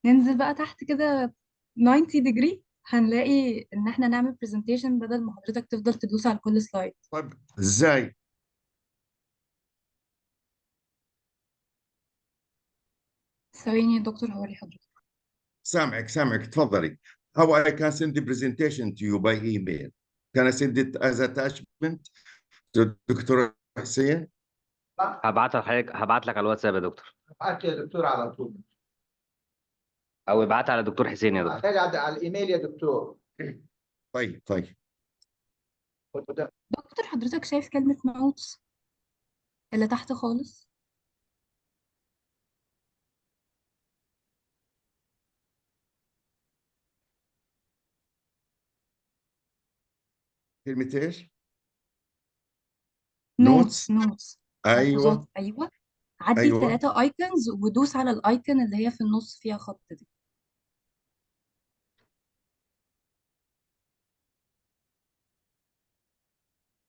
ننزل بقى تحت كده 90 degree هنلاقي ان احنا نعمل presentation بدل ما حضرتك تفضل تدوس على كل سلايد. طيب ازاي؟ ثواني يا دكتور هوري حضرتك. سامعك تفضلي. How I can send the presentation to you by email? Can I send it as attachment to Dr. حسين؟ هبعت لك على الواتساب يا دكتور، ابعت لي يا دكتور على طول، او ابعتها على دكتور حسين يا دكتور. ابعتها لي على الايميل يا دكتور. طيب دكتور حضرتك شايف كلمة notes اللي تحت خالص؟ كلمة ايش؟ notes ايوه ملحوظات. ايوه عدي ايوه الثلاثة ايكونز ودوس على الايكون اللي هي في النص فيها خط دي.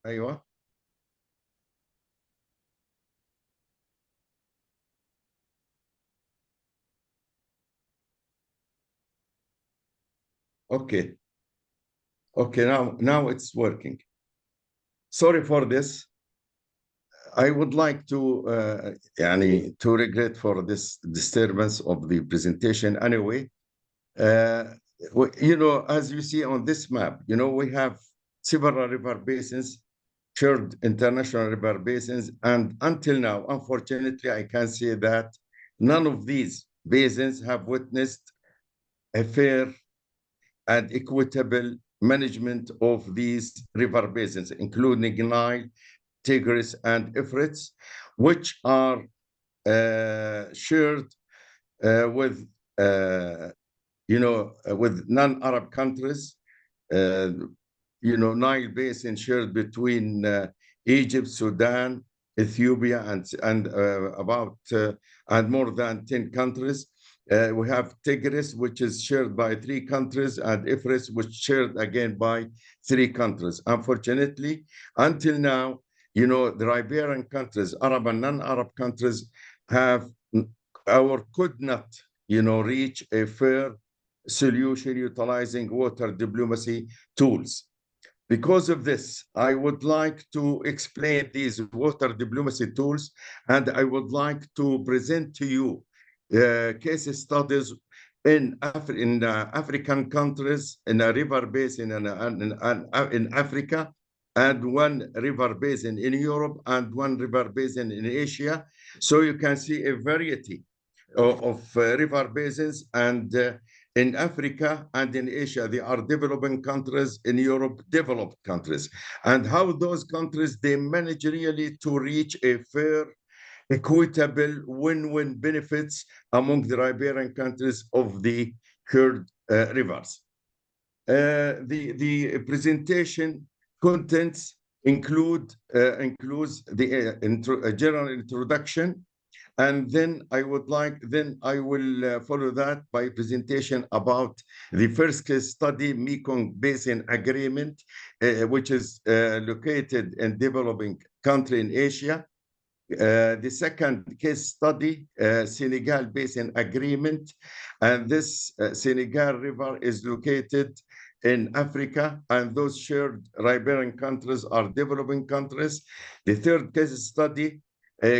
ايوه okay now it's working. Sorry for this. I would like to to regret for this disturbance of the presentation. Anyway, as you see on this map, we have several river basins, shared international river basins, and until now, unfortunately, I can say that none of these basins have witnessed a fair and equitable management of these river basins, including Nile, Tigris, and Euphrates, which are shared with non-Arab countries. Nile Basin shared between Egypt, Sudan, Ethiopia, and more than 10 countries. We have Tigris, which is shared by 3 countries, and Euphrates, which shared again by 3 countries. Unfortunately, until now, the Iberian countries, Arab and non-Arab countries, have or could not, reach a fair solution utilizing water diplomacy tools. Because of this, I would like to explain these water diplomacy tools, and I would like to present to you case studies in African countries, in a river basin in Africa, and one river basin in Europe, and one river basin in Asia. So you can see a variety of river basins, and in Africa and in Asia, they are developing countries, in Europe, developed countries, and how those countries, they manage really to reach a fair, equitable, win-win benefits among the riparian countries of the shared rivers. The presentation contents includes the general introduction, and then I will follow that by presentation about the first case study, Mekong Basin Agreement, which is located in developing country in Asia. The second case study, Senegal Basin Agreement, and this Senegal River is located in Africa, and those shared riparian countries are developing countries. The third case study,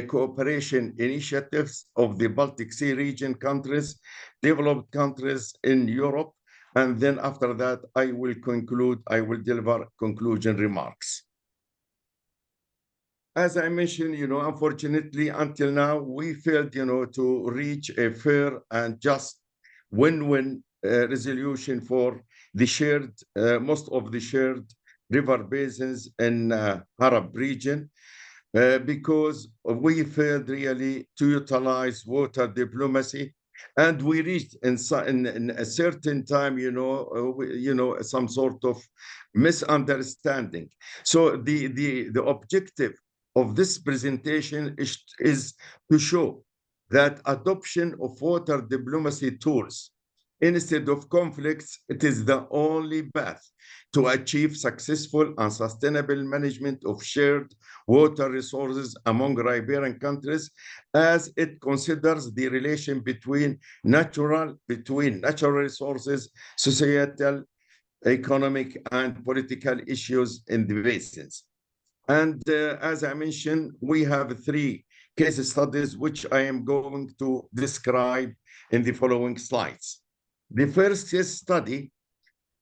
cooperation initiatives of the Baltic Sea region countries, developed countries in Europe, and then after that, I will deliver conclusion remarks. As I mentioned, unfortunately, until now, we failed, to reach a fair and just win-win resolution for the shared, most of the shared river basins in Arab region, because we failed really to utilize water diplomacy, and we reached in a certain time, some sort of misunderstanding. So the objective of this presentation is to show that adoption of water diplomacy tools instead of conflicts, it is the only path to achieve successful and sustainable management of shared water resources among riparian countries, as it considers the relation between natural resources, societal, economic and political issues in the basins. And as I mentioned, we have 3 case studies which I am going to describe in the following slides. The first case study,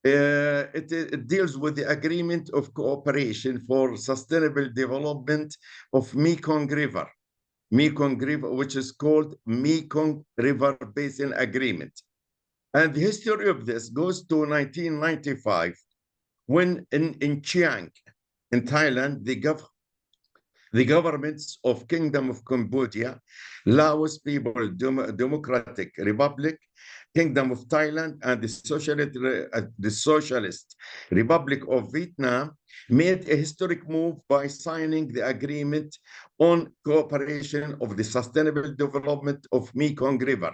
it deals with the agreement of cooperation for sustainable development of Mekong River, which is called Mekong River Basin Agreement. And the history of this goes to 1995, when in Chiang, in Thailand, the governments of Kingdom of Cambodia, Laos People Democratic Republic, Kingdom of Thailand, and the Socialist Republic of Vietnam made a historic move by signing the agreement on cooperation of the sustainable development of Mekong River.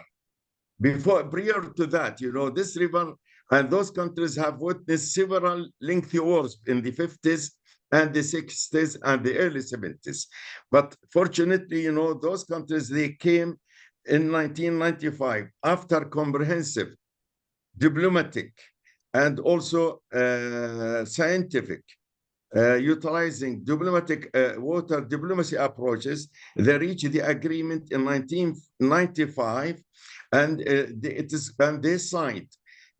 Prior to that, this river and those countries have witnessed several lengthy wars in the 50s and the 60s and the early 70s. But fortunately, those countries, they came in 1995 after comprehensive diplomatic and also scientific utilizing diplomatic water diplomacy approaches. They reached the agreement in 1995, and they signed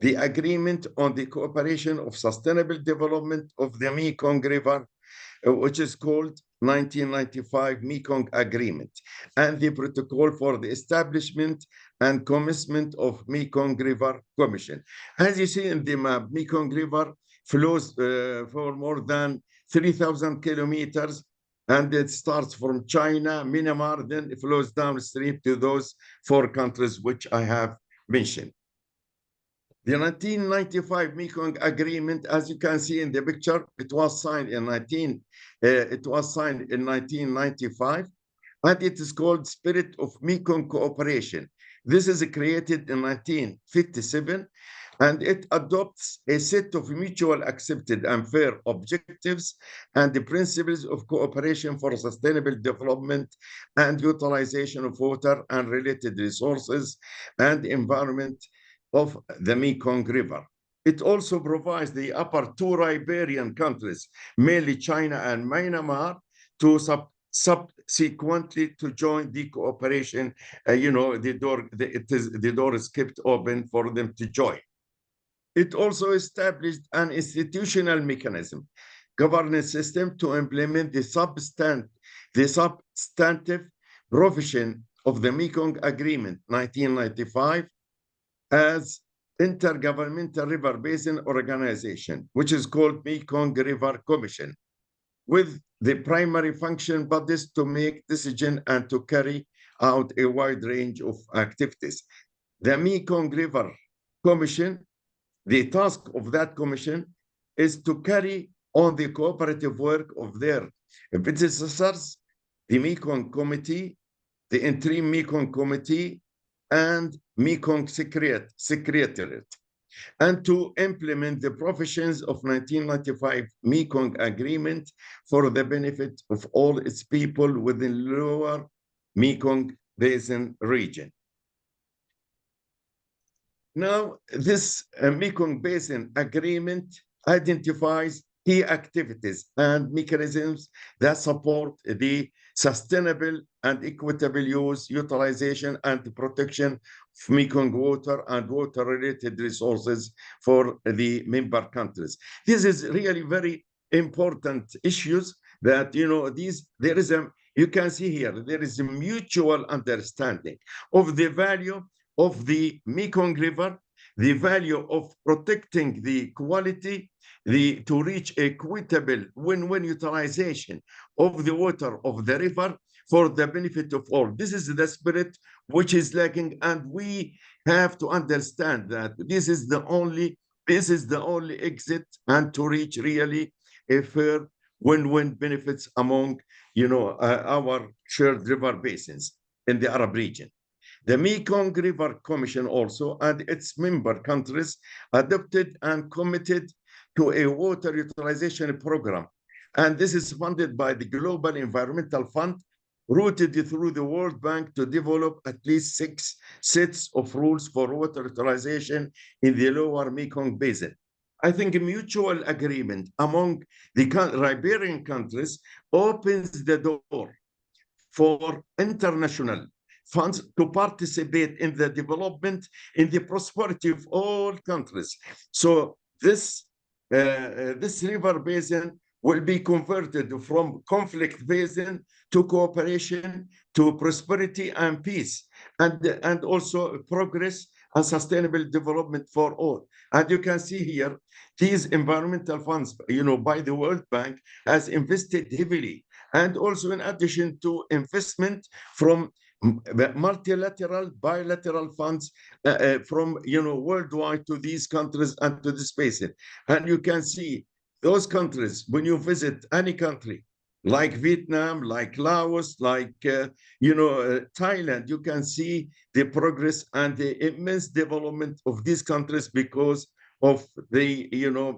the agreement on the cooperation of sustainable development of the Mekong River, which is called 1995 Mekong Agreement, and the protocol for the establishment and commencement of Mekong River Commission. As you see in the map, Mekong River flows for more than 3,000 kilometers, and it starts from China, Myanmar, then it flows downstream to those 4 countries which I have mentioned. The 1995 Mekong Agreement, as you can see in the picture, it was signed in 1995, and it is called Spirit of Mekong Cooperation. This is created in 1957, and it adopts a set of mutual accepted and fair objectives and the principles of cooperation for sustainable development and utilization of water and related resources and environment of the Mekong River. It also provides the upper 2 riparian countries, mainly China and Myanmar, to subsequently to join the cooperation. The door is kept open for them to join. It also established an institutional mechanism, governance system to implement the substantive provision of the Mekong Agreement 1995 as Intergovernmental River Basin Organization, which is called Mekong River Commission, with the primary function bodies to make decisions and to carry out a wide range of activities. The Mekong River Commission, the task of that commission is to carry on the cooperative work of their predecessors, the Mekong Committee, the Interim Mekong Committee, and Mekong Secretariat, and to implement the provisions of 1995 Mekong Agreement for the benefit of all its people within lower Mekong Basin region. Now, this Mekong Basin Agreement identifies key activities and mechanisms that support the sustainable and equitable use, utilization, and protection of Mekong water and water-related resources for the member countries. This is really very important issues that, you can see here, there is a mutual understanding of the value of the Mekong River, the value of protecting the quality, to reach equitable win-win utilization of the water of the river for the benefit of all. This is the spirit which is lacking, and we have to understand that this is the only exit, and to reach really a fair win-win benefits among our shared river basins in the Arab region. The Mekong River Commission also and its member countries adopted and committed to a water utilization program. And this is funded by the Global Environmental Fund, routed through the World Bank to develop at least 6 sets of rules for water utilization in the lower Mekong Basin. I think a mutual agreement among the Riberian countries opens the door for international funds to participate in the development, in the prosperity of all countries. So this river basin will be converted from conflict basin to cooperation, to prosperity and peace, and also progress and sustainable development for all. And you can see here, these environmental funds, by the World Bank, has invested heavily. And also in addition to investment from multilateral, bilateral funds from, worldwide to these countries and to this basin. And you can see those countries, when you visit any country, like Vietnam, like Laos, like, Thailand, you can see the progress and the immense development of these countries because of the,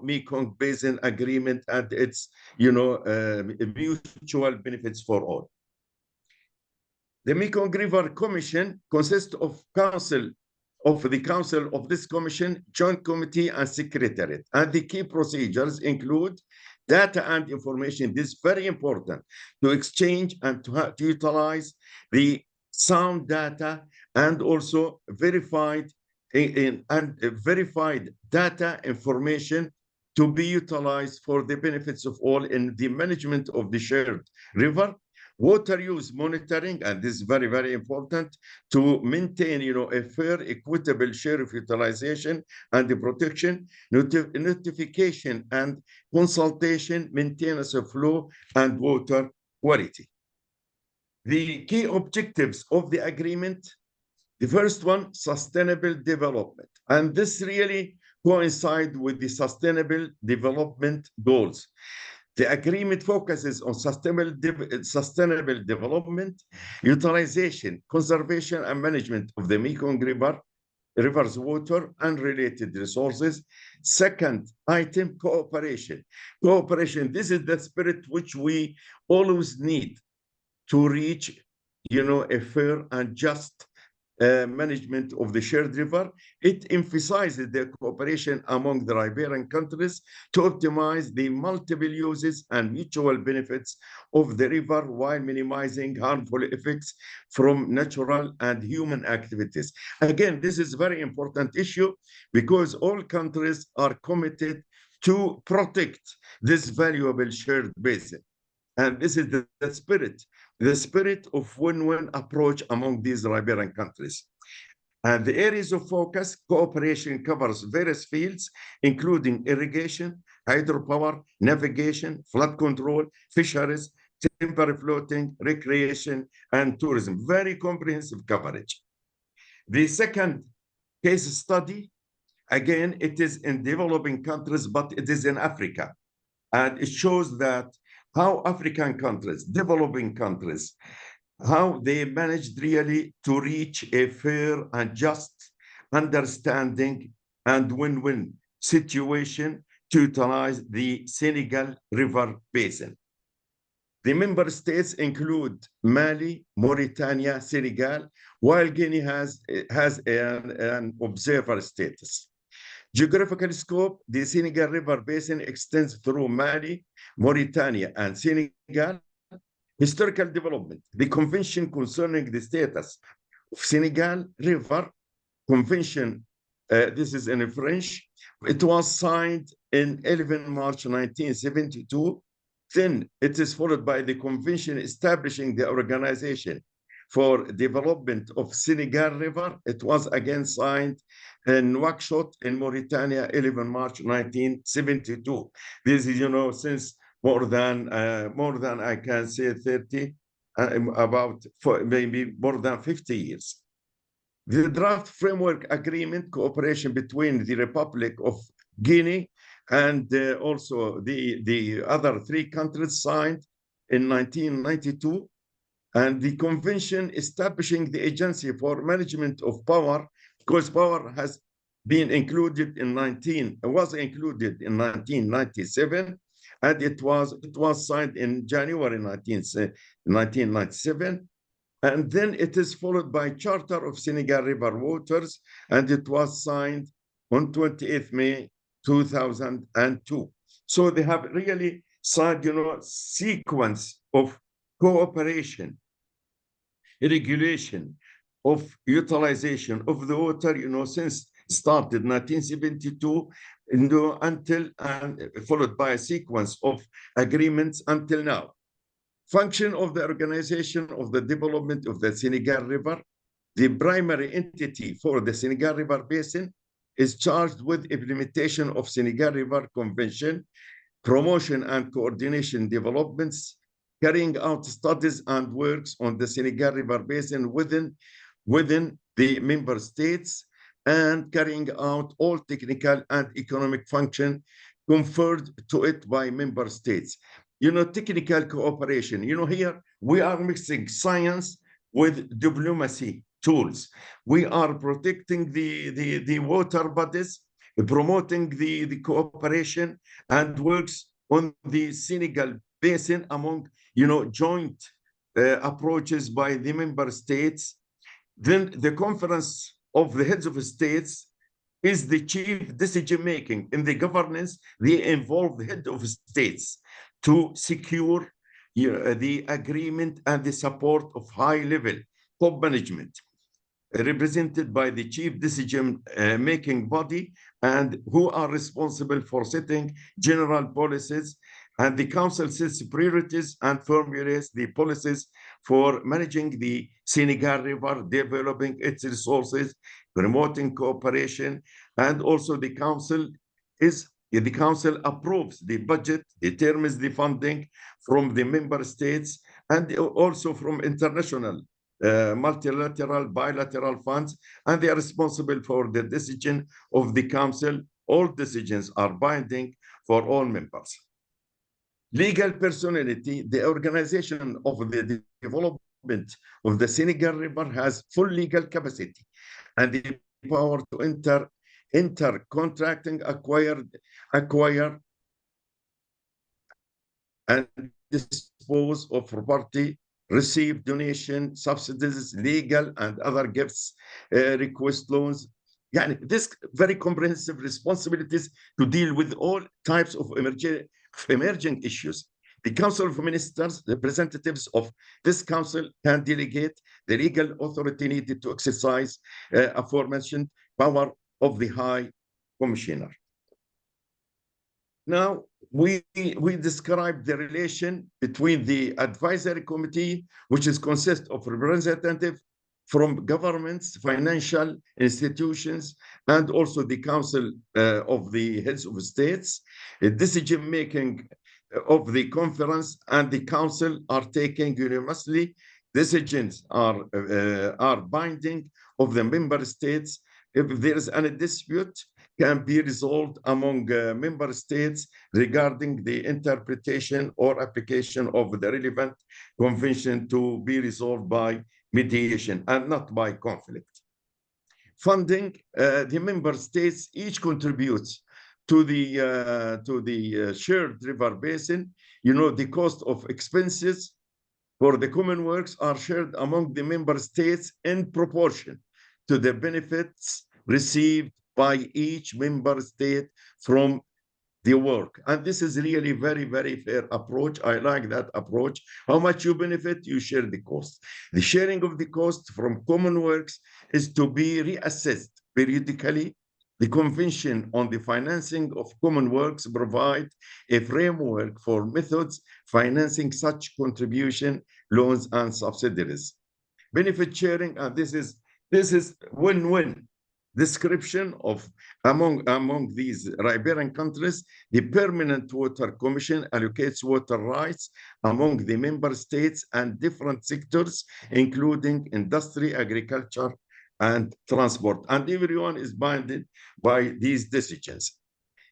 Mekong Basin Agreement and its, mutual benefits for all. The Mekong River Commission consists of the council of this commission, joint committee, and secretariat. And the key procedures include data and information. This is very important to exchange and to utilize the sound data and also verified data information to be utilized for the benefits of all in the management of the shared river. Water use monitoring, and this is very, very important to maintain, a fair, equitable share of utilization and the protection, notification and consultation, maintenance of flow and water quality. The key objectives of the agreement, the first one, sustainable development. And this really coincides with the sustainable development goals. The agreement focuses on sustainable development, utilization, conservation, and management of the Mekong river's water and related resources. Second item, cooperation. Cooperation, this is the spirit which we always need to reach, a fair and just management of the shared river. It emphasizes the cooperation among the Riberian countries to optimize the multiple uses and mutual benefits of the river while minimizing harmful effects from natural and human activities. Again, this is a very important issue because all countries are committed to protect this valuable shared basin. And this is the spirit of win-win approach among these Riberian countries. And the areas of focus, cooperation covers various fields, including irrigation, hydropower, navigation, flood control, fisheries, temporary floating, recreation, and tourism. Very comprehensive coverage. The second case study, again, it is in developing countries, but it is in Africa. And it shows that how African countries, developing countries, how they managed really to reach a fair and just understanding and win-win situation to utilize the Senegal River Basin. The member states include Mali, Mauritania, Senegal, while Guinea has an observer status. Geographical scope, the Senegal River Basin extends through Mali, Mauritania, and Senegal. Historical development, the convention concerning the status of Senegal River Convention, this is in French, it was signed in 11 March 1972. Then it is followed by the convention establishing the Organization for Development of Senegal River. It was again signed in Nouakchott in Mauritania, 11 March 1972. This is, since more than I can say 30, maybe more than 50 years. The draft framework agreement cooperation between the Republic of Guinea and also the other three countries signed in 1992, and the convention establishing the Agency for Management of Power, because power has been included in 1997, and it was signed in January 1997. And then it is followed by Charter of Senegal River Waters, and it was signed on 28th May 2002. So they have really signed, sequence of cooperation, regulation, of utilization of the water, since started 1972, until and followed by a sequence of agreements until now. Function of the Organization of the Development of the Senegal River, the primary entity for the Senegal River Basin, is charged with implementation of Senegal River Convention, promotion and coordination developments, carrying out studies and works on the Senegal River Basin within the member states, and carrying out all technical and economic function conferred to it by member states. Technical cooperation, here we are mixing science with diplomacy tools. We are protecting the water bodies, promoting the cooperation and works on the Senegal Basin among, joint approaches by the member states. Then the Conference of the Heads of States is the chief decision-making in the governance. They involve the head of states to secure the agreement and the support of high-level top management, represented by the chief decision-making body, and who are responsible for setting general policies, and the council sets priorities and formulates the policies for managing the Senegal River, developing its resources, promoting cooperation, and also the council approves the budget, determines the funding from the member states, and also from international multilateral, bilateral funds, and they are responsible for the decision of the council. All decisions are binding for all members. Legal personality, the organization of the development of the Senegal River has full legal capacity and the power to enter contracting, acquire and dispose of property, receive donation, subsidies, legal and other gifts, request loans. This very comprehensive responsibilities to deal with all types of emerging issues. The Council of Ministers, representatives of this council, can delegate the legal authority needed to exercise aforementioned power of the High Commissioner. Now, we describe the relation between the advisory committee, which consists of representatives from governments, financial institutions, and also the council of the heads of states. Decision-making of the conference and the council are taken unanimously. Decisions are binding of the member states. If there is any dispute, can be resolved among member states regarding the interpretation or application of the relevant convention, to be resolved by mediation and not by conflict. Funding, the member states each contributes to the shared river basin. The cost of expenses for the common works are shared among the member states in proportion to the benefits received by each member state from the work. And this is really very, very fair approach. I like that approach. How much you benefit, you share the cost. The sharing of the cost from common works is to be reassessed periodically. The Convention on the Financing of Common Works provide a framework for methods financing such contribution, loans, and subsidies. Benefit sharing, and this is win-win. Description of among these riparian countries, the Permanent Water Commission allocates water rights among the member states and different sectors, including industry, agriculture, and transport, and everyone is bounded by these decisions.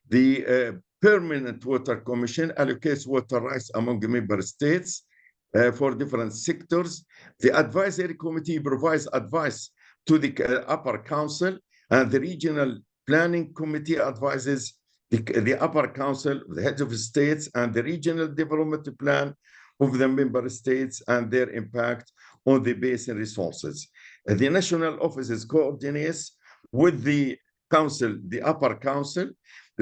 The Permanent Water Commission allocates water rights among the member states for different sectors. The Advisory Committee provides advice to the Upper Council, and the Regional Planning Committee advises the Upper Council, the heads of states, and the Regional Development Plan of the member states and their impact on the basin resources. The national offices coordinates with the council, the Upper Council,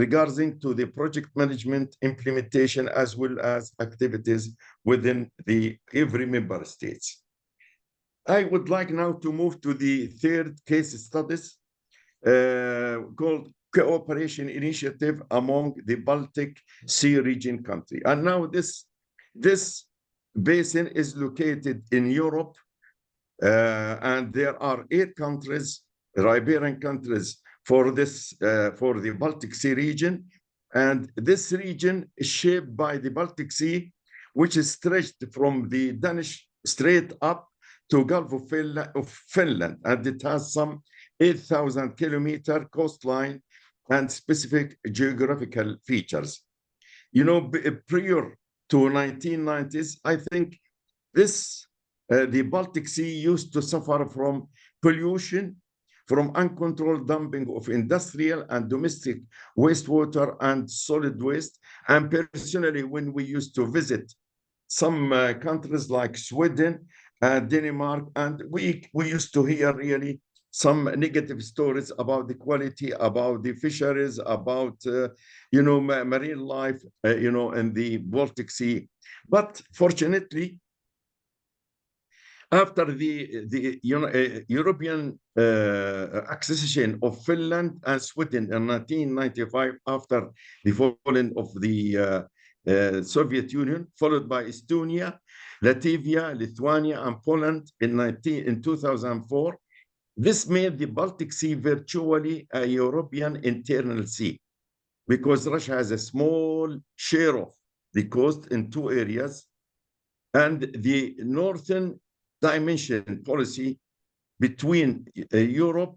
regarding to the project management implementation as well as activities within every member states. I would like now to move to the third case studies called Cooperation Initiative among the Baltic Sea region country. And now this basin is located in Europe, and there are 8 countries, riparian countries, for the Baltic Sea region. And this region is shaped by the Baltic Sea, which is stretched from the Danish Strait up to Gulf of Finland, and it has some 8,000 kilometer coastline and specific geographical features. You know, prior to 1990s, I think the Baltic Sea used to suffer from pollution, from uncontrolled dumping of industrial and domestic wastewater and solid waste. And personally, when we used to visit some countries like Sweden, Denmark, and we used to hear really some negative stories about the quality, about the fisheries, about marine life, in the Baltic Sea. But fortunately, after the European accession of Finland and Sweden in 1995, after the falling of the Soviet Union, followed by Estonia, Latvia, Lithuania, and Poland in 2004, this made the Baltic Sea virtually a European internal sea, because Russia has a small share of the coast in 2 areas, and the northern dimension policy between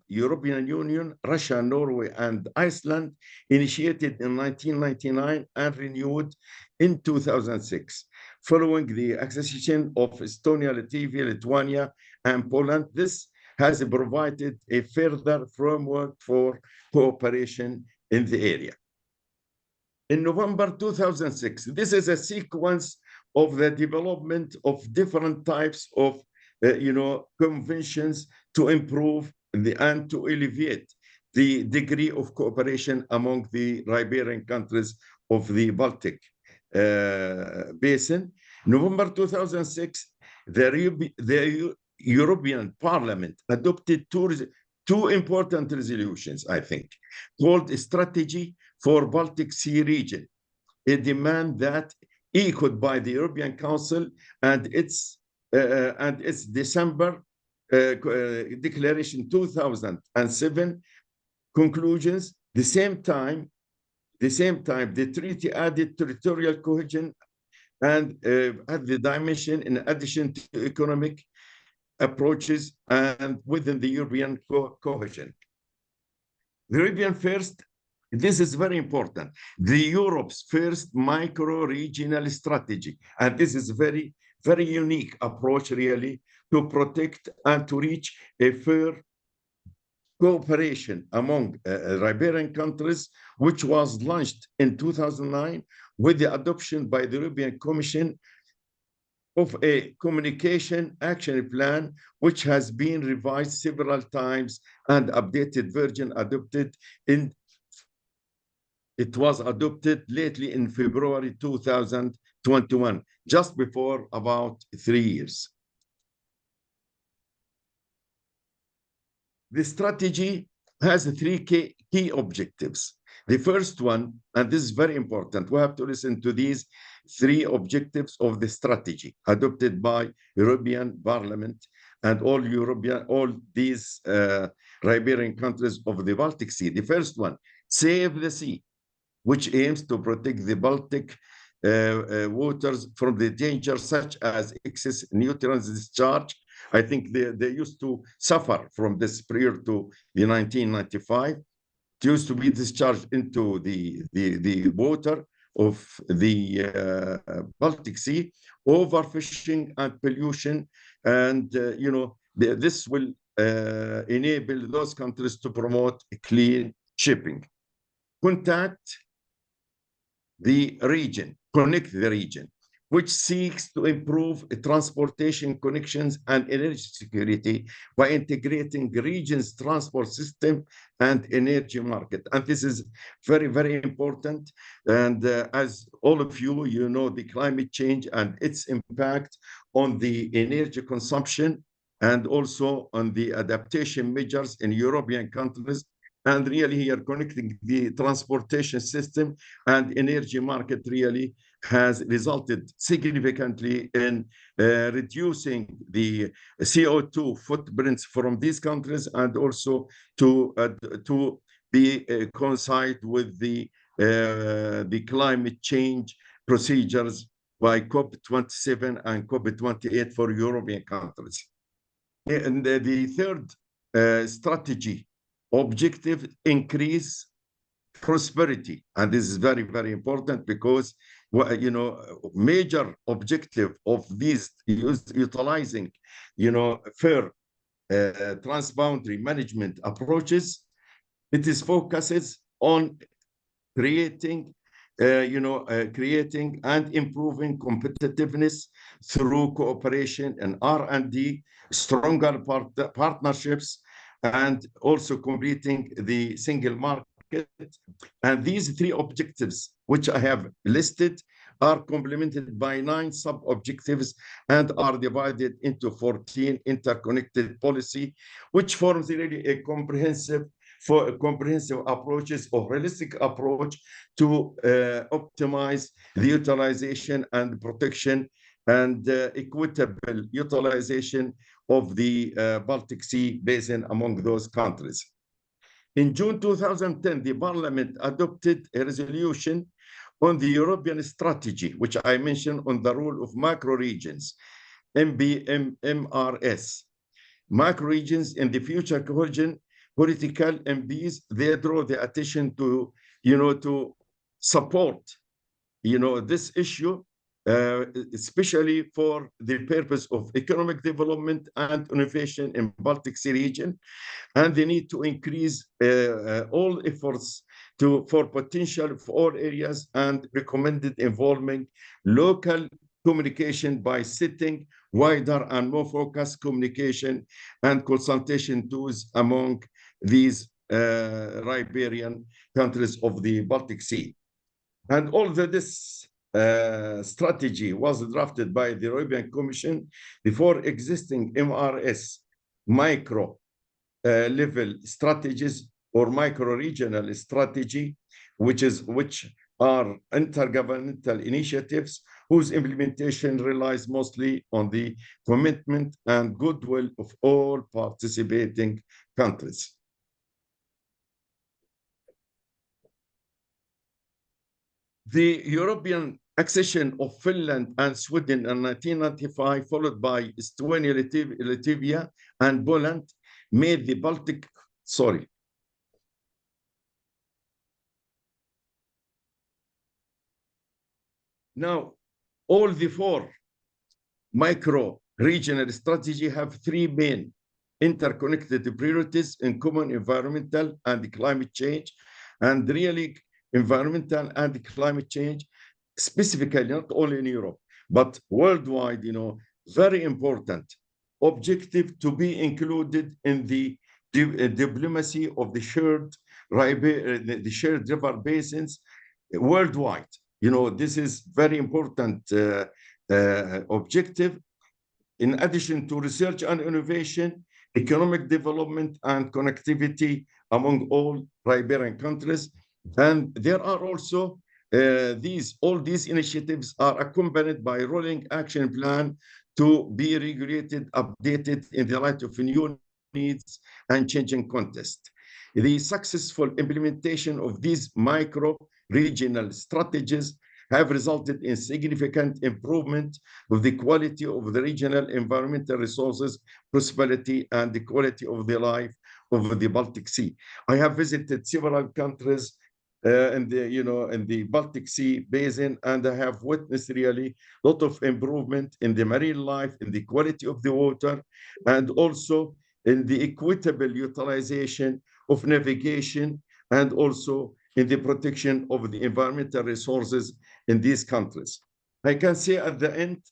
European Union, Russia, Norway, and Iceland, initiated in 1999 and renewed in 2006. Following the accession of Estonia, Latvia, Lithuania, and Poland, this has provided a further framework for cooperation in the area. In November 2006, this is a sequence of the development of different types of conventions to improve and to alleviate the degree of cooperation among the riparian countries of the Baltic basin. November 2006, the European Parliament adopted two important resolutions, I think, called a Strategy for Baltic Sea Region, a demand that echoed by the European Council and its December declaration 2007 conclusions. The same time, the treaty added territorial cohesion and at the dimension in addition to economic approaches and within the European cohesion. The European first, this is very important, the Europe's first micro-regional strategy. And this is very, very unique approach really to protect and to reach a fair cooperation among riparian countries, which was launched in 2009 with the adoption by the European Commission of a communication action plan, which has been revised several times and updated version it was adopted lately in February 2021, just before about 3 years. The strategy has 3 key objectives. The first one, and this is very important, we have to listen to these 3 objectives of the strategy adopted by European Parliament and all these riparian countries of the Baltic Sea. The first one, Save the Sea, which aims to protect the Baltic waters from the dangers such as excess nutrients discharge. I think they used to suffer from this prior to the 1995. It used to be discharged into the water of the Baltic Sea, overfishing and pollution, and this will enable those countries to promote clean shipping. Connect the region, which seeks to improve transportation connections and energy security by integrating the region's transport system and energy market. And this is very, very important. And as all of you, you know the climate change and its impact on the energy consumption and also on the adaptation measures in European countries. And really here connecting the transportation system and energy market really has resulted significantly in reducing the CO2 footprints from these countries and also to be coincide with the climate change procedures by COP27 and COP28 for European countries. And the third strategy objective, increase prosperity. And this is very, very important because, you know, major objective of these utilizing, you know, fair transboundary management approaches, it is focuses on creating creating and improving competitiveness through cooperation and R&D, stronger partnerships, and also completing the single market. And these three objectives, which I have listed, are complemented by 9 sub-objectives and are divided into 14 interconnected policy, which forms really a comprehensive approaches or holistic approach to optimize the utilization and protection and equitable utilization of the Baltic Sea basin among those countries. In June 2010, the Parliament adopted a resolution on the European strategy, which I mentioned on the role of macro-regions, MRS. Macro-regions in the future cohesion political MPs, they draw the attention to, you know, to support, you know, this issue, especially for the purpose of economic development and innovation in Baltic Sea region. And they need to increase all efforts for potential for all areas and recommended involving local communication by setting wider and more focused communication and consultation tools among these riparian countries of the Baltic Sea. And although this strategy was drafted by the European Commission before existing MRS micro level strategies or micro-regional strategy, which are intergovernmental initiatives whose implementation relies mostly on the commitment and goodwill of all participating countries. The European accession of Finland and Sweden in 1995, followed by Estonia, Latvia, and Poland, made the Baltic, Now, all the 4 micro-regional strategy have 3 main interconnected priorities in common environmental and climate change, and really environmental and climate change, specifically not only in Europe, but worldwide, you know, very important objective to be included in the diplomacy of the shared river basins worldwide. You know, this is very important objective. In addition to research and innovation, economic development and connectivity among all riparian countries. And there are also all these initiatives are accompanied by a rolling action plan to be regulated, updated in the light of new needs and changing context. The successful implementation of these micro-regional strategies have resulted in significant improvement of the quality of the regional environmental resources, prosperity, and the quality of the life of the Baltic Sea. I have visited several countries in the Baltic Sea basin, and I have witnessed really a lot of improvement in the marine life, in the quality of the water, and also in the equitable utilization of navigation, and also in the protection of the environmental resources in these countries. I can say at the end,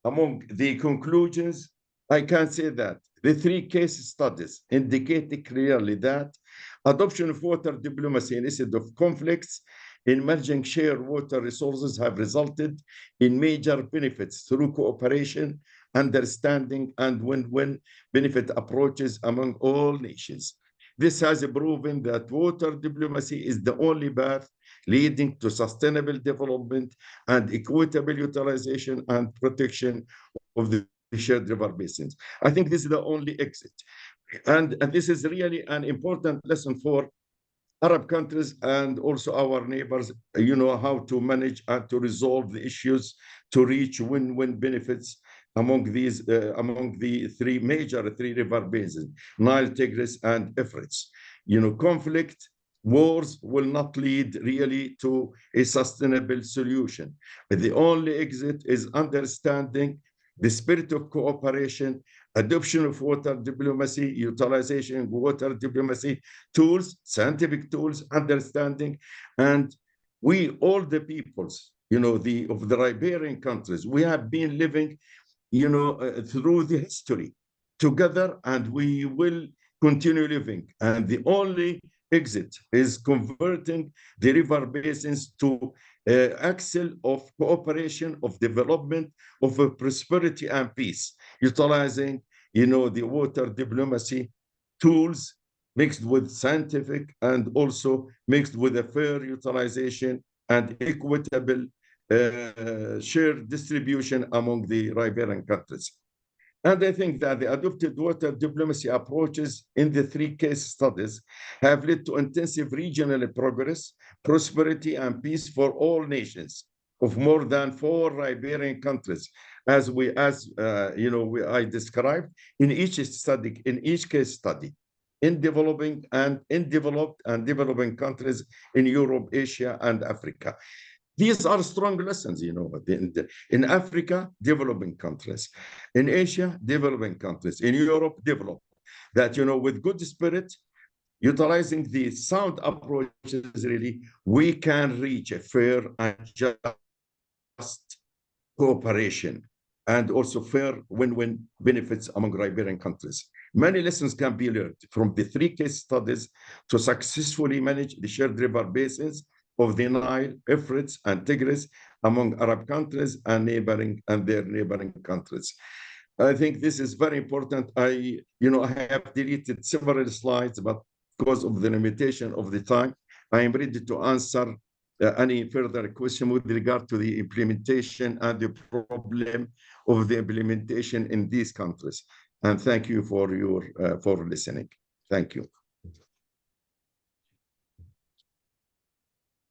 among the conclusions, I can say that the 3 case studies indicate clearly that adoption of water diplomacy instead of conflicts in managing shared water resources have resulted in major benefits through cooperation, understanding, and win-win benefit approaches among all nations. This has proven that water diplomacy is the only path leading to sustainable development and equitable utilization and protection of the shared river basins. I think this is the only exit. And this is really an important lesson for Arab countries and also our neighbors, how to manage and to resolve the issues to reach win-win benefits among the three river basins, Nile, Tigris, and Euphrates. Conflict, wars will not lead really to a sustainable solution. The only exit is understanding the spirit of cooperation, adoption of water diplomacy, utilization of water diplomacy tools, scientific tools, understanding, and we, all the peoples, of the Riberian countries, we have been living, through the history together, and we will continue living. And the only exit is converting the river basins to axle of cooperation, of development, of prosperity and peace, utilizing, the water diplomacy tools mixed with scientific and also mixed with a fair utilization and equitable shared distribution among the Riberian countries. And I think that the adopted water diplomacy approaches in the 3 case studies have led to intensive regional progress, prosperity, and peace for all nations of more than 4 Riberian countries, as I described in each case study, in developing and in developed and developing countries in Europe, Asia, and Africa. These are strong lessons, in Africa, developing countries, in Asia, developing countries, in Europe, developed. That, with good spirit, utilizing the sound approaches, really, we can reach a fair and just cooperation and also fair win-win benefits among Riberian countries. Many lessons can be learned from the 3 case studies to successfully manage the shared river basins of the Nile, Euphrates, and Tigris among Arab countries and their neighboring countries. I think this is very important. I have deleted several slides, but because of the limitation of the time, I am ready to answer any further question with regard to the implementation and the problem of the implementation in these countries. And thank you for listening. Thank you.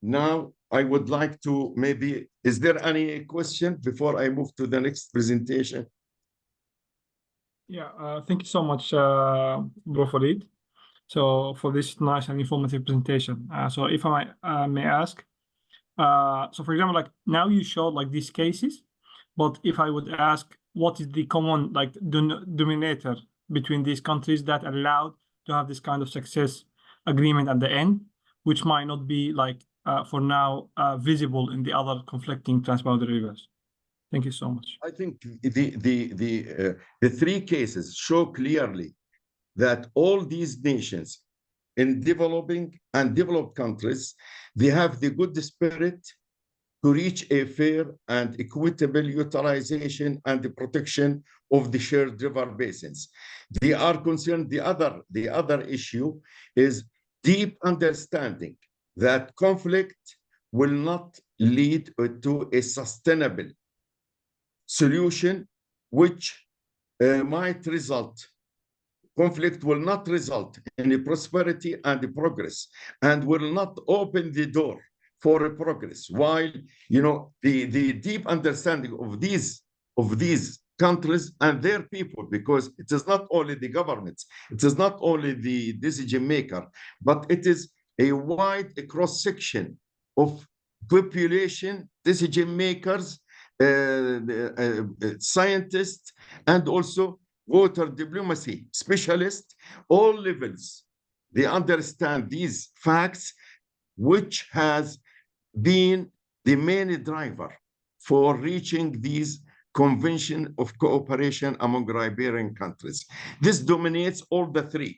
Now, I would like to is there any question before I move to the next presentation? Yeah, thank you so much, Bro Farid. So for this nice and informative presentation. So if I may ask, so for example, like now you showed like these cases, but if I would ask, what is the common denominator between these countries that allowed to have this kind of success agreement at the end, which might not be for now visible in the other conflicting transboundary rivers? Thank you so much. I think the 3 cases show clearly that all these nations in developing and developed countries, they have the good spirit to reach a fair and equitable utilization and the protection of the shared river basins. They are concerned, the other issue is deep understanding that conflict will not lead to a sustainable solution, which might result. Conflict will not result in a prosperity and a progress, and will not open the door for a progress. While the deep understanding of these countries and their people, because it is not only the governments, it is not only the decision maker, but it is a wide cross section of population, decision makers, scientists, and also water diplomacy specialists, all levels. They understand these facts, which has been the main driver for reaching these convention of cooperation among riparian countries. This dominates all the three.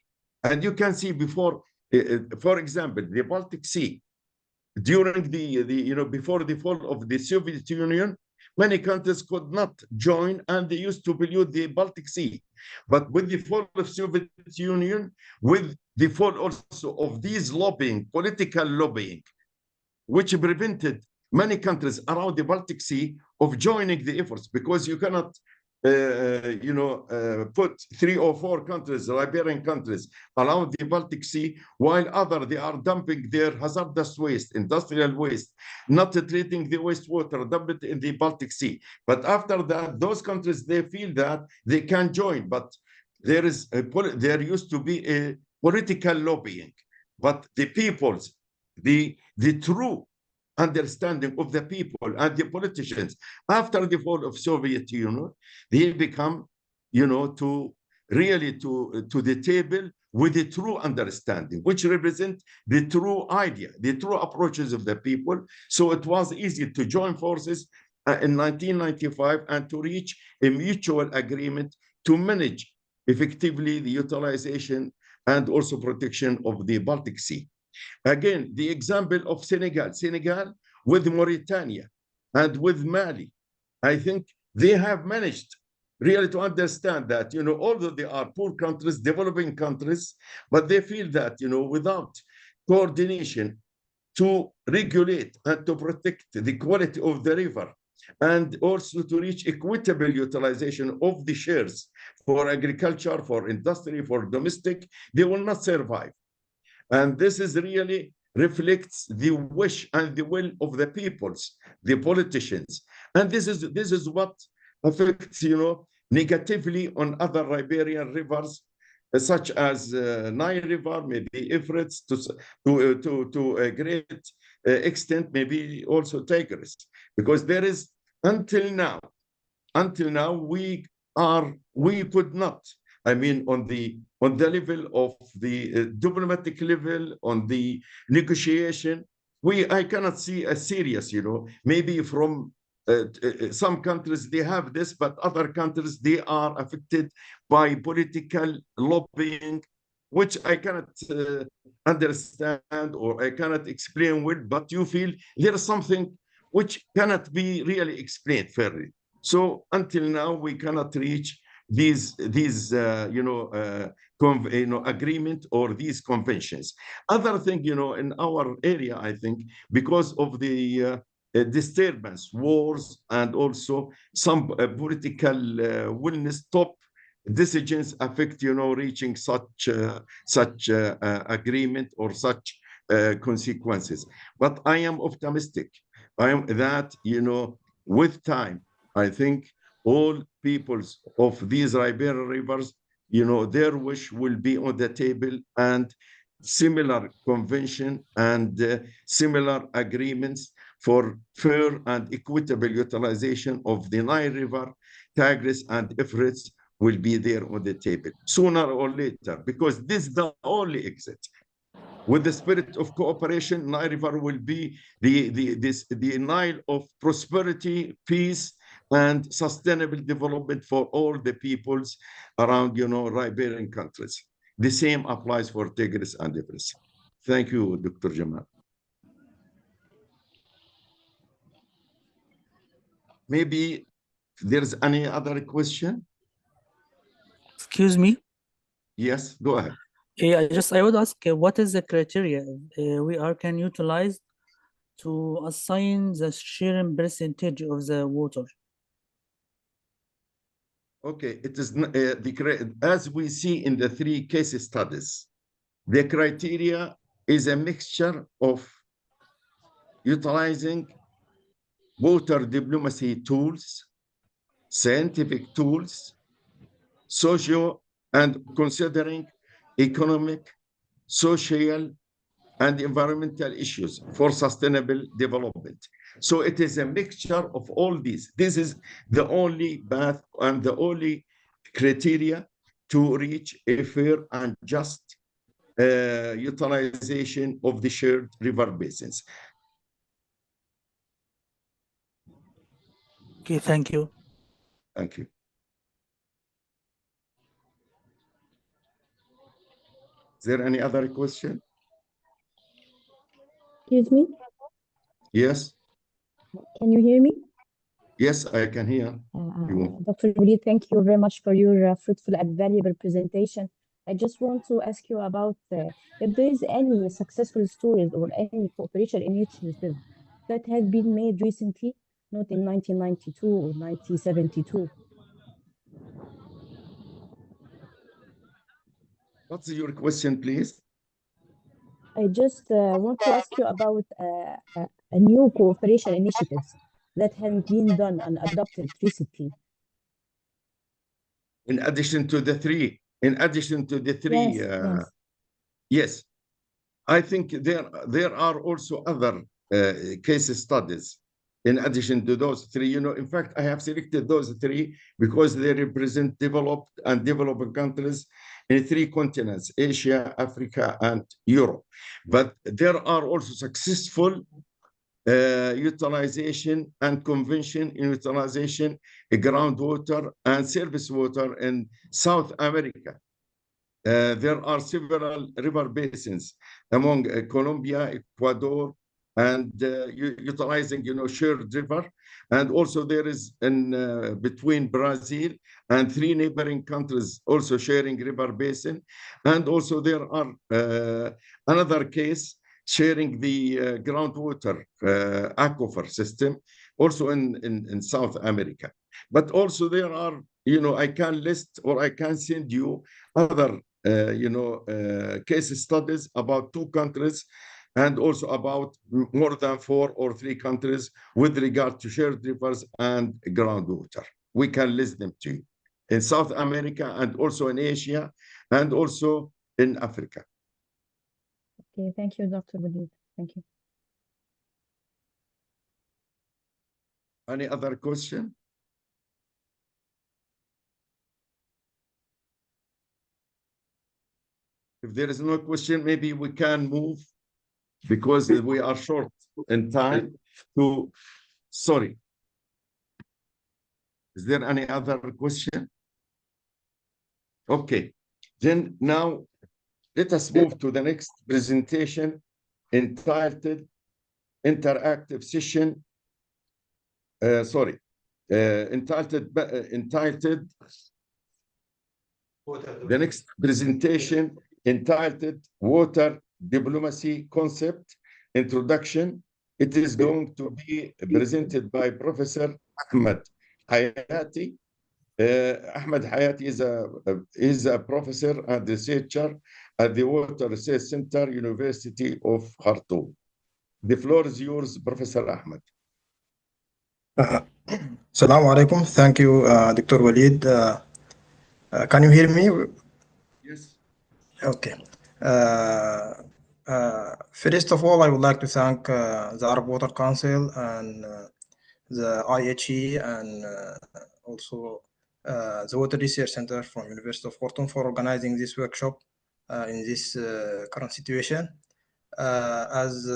And you can see before, for example, the Baltic Sea, during before the fall of the Soviet Union, many countries could not join and they used to pollute the Baltic Sea. But with the fall of Soviet Union, with the fall also of these lobbying, political lobbying, which prevented many countries around the Baltic Sea of joining the efforts, because you cannot put 3 or 4 countries, riparian countries, around the Baltic Sea, while they are dumping their hazardous waste, industrial waste, not treating the wastewater, dump it in the Baltic Sea. But after that, those countries, they feel that they can join, but there used to be a political lobbying. But the people's, the true understanding of the people and the politicians after the fall of Soviet Union, they become, to the table with the true understanding, which represent the true idea, the true approaches of the people. So it was easy to join forces in 1995 and to reach a mutual agreement to manage effectively the utilization and also protection of the Baltic Sea. Again, the example of Senegal with Mauritania and with Mali, I think they have managed really to understand that, although they are poor countries, developing countries, but they feel that, without coordination to regulate and to protect the quality of the river, and also to reach equitable utilization of the shares for agriculture, for industry, for domestic, they will not survive. And this is really reflects the wish and the will of the peoples, the politicians. And this is what affects, negatively on other riparian rivers, such as Nile River, maybe Euphrates, to a great extent, maybe also Tigris, because there is until now we could not. I mean, on the level of the diplomatic level, on the negotiation, I cannot see a serious, maybe from some countries they have this, but other countries they are affected by political lobbying, which I cannot understand or I cannot explain well, but you feel there is something which cannot be really explained fairly. So until now, we cannot reach these agreement or these conventions. Other thing, in our area, I think, because of the disturbance, wars, and also some political willingness, top decisions affect, reaching such agreement or such consequences. But I am optimistic. I am that, with time, I think all peoples of these riparian rivers, their wish will be on the table, and similar convention and similar agreements for fair and equitable utilization of the Nile River, Tigris, and Euphrates will be there on the table sooner or later, because this is the only exit. With the spirit of cooperation, Nile River will be the Nile of prosperity, peace, and sustainable development for all the peoples around, riparian countries. The same applies for Tigris and Euphrates. Thank you, Dr. Jamal. Maybe there's any other question? Excuse me. Yes, go ahead. I would ask, what is the criteria we can utilize to assign the sharing percentage of the water? Okay, it is as we see in the 3 case studies, the criteria is a mixture of utilizing water diplomacy tools, scientific tools, socio and considering economic, social, and environmental issues for sustainable development. So it is a mixture of all these. This is the only path and the only criteria to reach a fair and just utilization of the shared river basins. Okay, thank you. Thank you. Is there any other question? Excuse me, Yes. can you hear me? Yes, I can hear you. Dr. Walid, thank you very much for your fruitful and valuable presentation. I just want to ask you about if there is any successful stories or any cooperation initiative that has been made recently, not in 1992 or 1972. What's your question, please? I just want to ask you about a new cooperation initiatives that have been done and adopted recently. In addition to the three, Yes. yes, I think there are also other case studies in addition to those three. You know, in fact, I have selected those three because they represent developed and developing countries in three continents: Asia, Africa, and Europe. But there are also successful utilization and convention in utilization groundwater and surface water in South America. There are several river basins among Colombia, Ecuador, and utilizing, shared river. And also there is in between Brazil and three neighboring countries also sharing river basin. And also there are another case sharing the groundwater aquifer system also in South America. But also there are, I can list or I can send you other case studies about two countries and also about more than 4 or 3 countries with regard to shared rivers and groundwater. We can list them to you in South America and also in Asia and also in Africa. Okay, thank you, Dr. Walid. Thank you. Any other question? If there is no question, maybe we can move because we are short in time to, sorry. Is there any other question? Okay, then now let us move to the next presentation entitled interactive session. Entitled the next presentation entitled Water Diplomacy Concept Introduction. It is going to be presented by Professor Ahmed Hayati. Ahmed Hayati is a professor and researcher at the Water Research Center, University of Khartoum. The floor is yours, Professor Ahmed. Assalamu alaikum. Thank you, Dr. Walid. Can you hear me? Yes. Okay. First of all, I would like to thank the Arab Water Council and the IHE and also the Water Research Center from University of Khartoum for organizing this workshop in this current situation. As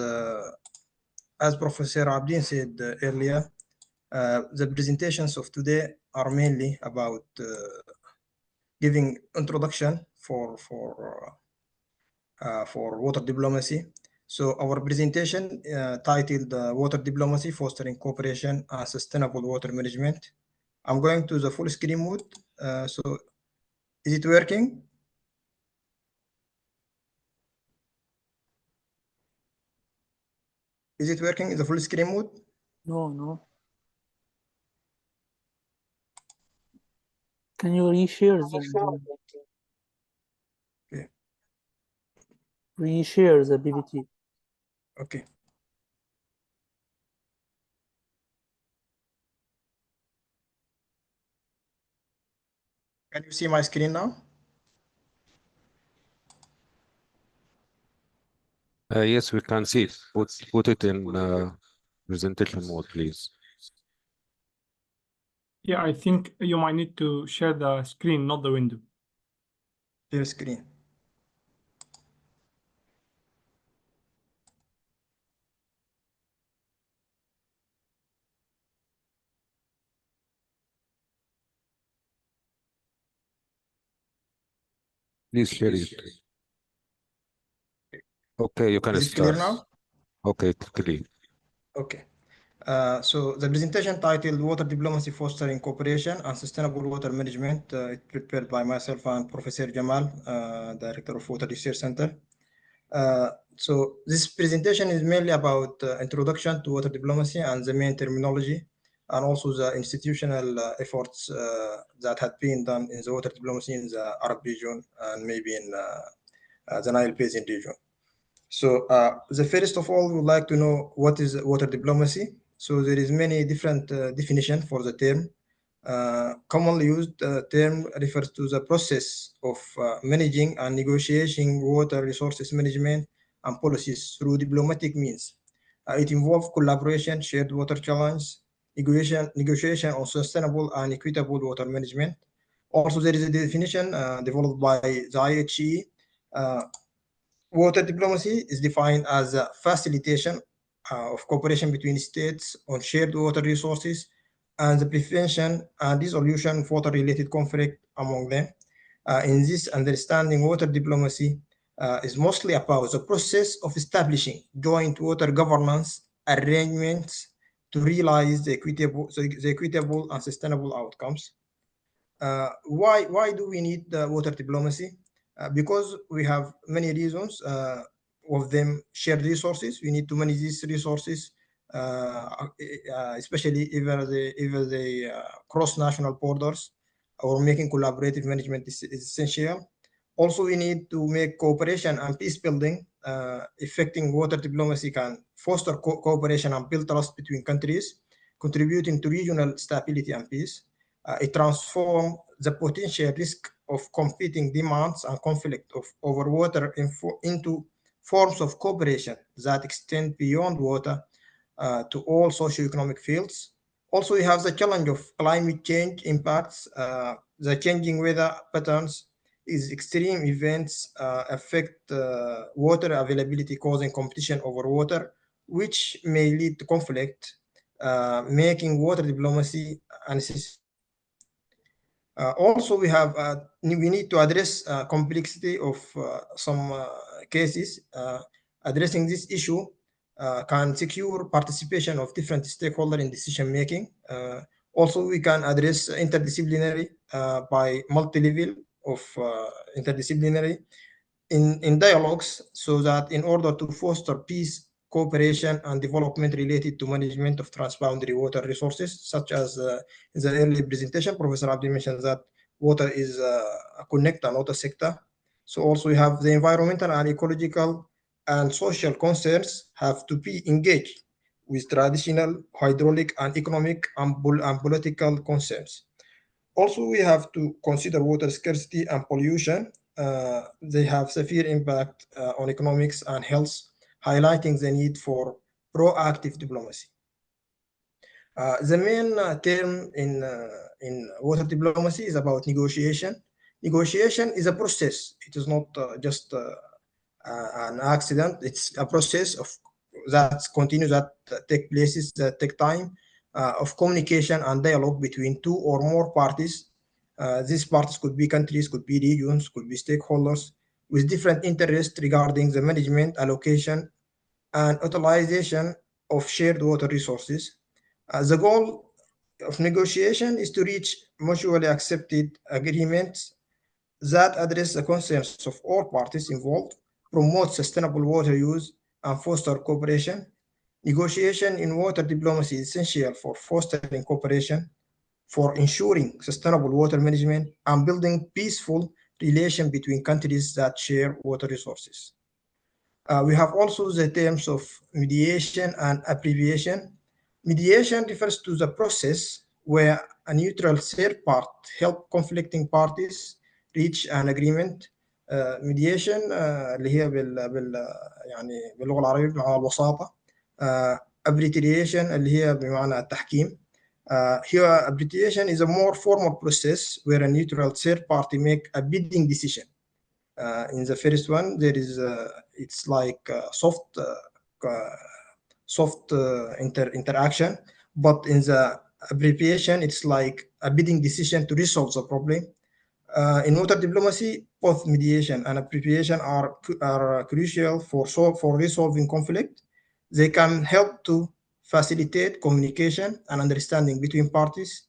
Professor Abdin said earlier, the presentations of today are mainly about giving introduction for water diplomacy. So our presentation titled Water Diplomacy Fostering Cooperation and Sustainable Water Management. I'm going to the full screen mode. So is it working? Is it working in the full screen mode? No. Can you reshare Okay. Reshare the PPT. Okay. Can you see my screen now? Yes, we can see it. Put it in presentation mode, please. Yeah, I think you might need to share the screen, not the window. Share screen. Please share it. Okay, you can Is it clear start. now? Okay, clear. Okay. So the presentation titled Water Diplomacy Fostering Cooperation and Sustainable Water Management, it's prepared by myself and Professor Jamal, Director of Water Research Center. So this presentation is mainly about introduction to water diplomacy and the main terminology, and also the institutional efforts that had been done in the water diplomacy in the Arab region and maybe in the Nile Basin region. So the first of all, we would like to know what is water diplomacy. So there is many different definition for the term. Commonly used term refers to the process of managing and negotiating water resources management and policies through diplomatic means. It involves collaboration, shared water challenge, negotiation on sustainable and equitable water management. Also, there is a definition developed by the IHE. Water diplomacy is defined as a facilitation of cooperation between states on shared water resources and the prevention and resolution of water-related conflict among them. In this understanding, water diplomacy is mostly about the process of establishing joint water governance arrangements to realize the equitable and sustainable outcomes. Why do we need water diplomacy? Because we have many reasons. Of them, shared resources. We need to manage these resources, especially if they cross national borders, or making collaborative management is essential. Also, we need to make cooperation and peace building. Effecting water diplomacy can foster cooperation and build trust between countries, contributing to regional stability and peace. It transforms the potential risk of competing demands and conflict over water into forms of cooperation that extend beyond water to all socioeconomic fields. Also, we have the challenge of climate change impacts. The changing weather patterns is extreme events affect water availability, causing competition over water, which may lead to conflict, making water diplomacy unnecessary. Also, we need to address complexity of some cases. Addressing this issue can secure participation of different stakeholders in decision making. Also, we can address interdisciplinary by multi-level of interdisciplinary in dialogues, so that in order to foster peace, cooperation, and development related to management of transboundary water resources, such as in the early presentation, Professor Abdi mentioned that water is a connector, not a sector. So also we have the environmental and ecological and social concerns have to be engaged with traditional hydraulic and economic and political concerns. Also, we have to consider water scarcity and pollution. They have severe impact on economics and health, highlighting the need for proactive diplomacy. The main term in water diplomacy is about negotiation. Negotiation is a process. It is not just an accident. It's a process of that continues, that take places, that take time, of communication and dialogue between two or more parties. These parties could be countries, could be regions, could be stakeholders with different interests regarding the management, allocation, and utilization of shared water resources. The goal of negotiation is to reach mutually accepted agreements that address the concerns of all parties involved, promote sustainable water use, and foster cooperation. Negotiation in water diplomacy is essential for fostering cooperation, for ensuring sustainable water management, and building peaceful relations between countries that share water resources. We have also the terms of mediation and abbreviation. Mediation refers to the process where a neutral third part help conflicting parties reach an agreement. mediation اللي هي يعني باللغة العربية بمعنى الوساطة. Arbitration اللي هي بمعنى التحكيم. Here, arbitration is a more formal process where a neutral third party make a bidding decision. In the first one, there is it's like soft interaction, but in the abbreviation, it's like a bidding decision to resolve the problem. In water diplomacy, both mediation and appropriation are crucial for resolving conflict. They can help to facilitate communication and understanding between parties,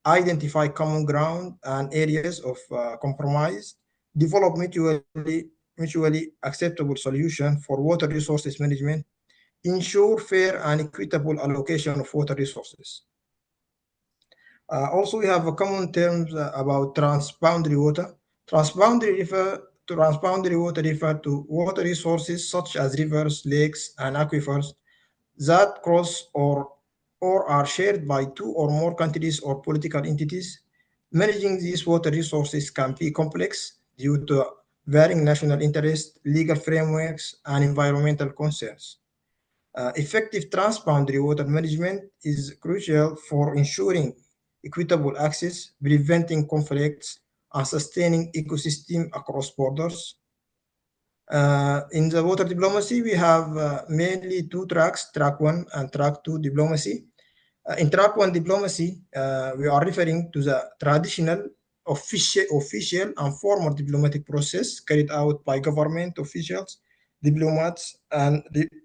identify common ground and areas of compromise, develop mutually acceptable solution for water resources management, ensure fair and equitable allocation of water resources. Also, we have a common terms about transboundary water. Transboundary water refer to water resources such as rivers, lakes, and aquifers that cross or are shared by two or more countries or political entities. Managing these water resources can be complex due to varying national interests, legal frameworks, and environmental concerns. Effective transboundary water management is crucial for ensuring equitable access, preventing conflicts, and sustaining ecosystem across borders. In the water diplomacy, we have mainly two tracks, track 1 and track 2 diplomacy. In track 1 diplomacy, we are referring to the traditional official and formal diplomatic process carried out by government officials, diplomats, and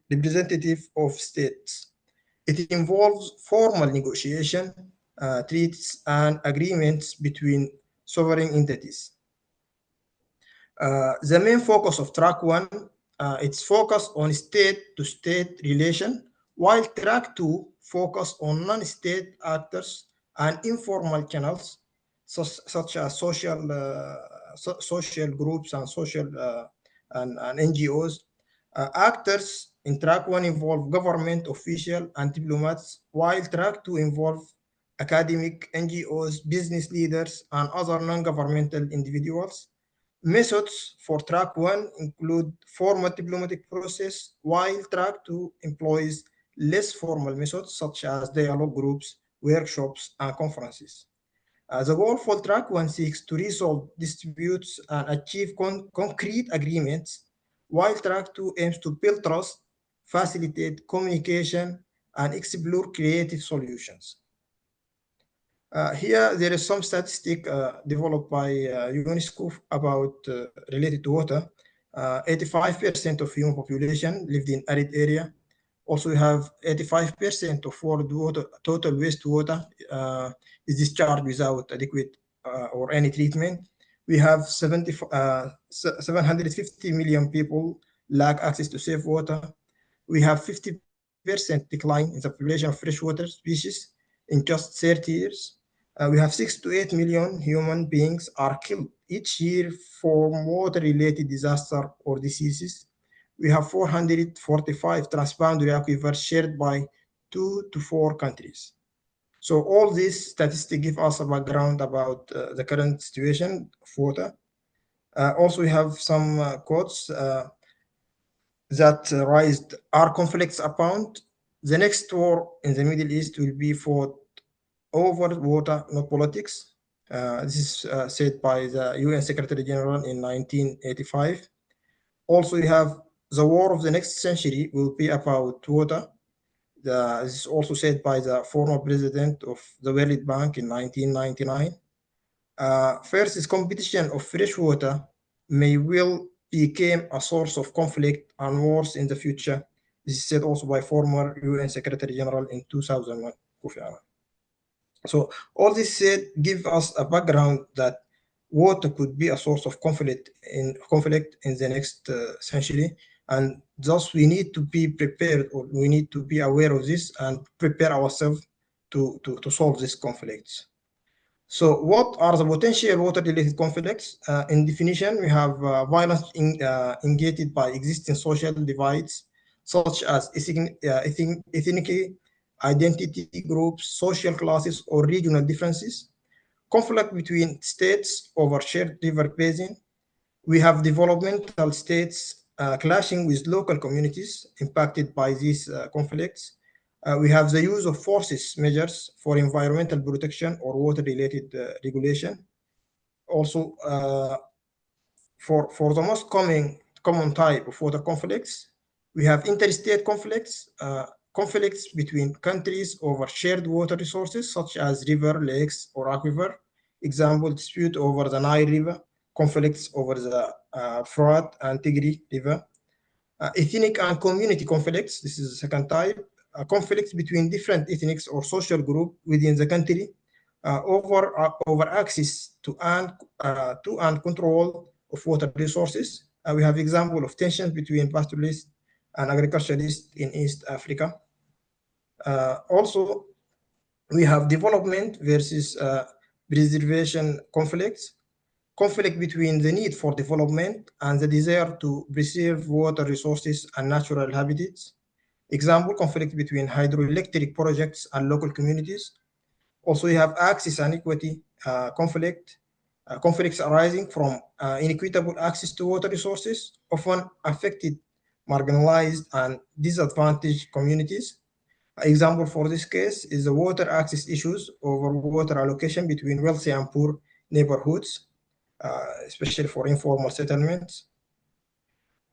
representatives of states. It involves formal negotiation, treaties, and agreements between sovereign entities. The main focus of track 1, it's focused on state-to-state relation, while track 2 focus on non-state actors and informal channels, such as social groups and and NGOs. Actors in track 1 involve government official and diplomats, while track 2 involve academic, NGOs, business leaders, and other non-governmental individuals. Methods for track 1 include formal diplomatic process, while track 2 employs less formal methods such as dialogue groups, workshops, and conferences. The goal for track 1 seeks to resolve disputes and achieve concrete agreements, while track 2 aims to build trust, facilitate communication, and explore creative solutions. Here, there is some statistic developed by UNESCO about related to water. 85% of human population lived in arid area. Also, we have 85% of world water, total wastewater is discharged without adequate or any treatment. We have 750 million people lack access to safe water. We have 50% decline in the population of freshwater species in just 30 years. We have 6 to 8 million human beings are killed each year from water-related disaster or diseases. We have 445 transboundary aquifers shared by 2 to 4 countries. So all these statistics give us a background about the current situation of water. Also, we have some quotes that raised, "Are conflicts abound? The next war in the Middle East will be fought over water, not politics." This is said by the UN Secretary General in 1985. Also, we have, "The war of the next century will be about water." This is also said by the former president of the World Bank in 1999. First is, "Competition of fresh water may well become a source of conflict and wars in the future." This is said also by former UN Secretary General in 2001, Kofi Annan. So all this said give us a background that water could be a source of conflict in the next century, and thus we need to be prepared, or we need to be aware of this and prepare ourselves to solve these conflicts. So what are the potential water-related conflicts? In definition, we have violence engaged by existing social divides, such as ethnic identity groups, social classes, or regional differences. Conflict between states over shared river basin. We have developmental states clashing with local communities impacted by these conflicts. We have the use of forces measures for environmental protection or water-related regulation. Also, for the most common type of water conflicts, we have interstate conflicts, conflicts between countries over shared water resources such as river, lakes, or aquifer. Example, dispute over the Nile River, conflicts over the Furat and Tigray River. Ethnic and community conflicts, this is the second type. Conflicts between different ethnics or social groups within the country over access to and control of water resources. We have example of tensions between pastoralists and agriculturalists in East Africa. Also, we have development versus preservation conflicts. Conflict between the need for development and the desire to preserve water resources and natural habitats. Example, conflict between hydroelectric projects and local communities. Also, you have access and equity conflicts arising from inequitable access to water resources, often affected marginalized and disadvantaged communities. Example for this case is the water access issues over water allocation between wealthy and poor neighborhoods, especially for informal settlements.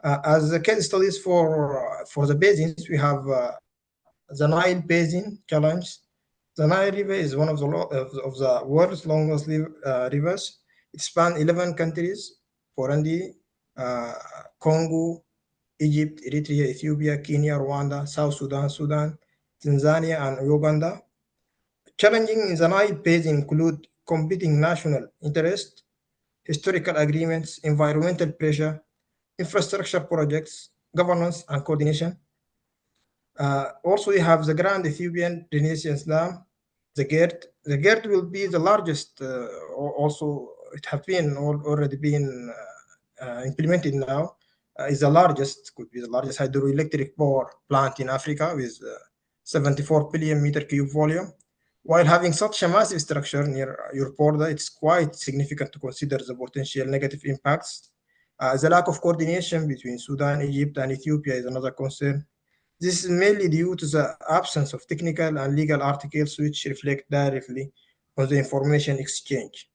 As the case studies for the basins, we have the Nile Basin Challenge. The Nile River is one of the world's longest rivers. It spans 11 countries: Burundi, Congo, Egypt, Eritrea, Ethiopia, Kenya, Rwanda, South Sudan, Sudan, Tanzania, and Uganda. Challenging in the Nile Basin include competing national interests, historical agreements, environmental pressure, infrastructure projects, governance, and coordination. Also, we have the Grand Ethiopian Renaissance Dam, the GERD. The GERD will be the largest, also it have been already been implemented now, is the largest, could be the largest hydroelectric power plant in Africa with 74 billion meter cube volume. While having such a massive structure near your border, it's quite significant to consider the potential negative impacts. The lack of coordination between Sudan, Egypt, and Ethiopia is another concern. This is mainly due to the absence of technical and legal articles which reflect directly on the information exchange.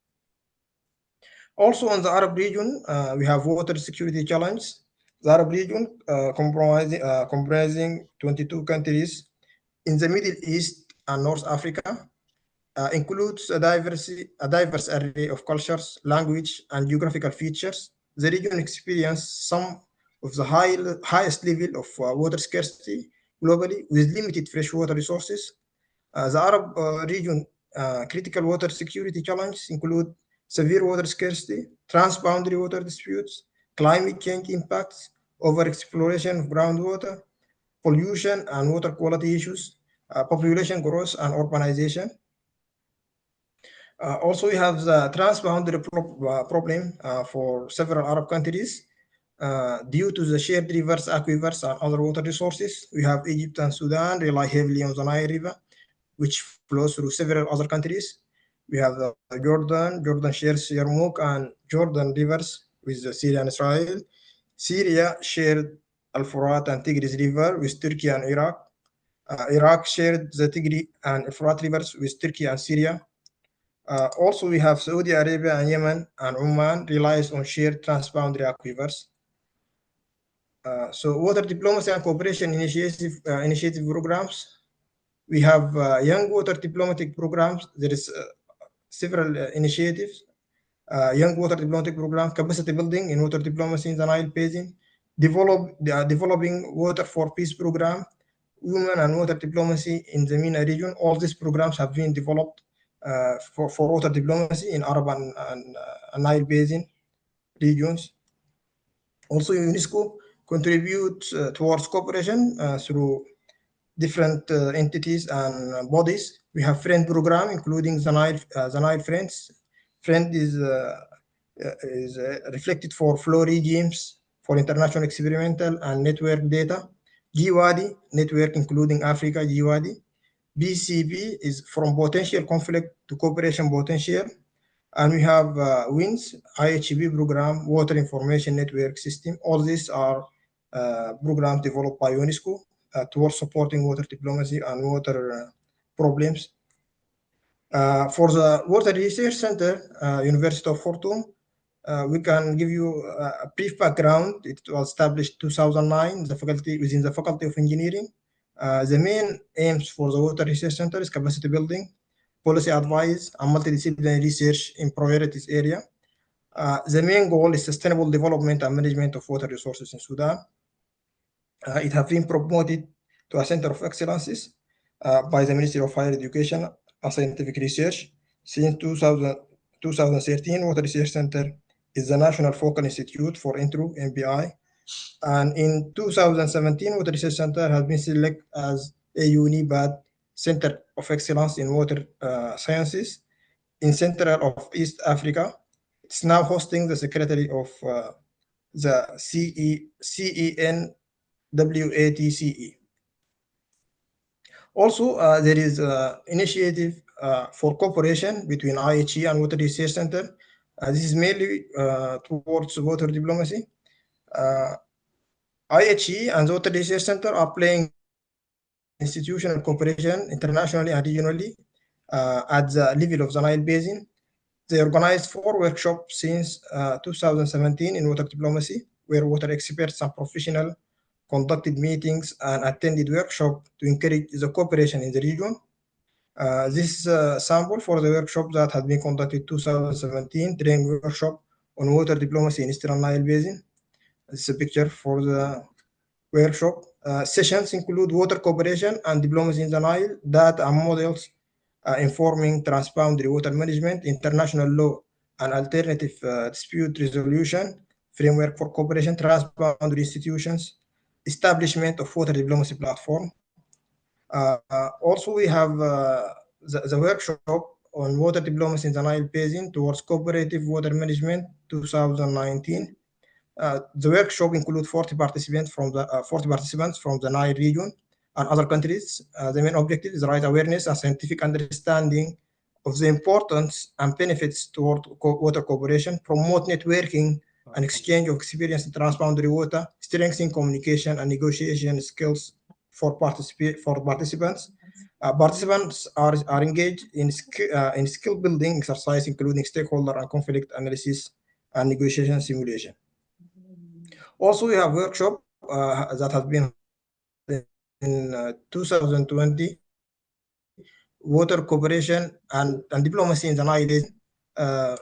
Also, in the Arab region, we have water security challenge. The Arab region, comprising 22 countries in the Middle East and North Africa, includes a diverse array of cultures, language, and geographical features. The region experienced some of the highest level of water scarcity globally, with limited freshwater resources. The Arab region critical water security challenges include severe water scarcity, transboundary water disputes, climate change impacts, overexploration of groundwater, pollution and water quality issues, population growth and urbanization. Also, we have the transboundary problem for several Arab countries due to the shared rivers, aquifers, and other water resources. We have Egypt and Sudan rely heavily on the Nile River, which flows through several other countries. We have Jordan. Jordan shares Yarmouk and Jordan rivers with Syria and Israel. Syria shared Al-Furat and Tigris River with Turkey and Iraq. Iraq shared the Tigris and Euphrates rivers with Turkey and Syria. Also, we have Saudi Arabia and Yemen and Oman relies on shared transboundary aquifers. So water diplomacy and cooperation initiative programs. We have young water diplomatic programs. There is several initiatives. Young water diplomatic program, capacity building in water diplomacy in the Nile Basin, developing water for peace program, women and water diplomacy in the MENA region. All these programs have been developed for water diplomacy in Arab and Nile Basin regions. Also, UNESCO contributes towards cooperation through different entities and bodies. We have FRIEND program, including the Nile Friends. FRIEND is reflected for flow regimes for international experimental and network data. GWADI network, including Africa, GWADI. BCP is from potential conflict to cooperation potential. And we have WINS, IHB program, Water Information Network System. All these are programs developed by UNESCO towards supporting water diplomacy and water problems. For the Water Research Center, University of Khartoum, we can give you a brief background. It was established 2009 within the Faculty of Engineering. The main aims for the Water Research Center is capacity building, policy advice, and multidisciplinary research in priorities area. The main goal is sustainable development and management of water resources in Sudan. It has been promoted to a center of excellences by the Ministry of Higher Education and Scientific Research. Since 2013, Water Research Center is the National Focal Institute for INTRO MBI. And in 2017, Water Research Center has been selected as a UNIBAD Center of Excellence in Water Sciences in Central of East Africa. It's now hosting the Secretary of the CENWATCE. Also, there is an initiative for cooperation between IHE and Water Research Center. This is mainly towards water diplomacy. IHE and the Water Research Center are playing institutional cooperation internationally and regionally at the level of the Nile Basin. They organized 4 workshops since 2017 in water diplomacy, where water experts and professionals conducted meetings and attended workshops to encourage the cooperation in the region. This is a sample for the workshop that had been conducted in 2017, training workshop on water diplomacy in Eastern Nile Basin. This is a picture for the workshop. Sessions include water cooperation and diplomacy in the Nile, data and models informing transboundary water management, international law and alternative dispute resolution, framework for cooperation, transboundary institutions, establishment of water diplomacy platform. Also, we have the workshop on water diplomacy in the Nile Basin towards cooperative water management 2019. The workshop includes 40 participants from the Nile region and other countries. The main objective is right awareness and scientific understanding of the importance and benefits toward water cooperation, promote networking and exchange of experience in transboundary water, strengthen communication and negotiation skills for participants. Participants are engaged in skill building exercise, including stakeholder and conflict analysis and negotiation simulation. Also, we have workshop that has been in 2020, water cooperation and diplomacy in the Nile Basin. The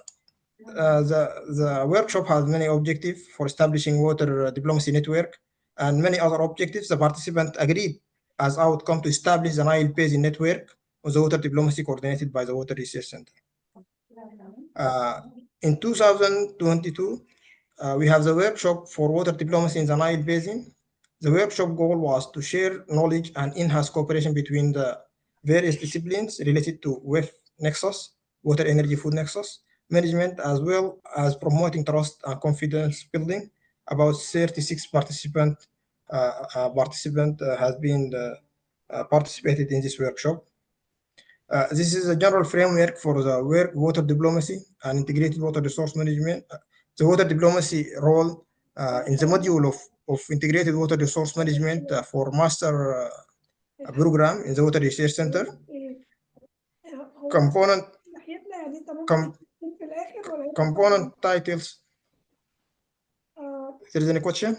workshop has many objectives for establishing water diplomacy network and many other objectives. The participants agreed as outcome to establish the Nile Basin network of the water diplomacy coordinated by the Water Research Center. In 2022, we have the workshop for water diplomacy in the Nile Basin. The workshop goal was to share knowledge and enhance cooperation between the various disciplines related to WEF nexus, water, energy, food nexus, management, as well as promoting trust and confidence building. About 36 participants has been participated in this workshop. This is a general framework for the water diplomacy and integrated water resource management. The water diplomacy role in the module of integrated water resource management for master program in the Water Research Center. Component titles. If there is any question?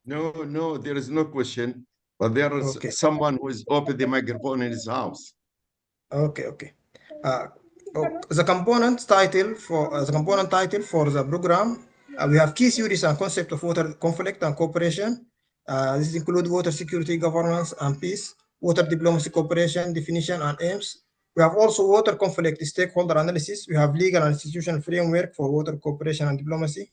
No, there is no question. But there is someone who is open the microphone in his house. Okay. The component title for the program, we have key theories and concept of water conflict and cooperation. This include water security, governance, and peace, water diplomacy cooperation, definition and aims. We have also water conflict stakeholder analysis. We have legal and institutional framework for water cooperation and diplomacy.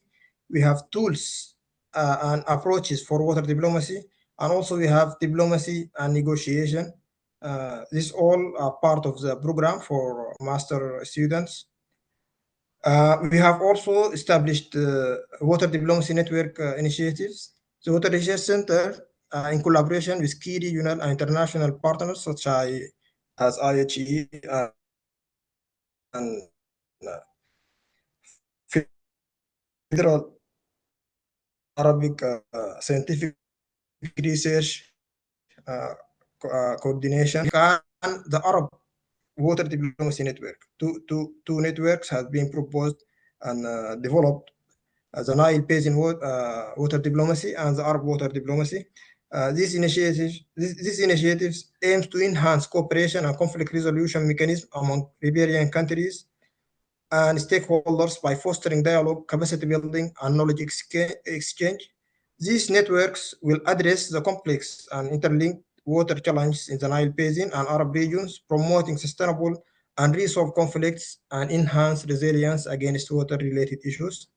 We have tools and approaches for water diplomacy. And also we have diplomacy and negotiation. This all are part of the program for master students. We have also established water diplomacy network initiatives. The Water Research Center, in collaboration with key regional and international partners such as IHE and Federal Arabic Scientific Research Coordination and the Arab Water Diplomacy Network. Two networks have been proposed and developed: the Nile Basin water diplomacy and the Arab water diplomacy. These initiatives aims to enhance cooperation and conflict resolution mechanism among riparian countries and stakeholders by fostering dialogue, capacity building, and knowledge exchange. These networks will address the complex and interlinked water challenges in the Nile Basin and Arab regions, promoting sustainable and resolve conflicts and enhance resilience against water-related issues.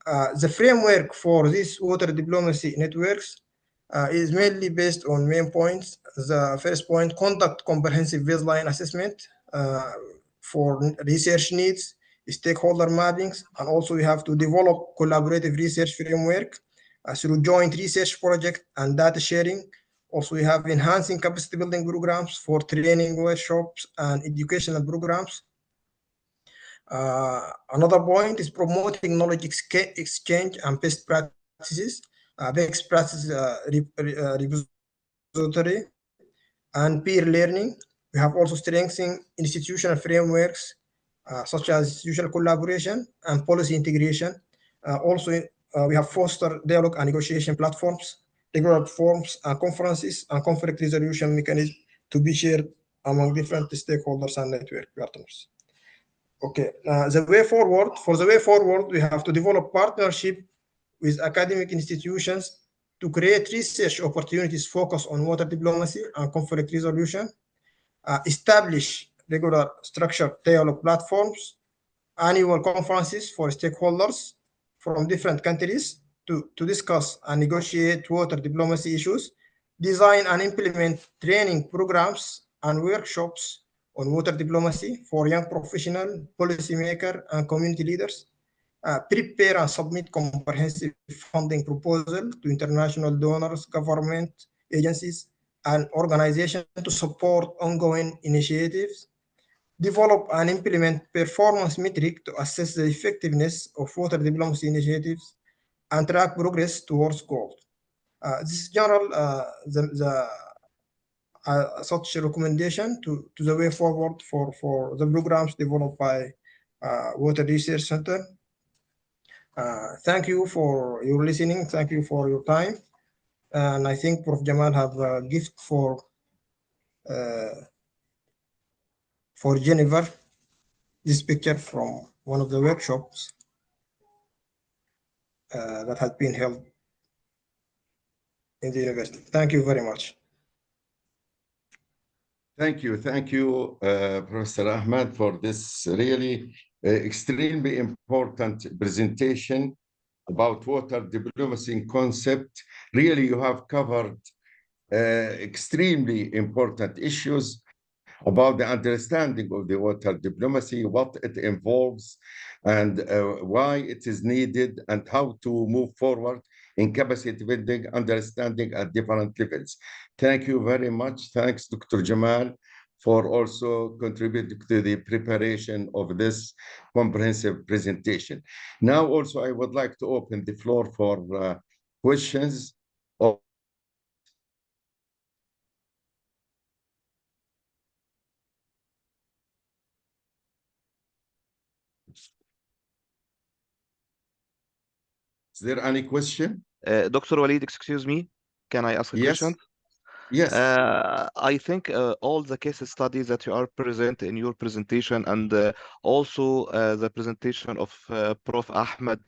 The framework for these water diplomacy networks is mainly based on main points. The first point, conduct comprehensive baseline assessment for research needs, stakeholder mappings, and also we have to develop collaborative research framework through joint research project and data sharing. Also, we have enhancing capacity building programs for training workshops and educational programs. Another point is promoting knowledge exchange and best practices, best practices repository and peer learning. We have also strengthening institutional frameworks such as institutional collaboration and policy integration. We have fostered dialogue and negotiation platforms, regular forums and conferences and conflict resolution mechanisms to be shared among different stakeholders and network partners. Okay, the way forward, we have to develop partnership with academic institutions to create research opportunities focused on water diplomacy and conflict resolution, establish regular structured dialogue platforms, annual conferences for stakeholders from different countries to discuss and negotiate water diplomacy issues, design and implement training programs and workshops on water diplomacy for young professional, policymakers, and community leaders, prepare and submit comprehensive funding proposal to international donors, government agencies, and organizations to support ongoing initiatives, develop and implement performance metric to assess the effectiveness of water diplomacy initiatives and track progress towards goals. This is general such a recommendation to the way forward for the programs developed by Water Research Center. Thank you for your listening. Thank you for your time. And I think Prof. Jamal have a gift for Jennifer. This picture from one of the workshops that has been held in the university. Thank you very much. Thank you, Professor Ahmed, for this really extremely important presentation about water diplomacy concept. Really, you have covered extremely important issues about the understanding of the water diplomacy, what it involves, and why it is needed, and how to move forward in capacity building, understanding at different levels. Thank you very much. Thanks, Dr. Jamal, for also contributing to the preparation of this comprehensive presentation. Now, also, I would like to open the floor for questions. Is there any question? Dr. Walid, excuse me. Can I ask a question? Yes. I think all the case studies that you are present in your presentation, and also the presentation of Prof. Ahmed,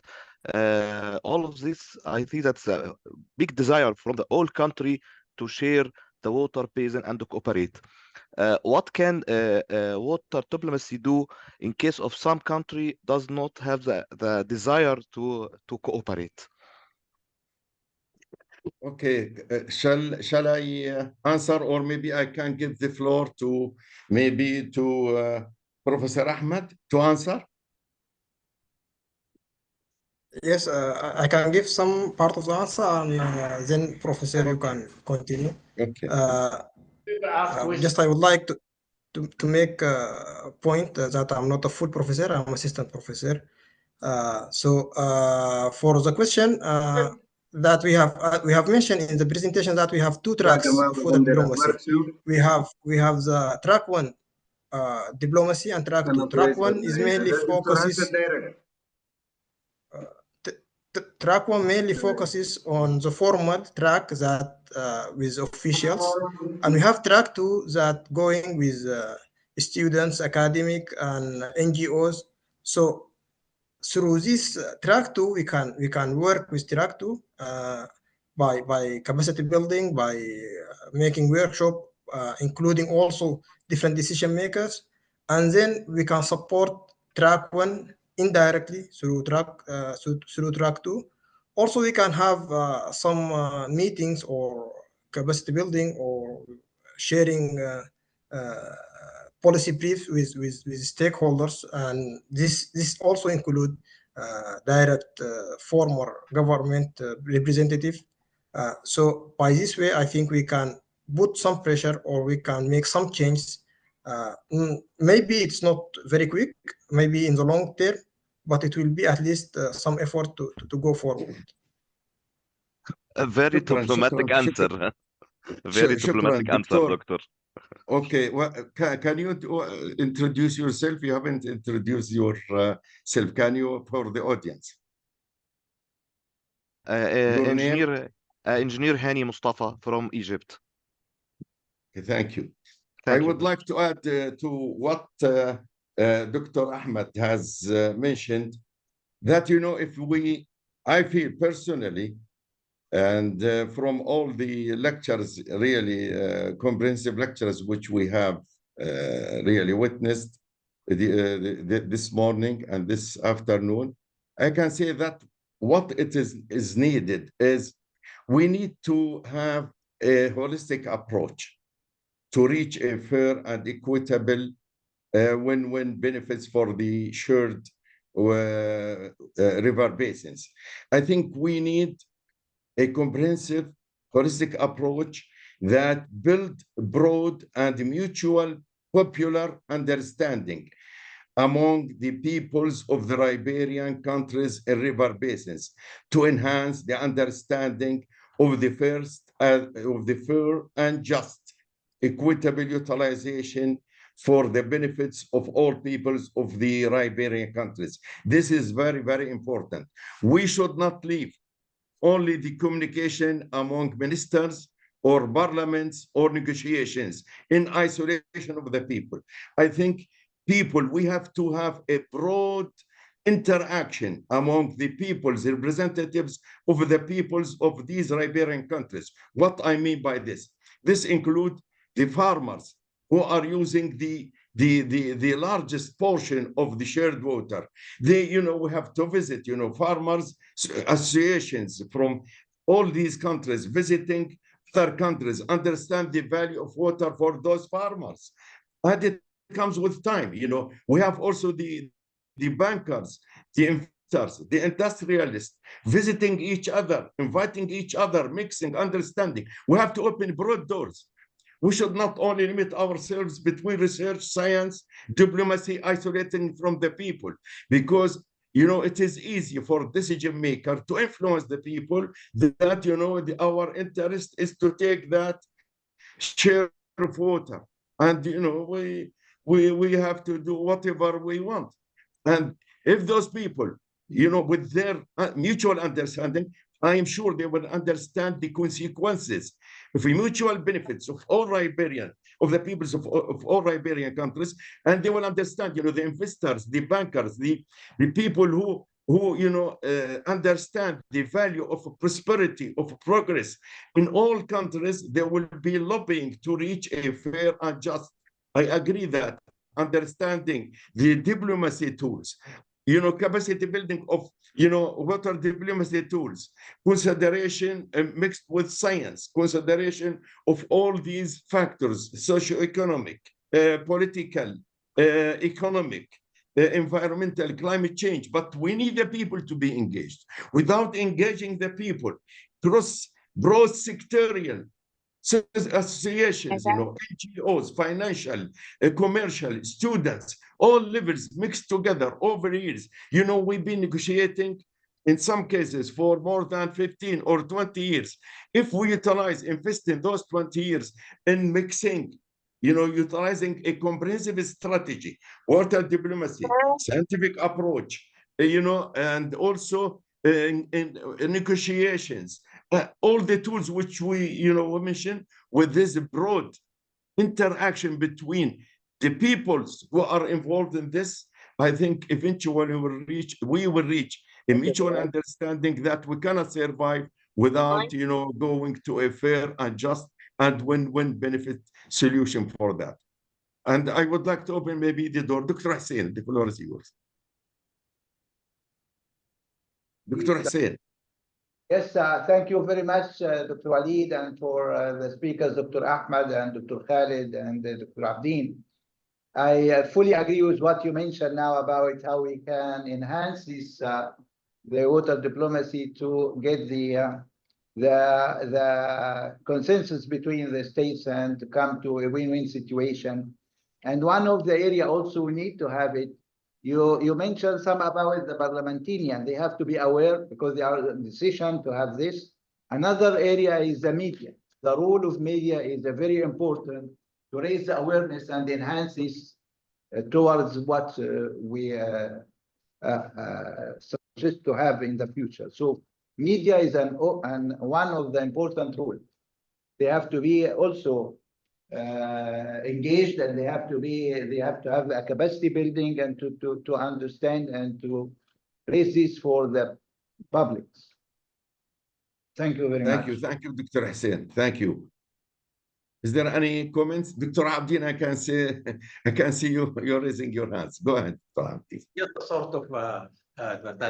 all of this, I think that's a big desire from the whole country to share the water basin and to cooperate. What can water diplomacy do in case of some country does not have the desire to cooperate? Okay, shall I answer, or maybe I can give the floor to Professor Ahmed to answer? Yes, I can give some part of the answer, and then Professor, you can continue. Okay. Just I would like to make a point that I'm not a full professor, I'm assistant professor. For the question that we have mentioned in the presentation that we have two tracks of water diplomacy. We have the track one diplomacy and track two. Track one is mainly focuses. track 1 mainly focuses on the formal track that with officials, and we have track 2 that going with students, academic, and NGOs. So through this track 2, we can work with track 2 by capacity building, by making workshop, including also different decision makers, and then we can support track 1 indirectly through track 2. Also, we can have some meetings or capacity building or sharing policy briefs with stakeholders, and this also include direct former government representative. So by this way, I think we can put some pressure or we can make some changes. Maybe it's not very quick, maybe in the long term, but it will be at least some effort to go forward. A very شكراً، diplomatic شكراً، answer. شكراً. Very شكراً diplomatic answer, دكتور. Doctor. Okay, well, can you introduce yourself? You haven't introduced yourself. Can you for the audience? Your name? Engineer Hani Mustafa from Egypt. Okay, thank you. Thank I you. would like to add to what Dr. Ahmed has mentioned, that, you know, I feel personally, and from all the lectures, really comprehensive lectures, which we have really witnessed this morning and this afternoon, I can say that what it is needed is we need to have a holistic approach to reach a fair and equitable win-win benefits for the shared river basins. I think we need a comprehensive, holistic approach that build broad and mutual popular understanding among the peoples of the riparian countries and river basins to enhance the understanding of the fair and just equitable utilization for the benefits of all peoples of the riparian countries. This is very, very important. We should not leave only the communication among ministers or parliaments or negotiations in isolation of the people. I think we have to have a broad interaction among the people's representatives of the peoples of these riparian countries. What I mean by this includes the farmers who are using the largest portion of the shared water. We have to visit, farmers associations from all these countries, visiting other countries, understand the value of water for those farmers. And it comes with time. We have also the bankers, the investors, the industrialists, visiting each other, inviting each other, mixing, understanding. We have to open broad doors. We should not only limit ourselves between research, science, diplomacy, isolating from the people, because it is easy for decision maker to influence the people that our interest is to take that share of water, and we have to do whatever we want. And if those people, with their mutual understanding, I am sure they will understand the consequences of the mutual benefits of all riparian, of the peoples of all riparian countries, and they will understand, the investors, the bankers, the people who understand the value of prosperity, of progress in all countries. They will be lobbying to reach a fair and just. I agree that understanding the diplomacy tools, capacity building of, water diplomacy tools, consideration mixed with science, consideration of all these factors, socioeconomic, political, economic, environmental, climate change. But we need the people to be engaged. Without engaging the people, broad sectarian associations, NGOs, financial, commercial, students, all levels mixed together over years. We've been negotiating in some cases for more than 15 or 20 years. If we invest in those 20 years in mixing, utilizing a comprehensive strategy, water diplomacy, scientific approach, and also in negotiations, all the tools which we mentioned with this broad interaction between the peoples who are involved in this. I think eventually we will reach a mutual understanding that we cannot survive without going to a fair and just and win-win benefit solution for that. And I would like to open maybe the door. Dr. Hussein, the floor is yours. Dr. Hussein. Yes, thank you very much, Dr. Walid, and for the speakers, Dr. Ahmed and Dr. Khalid and Dr. Abdin. I fully agree with what you mentioned now about how we can enhance this the water diplomacy to get the consensus between the states and to come to a win-win situation. And one of the area also we need to have it. You mentioned some about the parliamentarian. They have to be aware because they are in decision to have this. Another area is the media. The role of media is very important to raise the awareness and enhance this towards what we suggest to have in the future. So media is one of the important roles. They have to be also engaged, and they have to have a capacity building and to understand and to raise this for the public. Thank you very much. Thank you, Dr. Hussein. Thank you. Is there any comments? Dr. Abdin, I can see you're raising your hands. Go ahead, Dr. Abdin. Just a sort of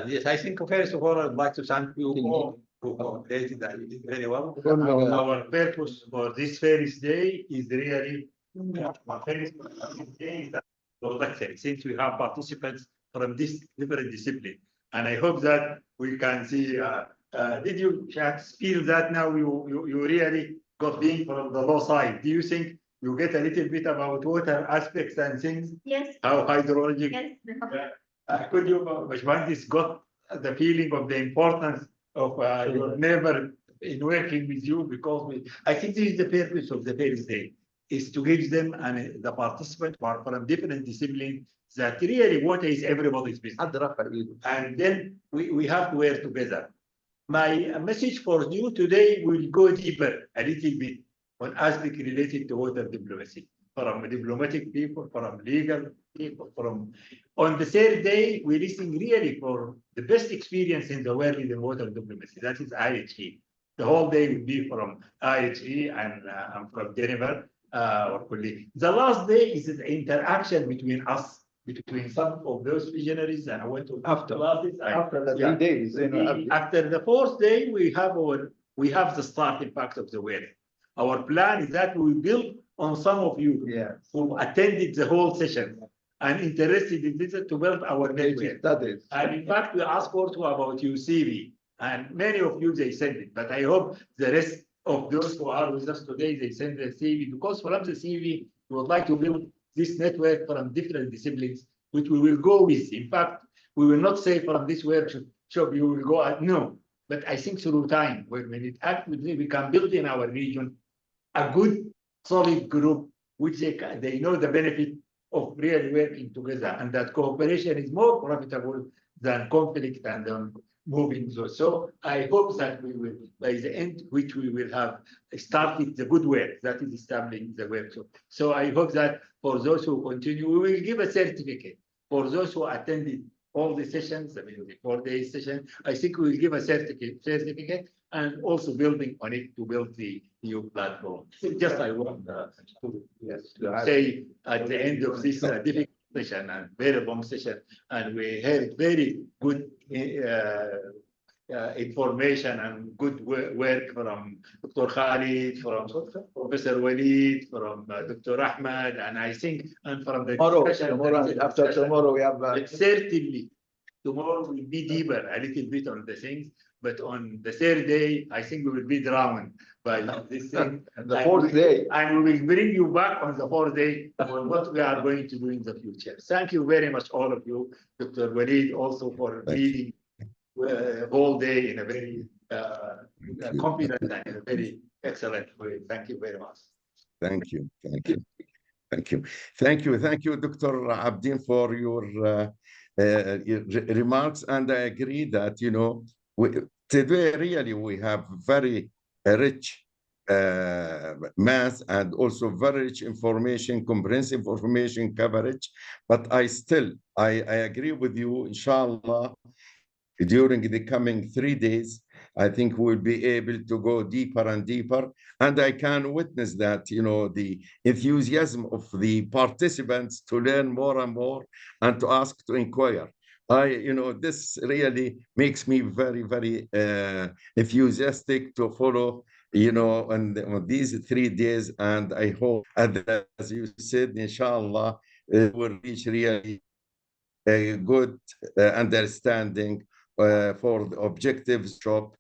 yes, I think first of all, I'd like to thank you all who cooperated and you did very well. Our purpose for this first day is really introductory, since we have participants from this different discipline. And I hope that we can see, did you feel that now you really got being from the law side? Do you think you get a little bit about water aspects and things? Yes. How hydrologic? Yes. Could you, Bashmandis, got the feeling of the importance of your neighbor in working with you? Because I think this is the purpose of the first day, is to give them and the participant from different disciplines that really water is everybody's business. And then we have to work together. My message for you today will go deeper a little bit on aspects related to water diplomacy, from diplomatic people, from legal people, from. On the third day, we listen really for the best experience in the world in water diplomacy. That is IHE. The whole day will be from IHE and I'm from Denver. The last day is the interaction between us, between some of those visionaries, and I went to after the 3 days. After the fourth day, we have the starting part of the work. Our plan is that we build on some of you who attended the whole session and interested in this to build our network. And in fact, we asked also about your CV, and many of you they send it. But I hope the rest of those who are with us today they send their CV, because from the CV we would like to build this network from different disciplines, which we will go with. In fact, we will not say from this workshop you will go at no, but I think through time, when it actively we can build in our region a good solid group, which they know the benefit of really working together, and that cooperation is more profitable than conflict and moving. So I hope that we will, by the end, which we will have started the good work that is establishing the workshop. So I hope that for those who continue, we will give a certificate. For those who attended all the sessions, I mean the 4-day session, I think we will give a certificate and also building on it to build the new platform. Just I want to say at the end of this difficult session and very long session, and we heard very good information and good work from Dr. Khalid, from Professor Walid, from Dr. Ahmed, and I think, and from the after tomorrow we have certainly tomorrow will be deeper a little bit on the things, but on the third day I think we will be drowned by this thing. And the fourth day, and we will bring you back on the fourth day on what we are going to do in the future. Thank you very much, all of you. Dr. Walid also for leading whole day in a very confident and in a very excellent way. Thank you very much. Thank you. Thank you. Thank you. Thank you. Thank you, Dr. Abdin, for your remarks. And I agree that, today really we have very rich math and also very rich information, comprehensive information coverage. But I agree with you, inshallah, during the coming 3 days, I think we'll be able to go deeper and deeper. And I can witness that, you know, the enthusiasm of the participants to learn more and more and to ask, to inquire. You know, this really makes me very, very enthusiastic to follow, you know, on these 3 days. And I hope, as you said, inshallah, we'll reach really a good understanding for the objectives job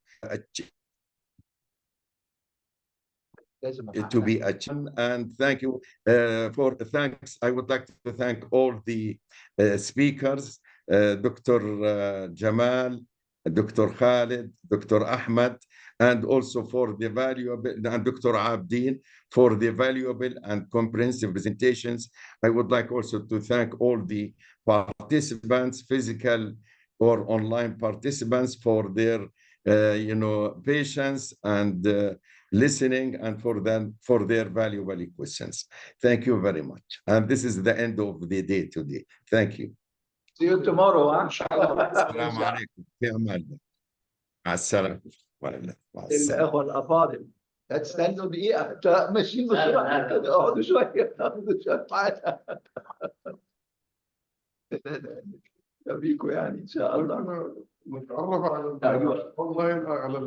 to be achieved. And thank you for the thanks. I would like to thank all the speakers, Dr. Jamal, Dr. Khalid, Dr. Ahmed, and also for the valuable, and Dr. Abdin, for the valuable and comprehensive presentations. I would like also to thank all the participants, physical or online participants, for their you know, patience and listening, and for their valuable questions. Thank you very much. And this is the end of the day today. Thank you. See you tomorrow. السلام عليكم. في أمان الله. مع السلامة. مع السلامة. الأخوة الأفاضل، لا تستنوا دقيقة، ماشيين بسرعة كده، اقعدوا شوية، اقعدوا شوية معانا. بيكوا يعني إن شاء الله. نتعرف على الأونلاين على